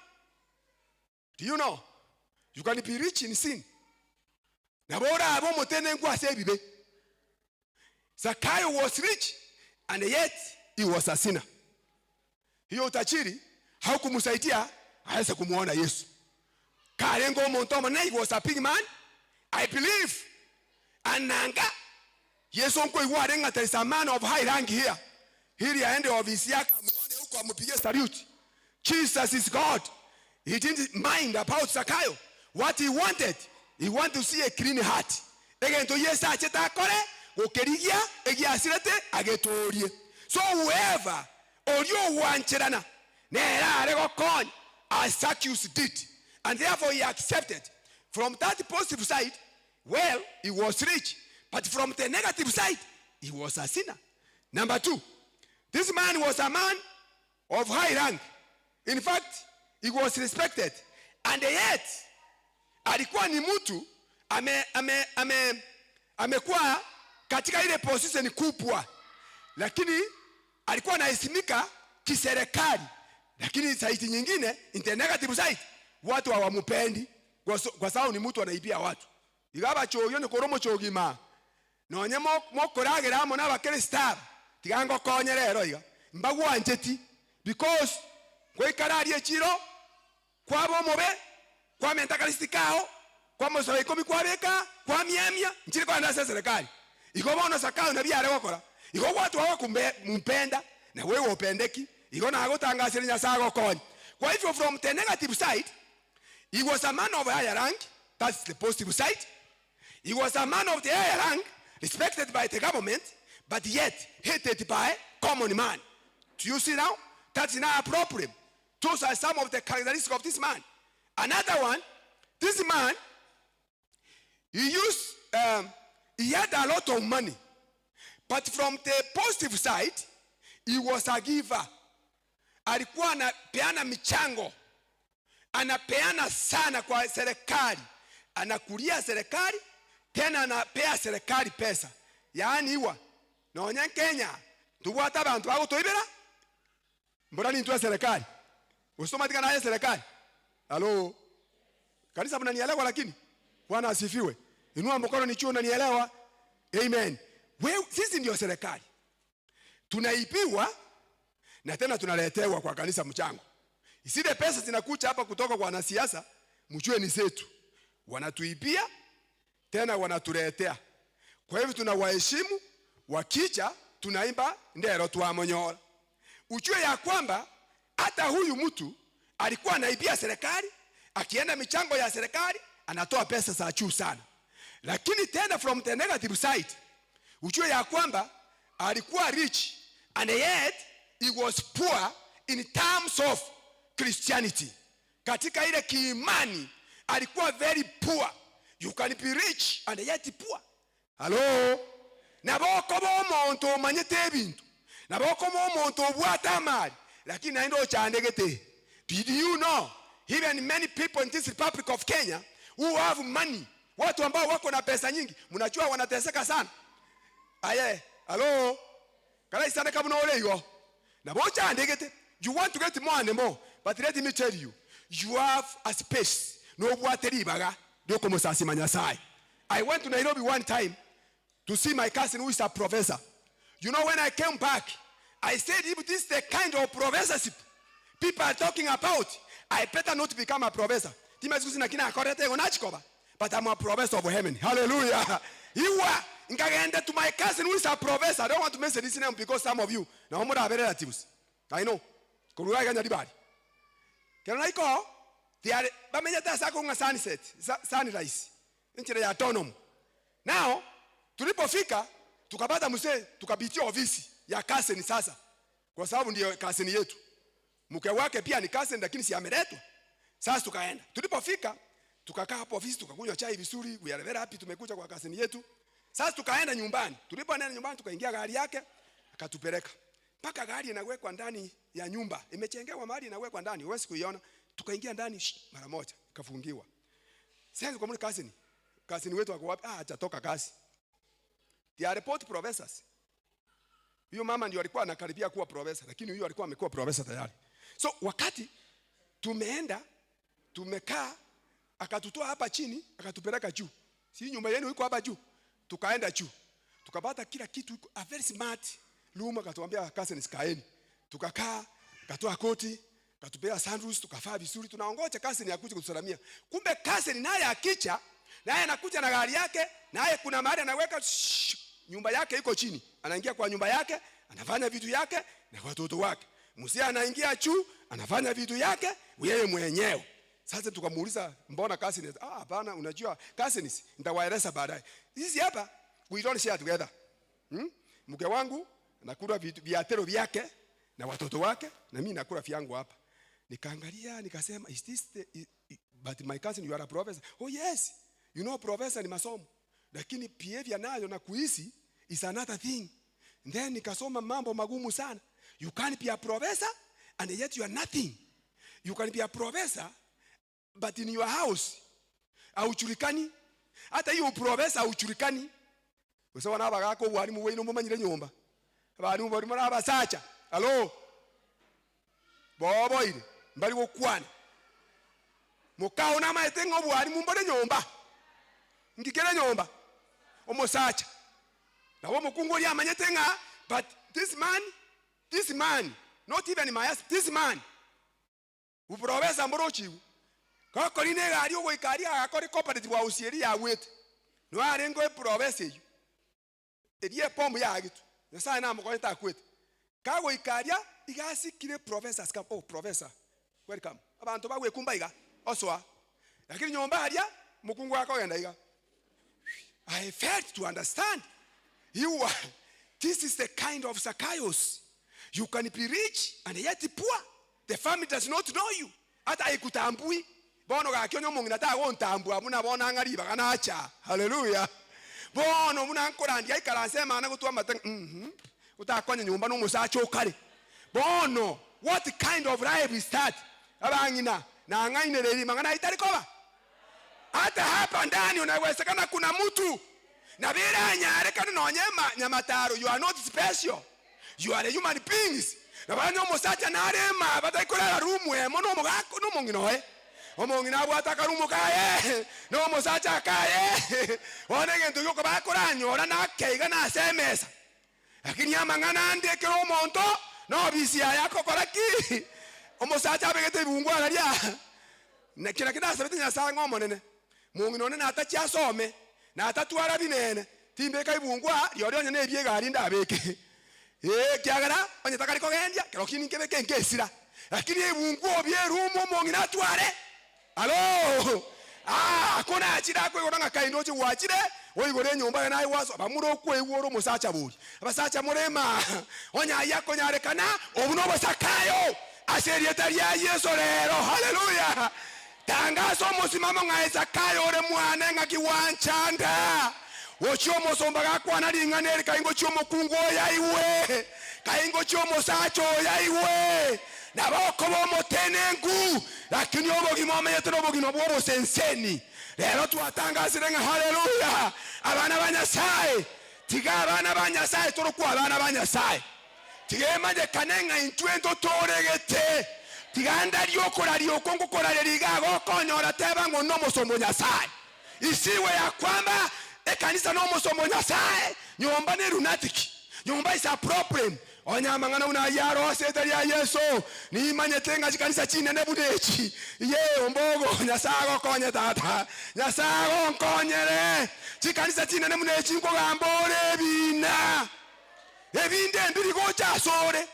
Do you know? You can be rich in sin. Nabora abo motene ngwa sebibe. Zakayo was rich and yet he was a sinner. Hiyo utajiri haukumsaidia aweze kumuona Yesu. Karengo montomo na he was a big man. I believe ananga Yesu nko iware nga there is a man of high rank here. Hili aende ofisi yake muone huko ampige salute. Jesus is God. He didn't mind about Zakayo. What he wanted to see a clean heart. Again to yes acheta kore okerigia egiasirete agetorie. So whoever orio wancherana na era regokon as Zacchaeus did, and therefore he accepted. From that positive side, well, he was rich, but from the negative side, he was a sinner. Number 2, this man was a man of high rank. In fact, he was respected, and yet alikuwa ni mtu amekuwa katika ile position kubwa, lakini alikuwa anaheshimika kiserikali, lakini side nyingine, in the negative side, watu hawamupendi kwa sababu ni mtu anaibia watu. Igaba choyo ni koromo chogima nonye mokoragera amo n'abakere star tigango konye rero iga mbagwa njeti because kwa ikarari echiro kwa bomobe kwa mentakalistikao kwa mosobe komi kwa beka kwa miamia nchiri kwa ndase serikali igo bono sakao na biare gukora igo watu hawa kumpenda na wewe upendeki igo na agotangasira nyasago konye. Kwa hivyo from the negative side, he was a man of higher rank. That's the positive side. He was a man of the higher rank, respected by the government, but yet hated by common man. Do you see now? That's not a problem. Those are some of the characteristics of this man. Another one, this man, he had a lot of money, but from the positive side, he was a giver. Alikuwa anapeana michango, anapeana sana kwa serikali, anakulia serikali, tena anapea serikali pesa. Yaani iwa naonya Kenya tuwata abantu bago toibera mbona ni ntua serikali usoma tika na serikali. Halo kanisa mnanielewa? Lakini Bwana asifiwe. Inua mkono nichuo unanielewa. Amen. Wewe sisi ndio serikali, tunaipiwa na tena tunaletewa kwa kanisa mchango. Iside pesa zinakuja hapa kutoka kwa wanasiasa, mjue ni zetu. Wanatuibia tena wanatuletea. Kwa hivyo tunawaheshimu, wakicha tunaimba ndero tuamonyora. Ujue ya kwamba hata huyu mtu alikuwa anaibia serikali, akienda michango ya serikali anatoa pesa za juu sana. Lakini tena from the negative side, ujue ya kwamba alikuwa rich and yet he was poor in terms of Christianity. Katika ile kiimani alikuwa very poor. You can be rich and yet poor. Hello? Naboko bomonto manyete ebintu. Naboko bomonto obwata mali. Lakini naindo chandegete. Did you know even many people in this Republic of Kenya who have money, watu ambao wako na pesa nyingi, mnajua wanateseka sana. Aye. Hello? Kala isana kabuna ole yo. Nabocha andegete. You want to get more and more, but let me tell you, you have a space. No wateri baga. I went to Nairobi one time to see my cousin who is a professor. You know, when I came back, I said, if this is the kind of professorship people are talking about, I better not become a professor. But I'm a professor of heaven. Hallelujah. You are to my cousin who is a professor. I don't want to mention this name because some of you now have relatives. I know. Can I call? They are sunset, sunrise. Nchile ya autonomous. Now, tulipofika tukapata mzee, tukapitia ofisi ya cousin sasa. Kwa sababu ndio cousin yetu. Mke wake pia ni cousin lakini si ameletwa. Sasa tukaenda. Tulipofika tukakaa hapo ofisi tukakunywa chai vizuri. We are very happy tumekuja kwa cousin yetu. Sasa tukaenda nyumbani. Tulipoenda nyumbani tukaingia gari yake akatupeleka. Paka gari inawekwa ndani ya nyumba. Imechengewa mahali inawekwa ndani. Huwezi kuiona. Tukaingia ndani mara moja, kafungiwa. Sasa kwa mwana cousin wetu wako wapi? Hajatoka kazi. They are report professors. Huyo mama ndio alikuwa anakaribia kuwa professor, lakini huyo alikuwa amekuwa professor tayari. So wakati tumeenda, tumekaa, akatutoa hapa chini, akatupeleka juu. Si nyumba yenu iko hapa juu. Tukaenda juu. Tukapata kila kitu, a very smart room, akatuambia cousin kaeni. Tukakaa, akatoa koti, katupea sandals, tukafaa vizuri, tunaongoja cousin akuje kutusalamia. Kumbe cousin naye akicha Naye anakuja na gari yake, naye kuna mahali anaweka nyumba yake iko chini. Anaingia kwa nyumba yake, anafanya vitu yake na watoto wake. Mzee anaingia juu, anafanya vitu yake yeye mwenyewe. Sasa tukamuuliza mbona cousins? Hapana, unajua cousins nitawaeleza baadaye. Sisi hapa we don't share together. Mke wangu nakula viatero vyake na watoto wake na mimi nakula vyangu hapa. Nikaangalia nikasema is this but my cousin you are a professor? Oh yes. You know professor ni masomo. Lakini behavior nayo na kuishi is another thing. And then nikasoma mambo magumu sana. You can't be a professor and yet you are nothing. You can be a professor but in your house haujulikani. Hata hiyo professor haujulikani. Usawa na bagako walimu weino mumanyire nyumba. Abantu bari muri abasacha. Hello. Bobo ile mbali gukwana. Mukao na maite ngo walimu mbone nyumba. Ngikera nyumba. Omosacha. Na wo mukungu ya manyete nga but this man not even my ass, this man uprofesa mborochiu kako line gari ugo ikari agakore cooperative wa usieri ya wete no arengo e profesa yu edie pombo ya gitu nasa na mko nta kwete kago ikaria igasikire professors come oh professor welcome abantu bagwe kumbaiga oswa lakini nyomba haria mukungu wako genda iga I failed to understand this is the kind of Zacchaeus. You can be rich and yet poor. The family does not know you. Hata ikutambui. Bono ga kyonyo mungu nata wontambua muna bona ngari bagana acha. Hallelujah. Bono muna nkora ndi aikaransema na gutwa mata utakonya nyumba no musacha okare. Bono what kind of life is that? Abangina na ngaine leli mangana itari koba. Hata hapa ndani unawezekana kuna mtu na bila nyare kana nonyema nyamataro you are not special. You are a human beings. Na banyo musacha narema bataikola rumu mono mugako no mungino omongina bwata karumu kaye no musacha kaye onege ntuyo ko bakoranyo ora na keiga na semesa lakini amangana ndeke ro monto no bisia yako koraki omusacha begete bungwa naria na kila kida sabete nya sango monene mungino ne atachi asome na atatwara binene timbe kai bungwa yori onye ne biega ari ndabeke kiagara onye takari kogendia kirokini kebeke nkesira lakini ebungu obyerumo mongina tware alo kuna achira kwe goranga kaindo chi wachire oigore nyumba na iwaso abamuro kwe woro musacha buri abasacha murema onya yako nyarekana obuno basakayo aserietari ya Yesu rero haleluya tangazo musimamo nga Zakayo ore mwana ngakiwanchanga wochiomo sombaga kwana lingane kaingo chiomo kungo yaiwe kaingo chiomo sacho yaiwe na boko bomo tenengu lakini obogi momenyeto obogi no bobo senseni lero twatangazire nga haleluya abana banyasaye tiga abana banyasaye torokwa abana banyasaye tigema de kanenga intwento toregete tiganda lyokora lyokongo kora ligago konyora teba ngo no musombo nyasaye isiwe ya kwamba kanisa no musombo nyasaye nyomba ne lunatiki nyomba isa problem onyamangana una yaro setari ya Yesu ni manyetenga kanisa chine ne budechi ye ombogo nyasago konye tata nyasago konyere kanisa chine ne munechi ngo gambore bina ebinde mbiri go chasore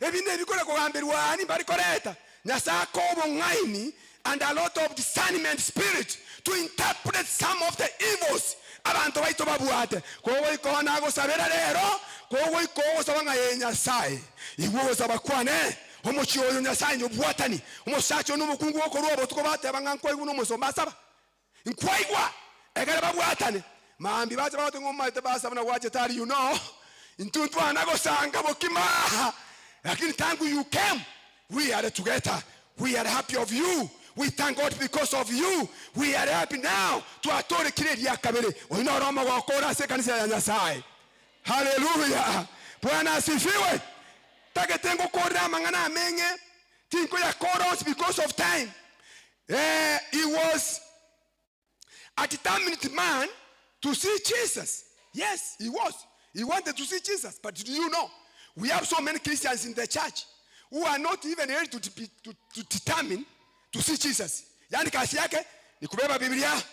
ebinde bikore ko gamberwa ni bari koreta nyasako bongaini and a lot of discernment spirit to interpret some of the evils abantu baito babuate kowe ikona go sabera rero kowe iko sabanga yenyasaye iwo sabakwane omuchi oyo nyasaye nyobwatani omusacho n'umukungu woko robo tuko batebanga nko ibuno musomba saba nkwaigwa egere babwatani mambi baje bato ngoma ite basabana waje tari you know intuntu anago sanga bokima lakini tangu you came we are together. We are happy of you. We thank God because of you. We are happy now to atore kiredi yakabere. Oina roma wakora se kanisa ya Nyasaye. Hallelujah. Bwana asifiwe. Take tengo kora mangana amenge. Tinko ya koros because of time. He was a determined man to see Jesus. Yes, he was. He wanted to see Jesus. But do you know, we have so many Christians in the church who are not even able to determine to see Jesus. Yani kazi yake ni kubeba Biblia,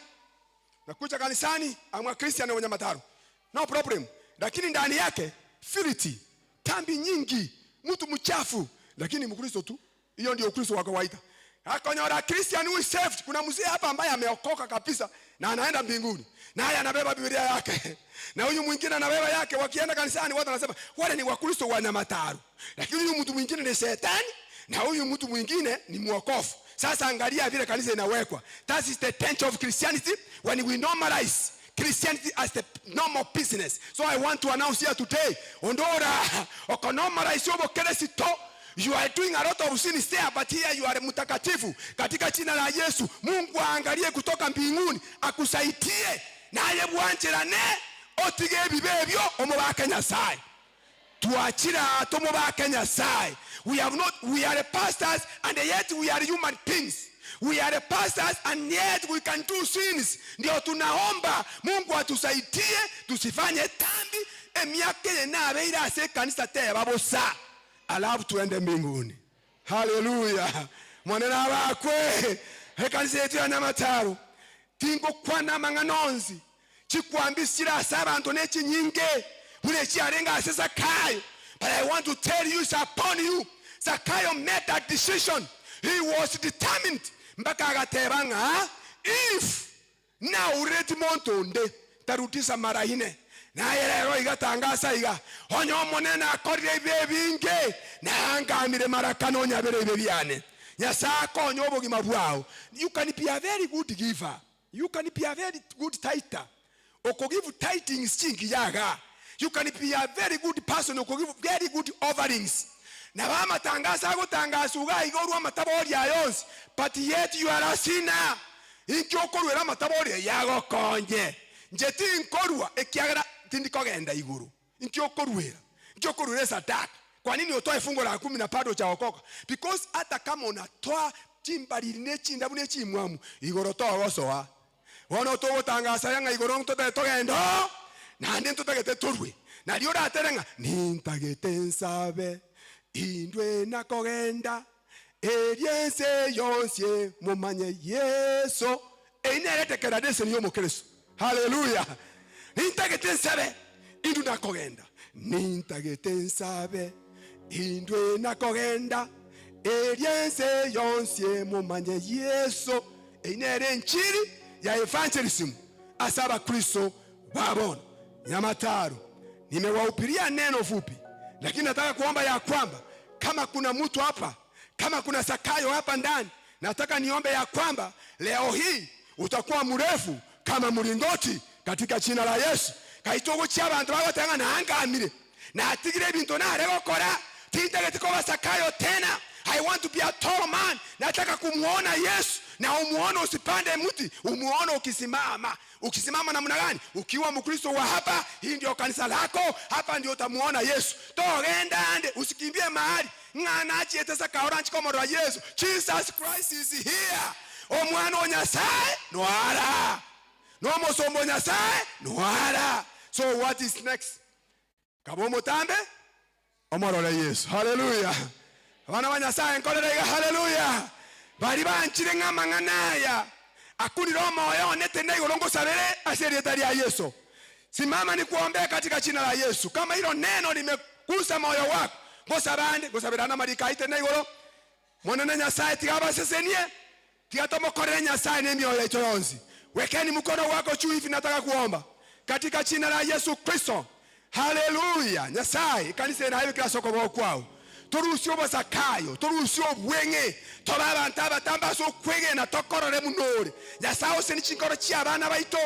nakuja kanisani, amwa Christian wa Nyamataro, no problem. Lakini ndani yake filthy, tambi nyingi, mtu mchafu, lakini Mkristo tu. Hiyo ndio Ukristo wa kawaida. Akonyora Christian who is saved. Kuna mzee hapa ambaye ameokoka kabisa na anaenda mbinguni, naye anabeba Biblia yake, na huyu mwingine anabeba yake. Wakienda kanisani watu wanasema wale ni Wakristo wa Nyamataro, lakini huyu mtu mwingine ni shetani na huyu mtu mwingine ni mwokofu. Sasa angalia vile kanisa inawekwa. That is the tension of Christianity when we normalize Christianity as the normal business. So I want to announce here today, ondora okonomalize obo Kristo. You are doing a lot of sins there, but here you are mtakatifu. Katika jina la Yesu, Mungu aangalie kutoka mbinguni akusaidie naye bwanjirane otige bibebyo omubaka Nyasaye. Tuachira atomubaka Nyasaye. We are the pastors and yet we are human beings. We are the pastors and yet we can do sins. Ndio tunaomba Mungu atusaidie tusifanye dhambi emiake na abeira ase kanisa te babosa. Alafu tuende mbinguni. Hallelujah. Mwanena bakwe. Kanisa yetu ya Nyamataro. Tingo kwana manganonzi. Chikwambisira abantu nechi nyinge. Mune chiarenga ase Zakayo. But I want to tell you, it's upon you. Zakayo made that decision. He was determined. Mbaka agatebanga, if na ureti montonde tarutisa marahine na yerero igatangasa iga onyo monena akorire bebinge na angamire marakano nyabere bebiane Nyasako onyo bogima bwao. You can be a very good giver. You can be a very good tither. Okogive tithings chingi yaga. You can be a very good person. Okogive very good offerings. Na bama tangasa gutangasa uga igorwa matabori ayos, but yet you are a sinner. Inki okorwera matabori yago konje. Njeti inkorwa ekiagara tindikogenda iguru. Inki okorwera. Inki okorwera sadak. Kwa nini utoe fungo la 10 na bado chaokoka? Because hata kama unatoa timbali nechi ndabu nechi mwamu igoro to gosoa. Wono to gutangasa yanga igoro ntote togendo. Na ndi ntotagete turwe. Na rio raterenga nintagete nsabe. Indwe na kogenda eriense yonse mumanye Yesu einerete keradese niyo mukristo. Hallelujah. Nintagete nsabe indu na kogenda. Nintagete nsabe indwe na kogenda eriense yonse mumanye Yesu einere nchiri ya evangelism asaba Kristo babona. Nyamataro nimewahubiria neno fupi, lakini nataka kuomba ya kwamba kama kuna mtu hapa, kama kuna Zakayo hapa ndani, nataka niombe ya kwamba leo hii utakuwa mrefu kama mlingoti katika jina la Yesu. Kaitogo cy'abantu babatanga na angamire na atigire bintu na aregokora tindagete ko Zakayo tena. I want to be a tall man. Nataka kumuona Yesu na umuone usipande mti, umuone ukisimama. Ukisimama namna gani? Ukiwa Mkristo wa hapa, hii ndio kanisa lako, hapa ndio utamuona Yesu. Togenda ande usikimbie mahali. Ngana achietesa kaoranchi kama roho Yesu. Jesus Christ is here. Omwana wa Nyasaye noara. No mosombo Nyasaye noara. So what is next? Kabomo tambe? Omorole Yesu. Hallelujah. Wana wa Nyasaye nkolera hallelujah. Bari banchire ngamanganaya. Akuni romo yo netende golongo sabere aserietari ya Yesu. Simama ni kuombea katika jina la Yesu. Kama hilo neno limekusa moyo wako, gosabirana marika itende golo. Mwana Nyasaye tigaba sesenie. Tigatomo korera Nyasaye nemioyo yetu yonzi. Wekeni mkono wako juu hivi, nataka kuomba katika jina la Yesu Kristo. Hallelujah. Nyasaye kanisa na hivi kila soko wao kwao. Torusio Zakayo, torusio bwenge, tobaba ntaba tamba so kwege na tokorore munore. Nyasaye senichinkoro cy'abana baito,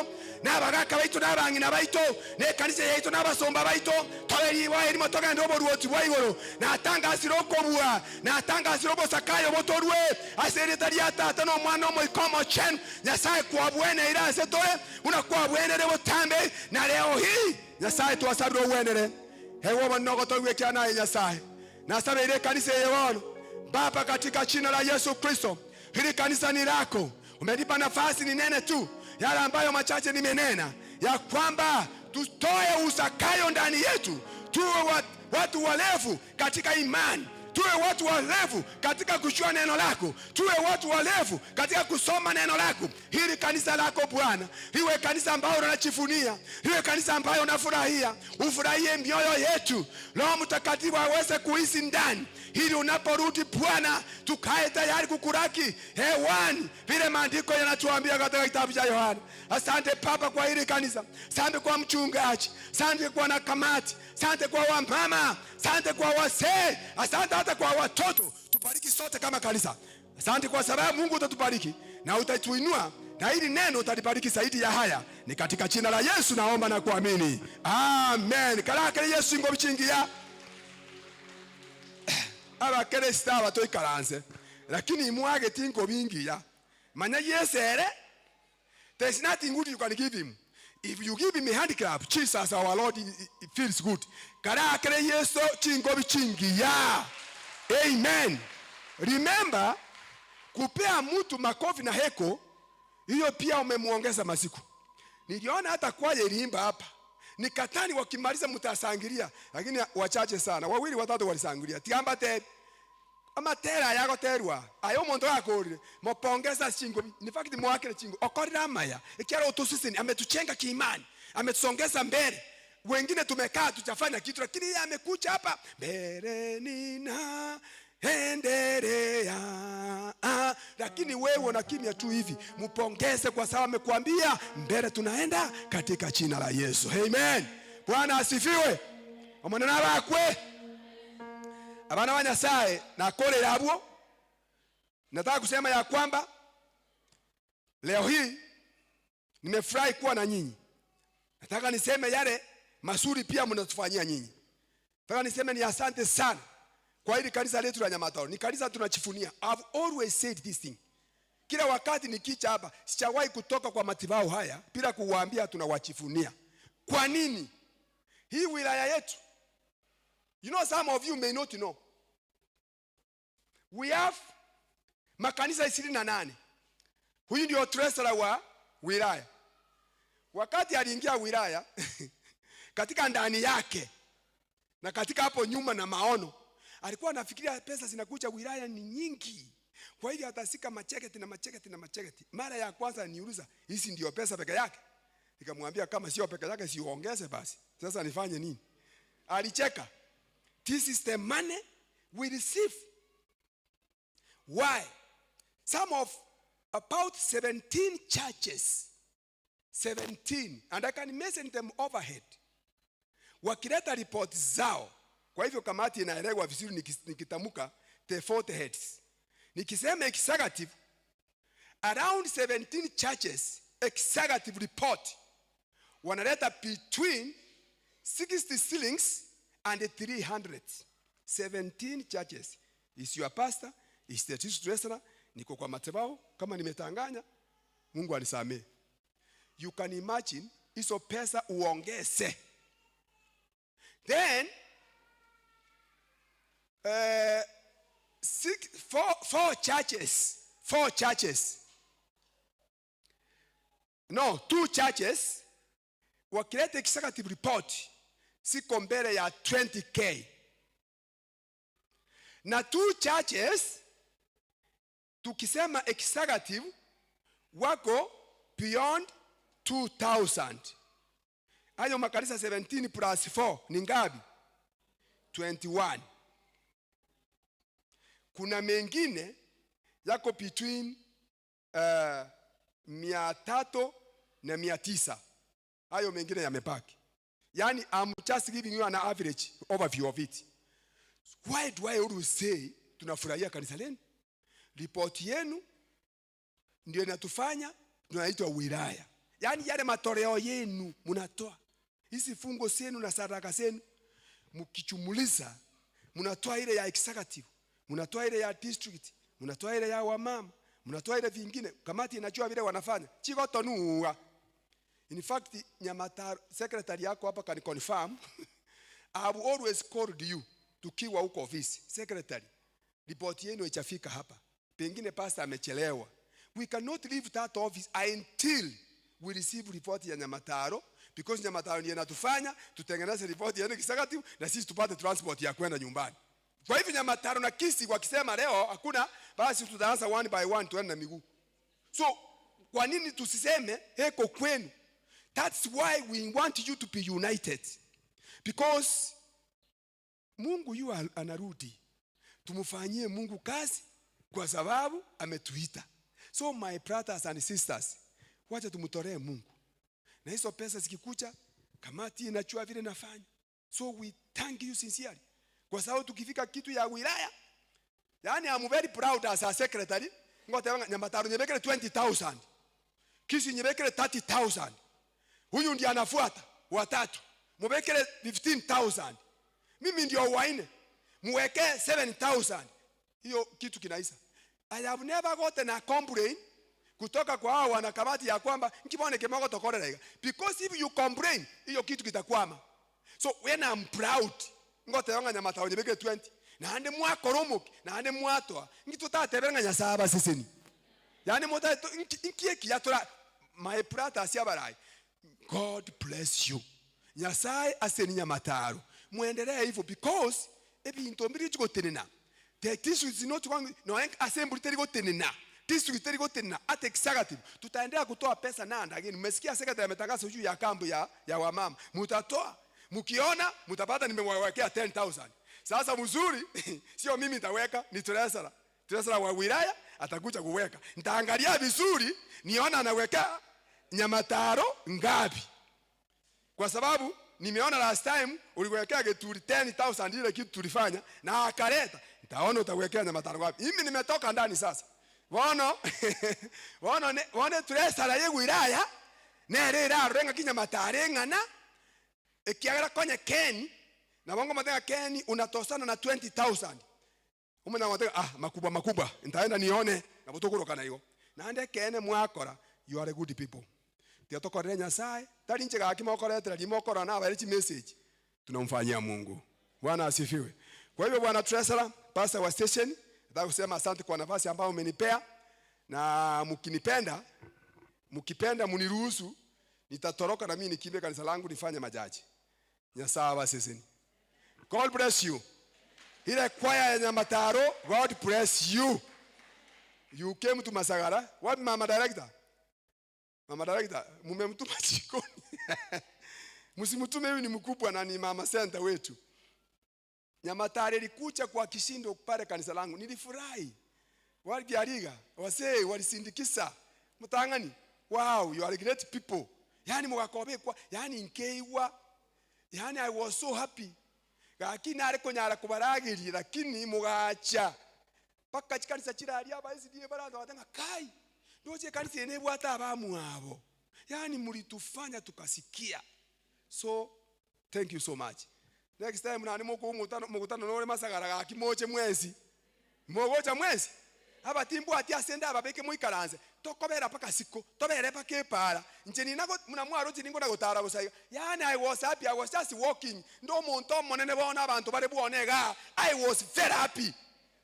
n'abagaka baito n'abangina baito, ne kanisa yaito n'abasomba baito, toberi wa eri motoga ndobo ruoti waigoro, na tanga siroko bua, na tanga sirobo Zakayo botorwe, aseretari atata no mwana mo ikomo chen. Nyasaye kwa bwene ira setore, una kwa bwene rebo tambe na leo hii. Nyasaye tuwasabiro wenere. Hewo manogo towe kyana Nyasaye. Nasaba ile kanisa yewono Baba katika jina la Yesu Kristo, hili kanisa ni lako. Umenipa nafasi ni nene tu yale ambayo machache nimenena, ya kwamba tutoe Zakayo ndani yetu, tuwe watu walefu katika imani, Tuwe watu walevu katika kushua neno lako. Tuwe watu walevu katika kusoma neno lako. Hili kanisa lako Bwana liwe kanisa ambalo unajivunia, liwe kanisa ambalo unafurahia. Ufurahie mioyo yetu, Roho Mtakatifu aweze kuishi ndani, ili unaporudi Bwana tukae tayari kukuraki hewani, vile maandiko yanatuambia katika kitabu cha Yohana. Asante Baba kwa hili kanisa, asante kwa mchungaji, asante kwa nakamati, asante kwa wamama, asante kwa wazee, asante hata kwa watoto. Tubariki sote kama kanisa. Asante kwa sababu Mungu utatubariki na utatuinua, na hili neno utalibariki zaidi ya haya. Ni katika jina la Yesu naomba na kuamini. Amen. Kalaka Yesu ngo bichingia. Abakeresta abatoikaranze. Lakini imwage tinko bingiya. Manya yesere. There's nothing good you can give him. If you give him a handicap, Jesus our Lord, it feels good. Kalaka Yesu chingo bichingia. Amen. Remember, kupea mtu makofi na heko, hiyo pia umemuongeza masiku. Niliona hata kwaya iliimba hapa. Nikatani wakimaliza mtasangilia, lakini wachache sana. Wawili watatu walisangilia. Tiamba te amatera yako terwa. Ayo muntu akorire. Mopongeza chingo. In fact mwakile chingo. Okorira maya. Ikiara utusisini ametuchenga kiimani. Ametusongeza mbele. Wengine tumekaa tutafanya kitu, lakini yeye amekuja hapa. Mbele nina endelea. Lakini wewe una kimya tu hivi. Mpongeze kwa sababu amekwambia mbele tunaenda katika jina la Yesu. Amen. Bwana asifiwe. Omonana bakwe. Abana wa Nyasaye nakole yabo. Nataka kusema ya kwamba leo hii nimefurahi kuwa na nyinyi. Nataka niseme yale mazuri pia mnatufanyia nyinyi. Nataka niseme ni asante sana kwa hili kanisa letu la Nyamataro. Ni kanisa tunachifunia. I've always said this thing. Kila wakati nikicha hapa, sijawahi kutoka kwa matibao haya bila kuwaambia tunawachifunia. Kwa nini? Hii wilaya yetu, you know, some of you may not know, we have makanisa 28. Huyu ndio treasurer wa wilaya. Wakati aliingia wilaya katika ndani yake na katika hapo nyuma na maono, alikuwa anafikiria pesa zinakuja wilaya ni nyingi. Kwa hiyo atasika macheketi na macheketi na macheketi. Mara ya kwanza niuliza, hizi ndio pesa peke yake? Nikamwambia kama sio peke yake siongeze basi. Sasa nifanye nini? Alicheka. This is the money we receive. Why? Some of about 17 churches, 17, and I can mention them overhead, wakileta report zao. Kwa hivyo kamati inaelewa vizuri nikitamuka the 40 heads. Nikisema executive, around 17 churches executive report wanaleta between 60 shillings and 300. 17 churches. Is your pastor, is the church treasurer, niko kwa matebao, kama nimetanganya, Mungu anisamee. You can imagine hizo pesa uongeze. Then four churches. No, 2 churches wakileta executive report siko mbele ya 20k. Na 2 churches tukisema executive wako beyond 2000. Hayo makanisa 17 plus 4 ni ngapi? 21. Kuna mengine yako between 300 na 900. Hayo mengine yamepaki. Yani I'm just giving you an average overview of it. Why do I always say tunafurahia kanisa lenu? Report yenu ndio inatufanya tunaitwa wilaya. Yani yale matoleo yenu mnatoa. Hizi fungo zenu na sadaka zenu mkichumuliza, mnatoa ile ya executive, mnatoa ile ya district, mnatoa ile ya wamama, mnatoa ile vingine. Kamati inajua vile wanafanya. Chiko tonua. In fact, Nyamataro secretary yako hapa can confirm. I have always called you tukiwa huko office. Secretary, report yenu ichafika hapa. Pengine pastor amechelewa. We cannot leave that office until we receive report ya Nyamataro, because Nyamataro ndiye anatufanya tutengeneze report ya executive na sisi tupate transport ya kwenda nyumbani. Kwa hivyo Nyamataro na Kisii wakisema leo hakuna, basi tutaanza one by one tuende na miguu. So kwa nini tusiseme heko kwenu? That's why we want you to be united. Because Mungu yu anarudi. Tumufanyie Mungu kazi kwa sababu ametuita. So my brothers and sisters, wacha tumtolee Mungu. Na hizo pesa zikikuja, kamati inachua vile nafanya. So we thank you sincerely. Kwa sababu tukifika kitu ya wilaya, yani I'm very proud as a secretary. Ngote Nyamataro nyebekele 20,000. Kisii nyebekele 30,000. Huyu ndiye anafuata watatu. Mubekele 15,000. Mimi ndio waine. Muweke 7,000. Hiyo kitu kinaisa. I have never gotten a complaint kutoka kwa hao wanakamati ya kwamba nkibone kemako tokorera. Because if you complain, hiyo kitu kitakwama. So when I'm proud, ngote yonga Nyamataro nyebekele 20. Na ande mwakoromoki, na ande mwatoa. Ngitutatebenga Nyasaye sisini. Yani mota inkieki yatura my brother asiabarai. God bless you. Nyasaye aseni Nyamataro. Muendelee hivyo because ebintu mbiri chikotenena. The district is not going no assembly teri gotenena. District teri gotenena at executive. Tutaendelea kutoa pesa nanda again. Mmesikia secretary ametangaza juu ya kambu ya wamama. Mutatoa. Mkiona mtapata nimewawekea 10,000. Sasa mzuri sio mimi nitaweka, ni Tresara. Tresara wa wilaya atakuja kuweka. Nitaangalia vizuri niona anaweka Nyamataro ngapi. Kwa sababu nimeona last time uliwekea geturi 10,000 ile kitu tulifanya na akaleta. Nitaona utawekea Nyamataro ngapi. Mimi nimetoka ndani sasa. Wono Tresara ye wilaya nerera renga kiNyamataro ngana ekiagara kwenye Ken na wango matenga Ken unatosana na 20,000. Umena wateka makubwa nitaenda nione na butokoroka na hiyo. Na ande Ken mwakora, you are a good people. Tia tokorera Nyasaye tari nje gaki mokoretera limokora na abarichi message tunamfanyia Mungu. Bwana asifiwe. Kwa hivyo Bwana Tresara, pastor wa station, nataka kusema asante kwa nafasi ambayo umenipea, na mkipenda muniruhusu nitatoroka na mimi nikimbe kanisa langu nifanye majaji. Nyasaye sisini. God bless you. Ile kwaya ya Nyamataro, God bless you. You came to Masagara. What mama director? Mama director, mumemtuma jikoni. Msimutume huyu ni mkubwa na ni mama center wetu. Nyamataro ilikuja kwa kishindo pale kanisa langu. Nilifurahi. Waligiariga, wasee walisindikisa. Mtangani, wow, you are great people. Yani mugakobe kwa, yani nkeiwa. Yani I was so happy. Lakini ariko nyara kubaragiri lakini mugacha. Paka chikanisa chirari abazi die baranda watanga kai. Ndoje kanisa ene bwata abamu abo. Yani mulitufanya tukasikia. So thank you so much. Next time nani mukutano nore Masagara gakimoche mwezi. Mogocha mwezi. Aba timbu ati asenda ababeke muikaranze. Tokobera paka siko. Tobere paka para. Ncheni nago munamwaro chiningo nagotara busaiga. Yani I was happy. I was just walking. Ndo muntu monene bona abantu bare buonega. I was very happy.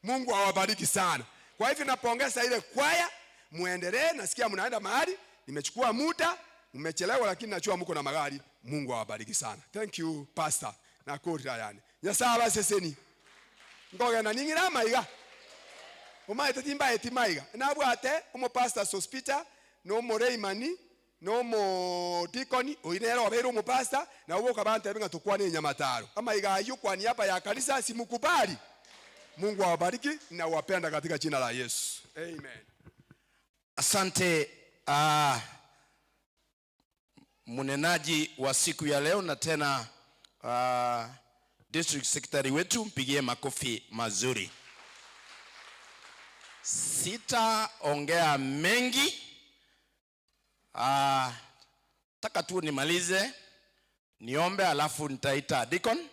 Mungu awabariki sana. Kwa hivyo napongeza ile kwaya, muendelee. Nasikia mnaenda mahali, nimechukua muda, mmechelewa lakini najua mko na magari. Mungu awabariki sana. Thank you pastor. Na kota yani. Nyasaye seseni. Ngoga na ningira maiga. Umaite timba etimaiga. Na bwate umo pastor hospital no moreimani no mo dikoni oinero wabero umo pastor na uwo kabante benga tukwane Nyamataro. Kama iga yukwani hapa ya kanisa simukubali. Mungu awabariki na wapenda katika jina la Yesu. Amen. Asante munenaji wa siku ya leo, na tena district secretary wetu, mpigie makofi mazuri. Sitaongea mengi. Taka tu nimalize niombe, alafu nitaita Deacon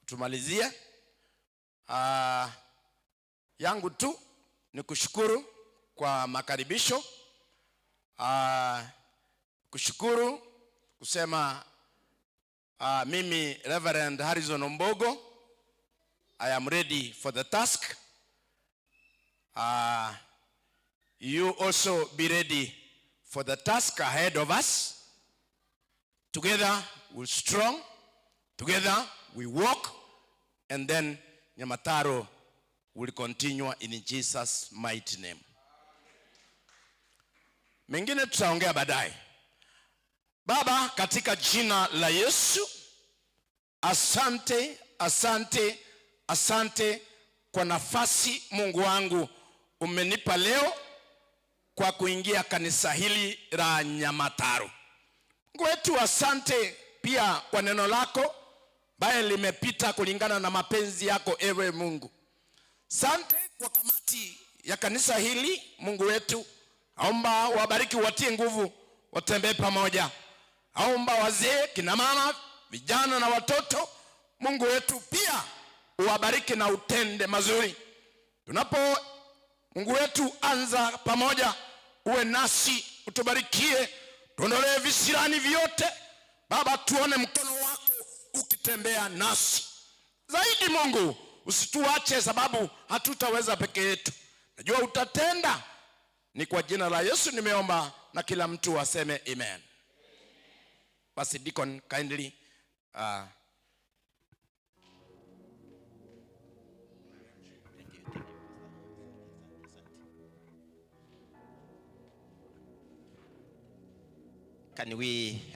tumalizie. Yangu tu ni kushukuru kwa makaribisho, kushukuru kusema mimi Reverend Harrison Ombogo, I am ready for the task. You also be ready for the task ahead of us. Together we're strong, together we walk, and then Nyamataro will continue in Jesus' mighty name. Mengine tutaongea baadaye. Baba, katika jina la Yesu, asante, asante, asante kwa nafasi Mungu wangu umenipa leo kwa kuingia kanisa hili la Nyamataro. Mungu wetu, asante pia kwa neno lako baye limepita kulingana na mapenzi yako ewe Mungu. Asante kwa kamati ya kanisa hili Mungu wetu. Aomba wabariki, watie nguvu, watembee pamoja. Aomba wazee, kina mama, vijana na watoto Mungu wetu pia uwabariki na utende mazuri. Tunapo Mungu wetu anza pamoja, uwe nasi, utubarikie, tuondolee visirani vyote. Baba, tuone mkono wako ukitembea nasi. Zaidi Mungu, usituache sababu hatutaweza peke yetu. Najua utatenda. Ni kwa jina la Yesu nimeomba na kila mtu aseme amen. Basi Deacon kindly Can we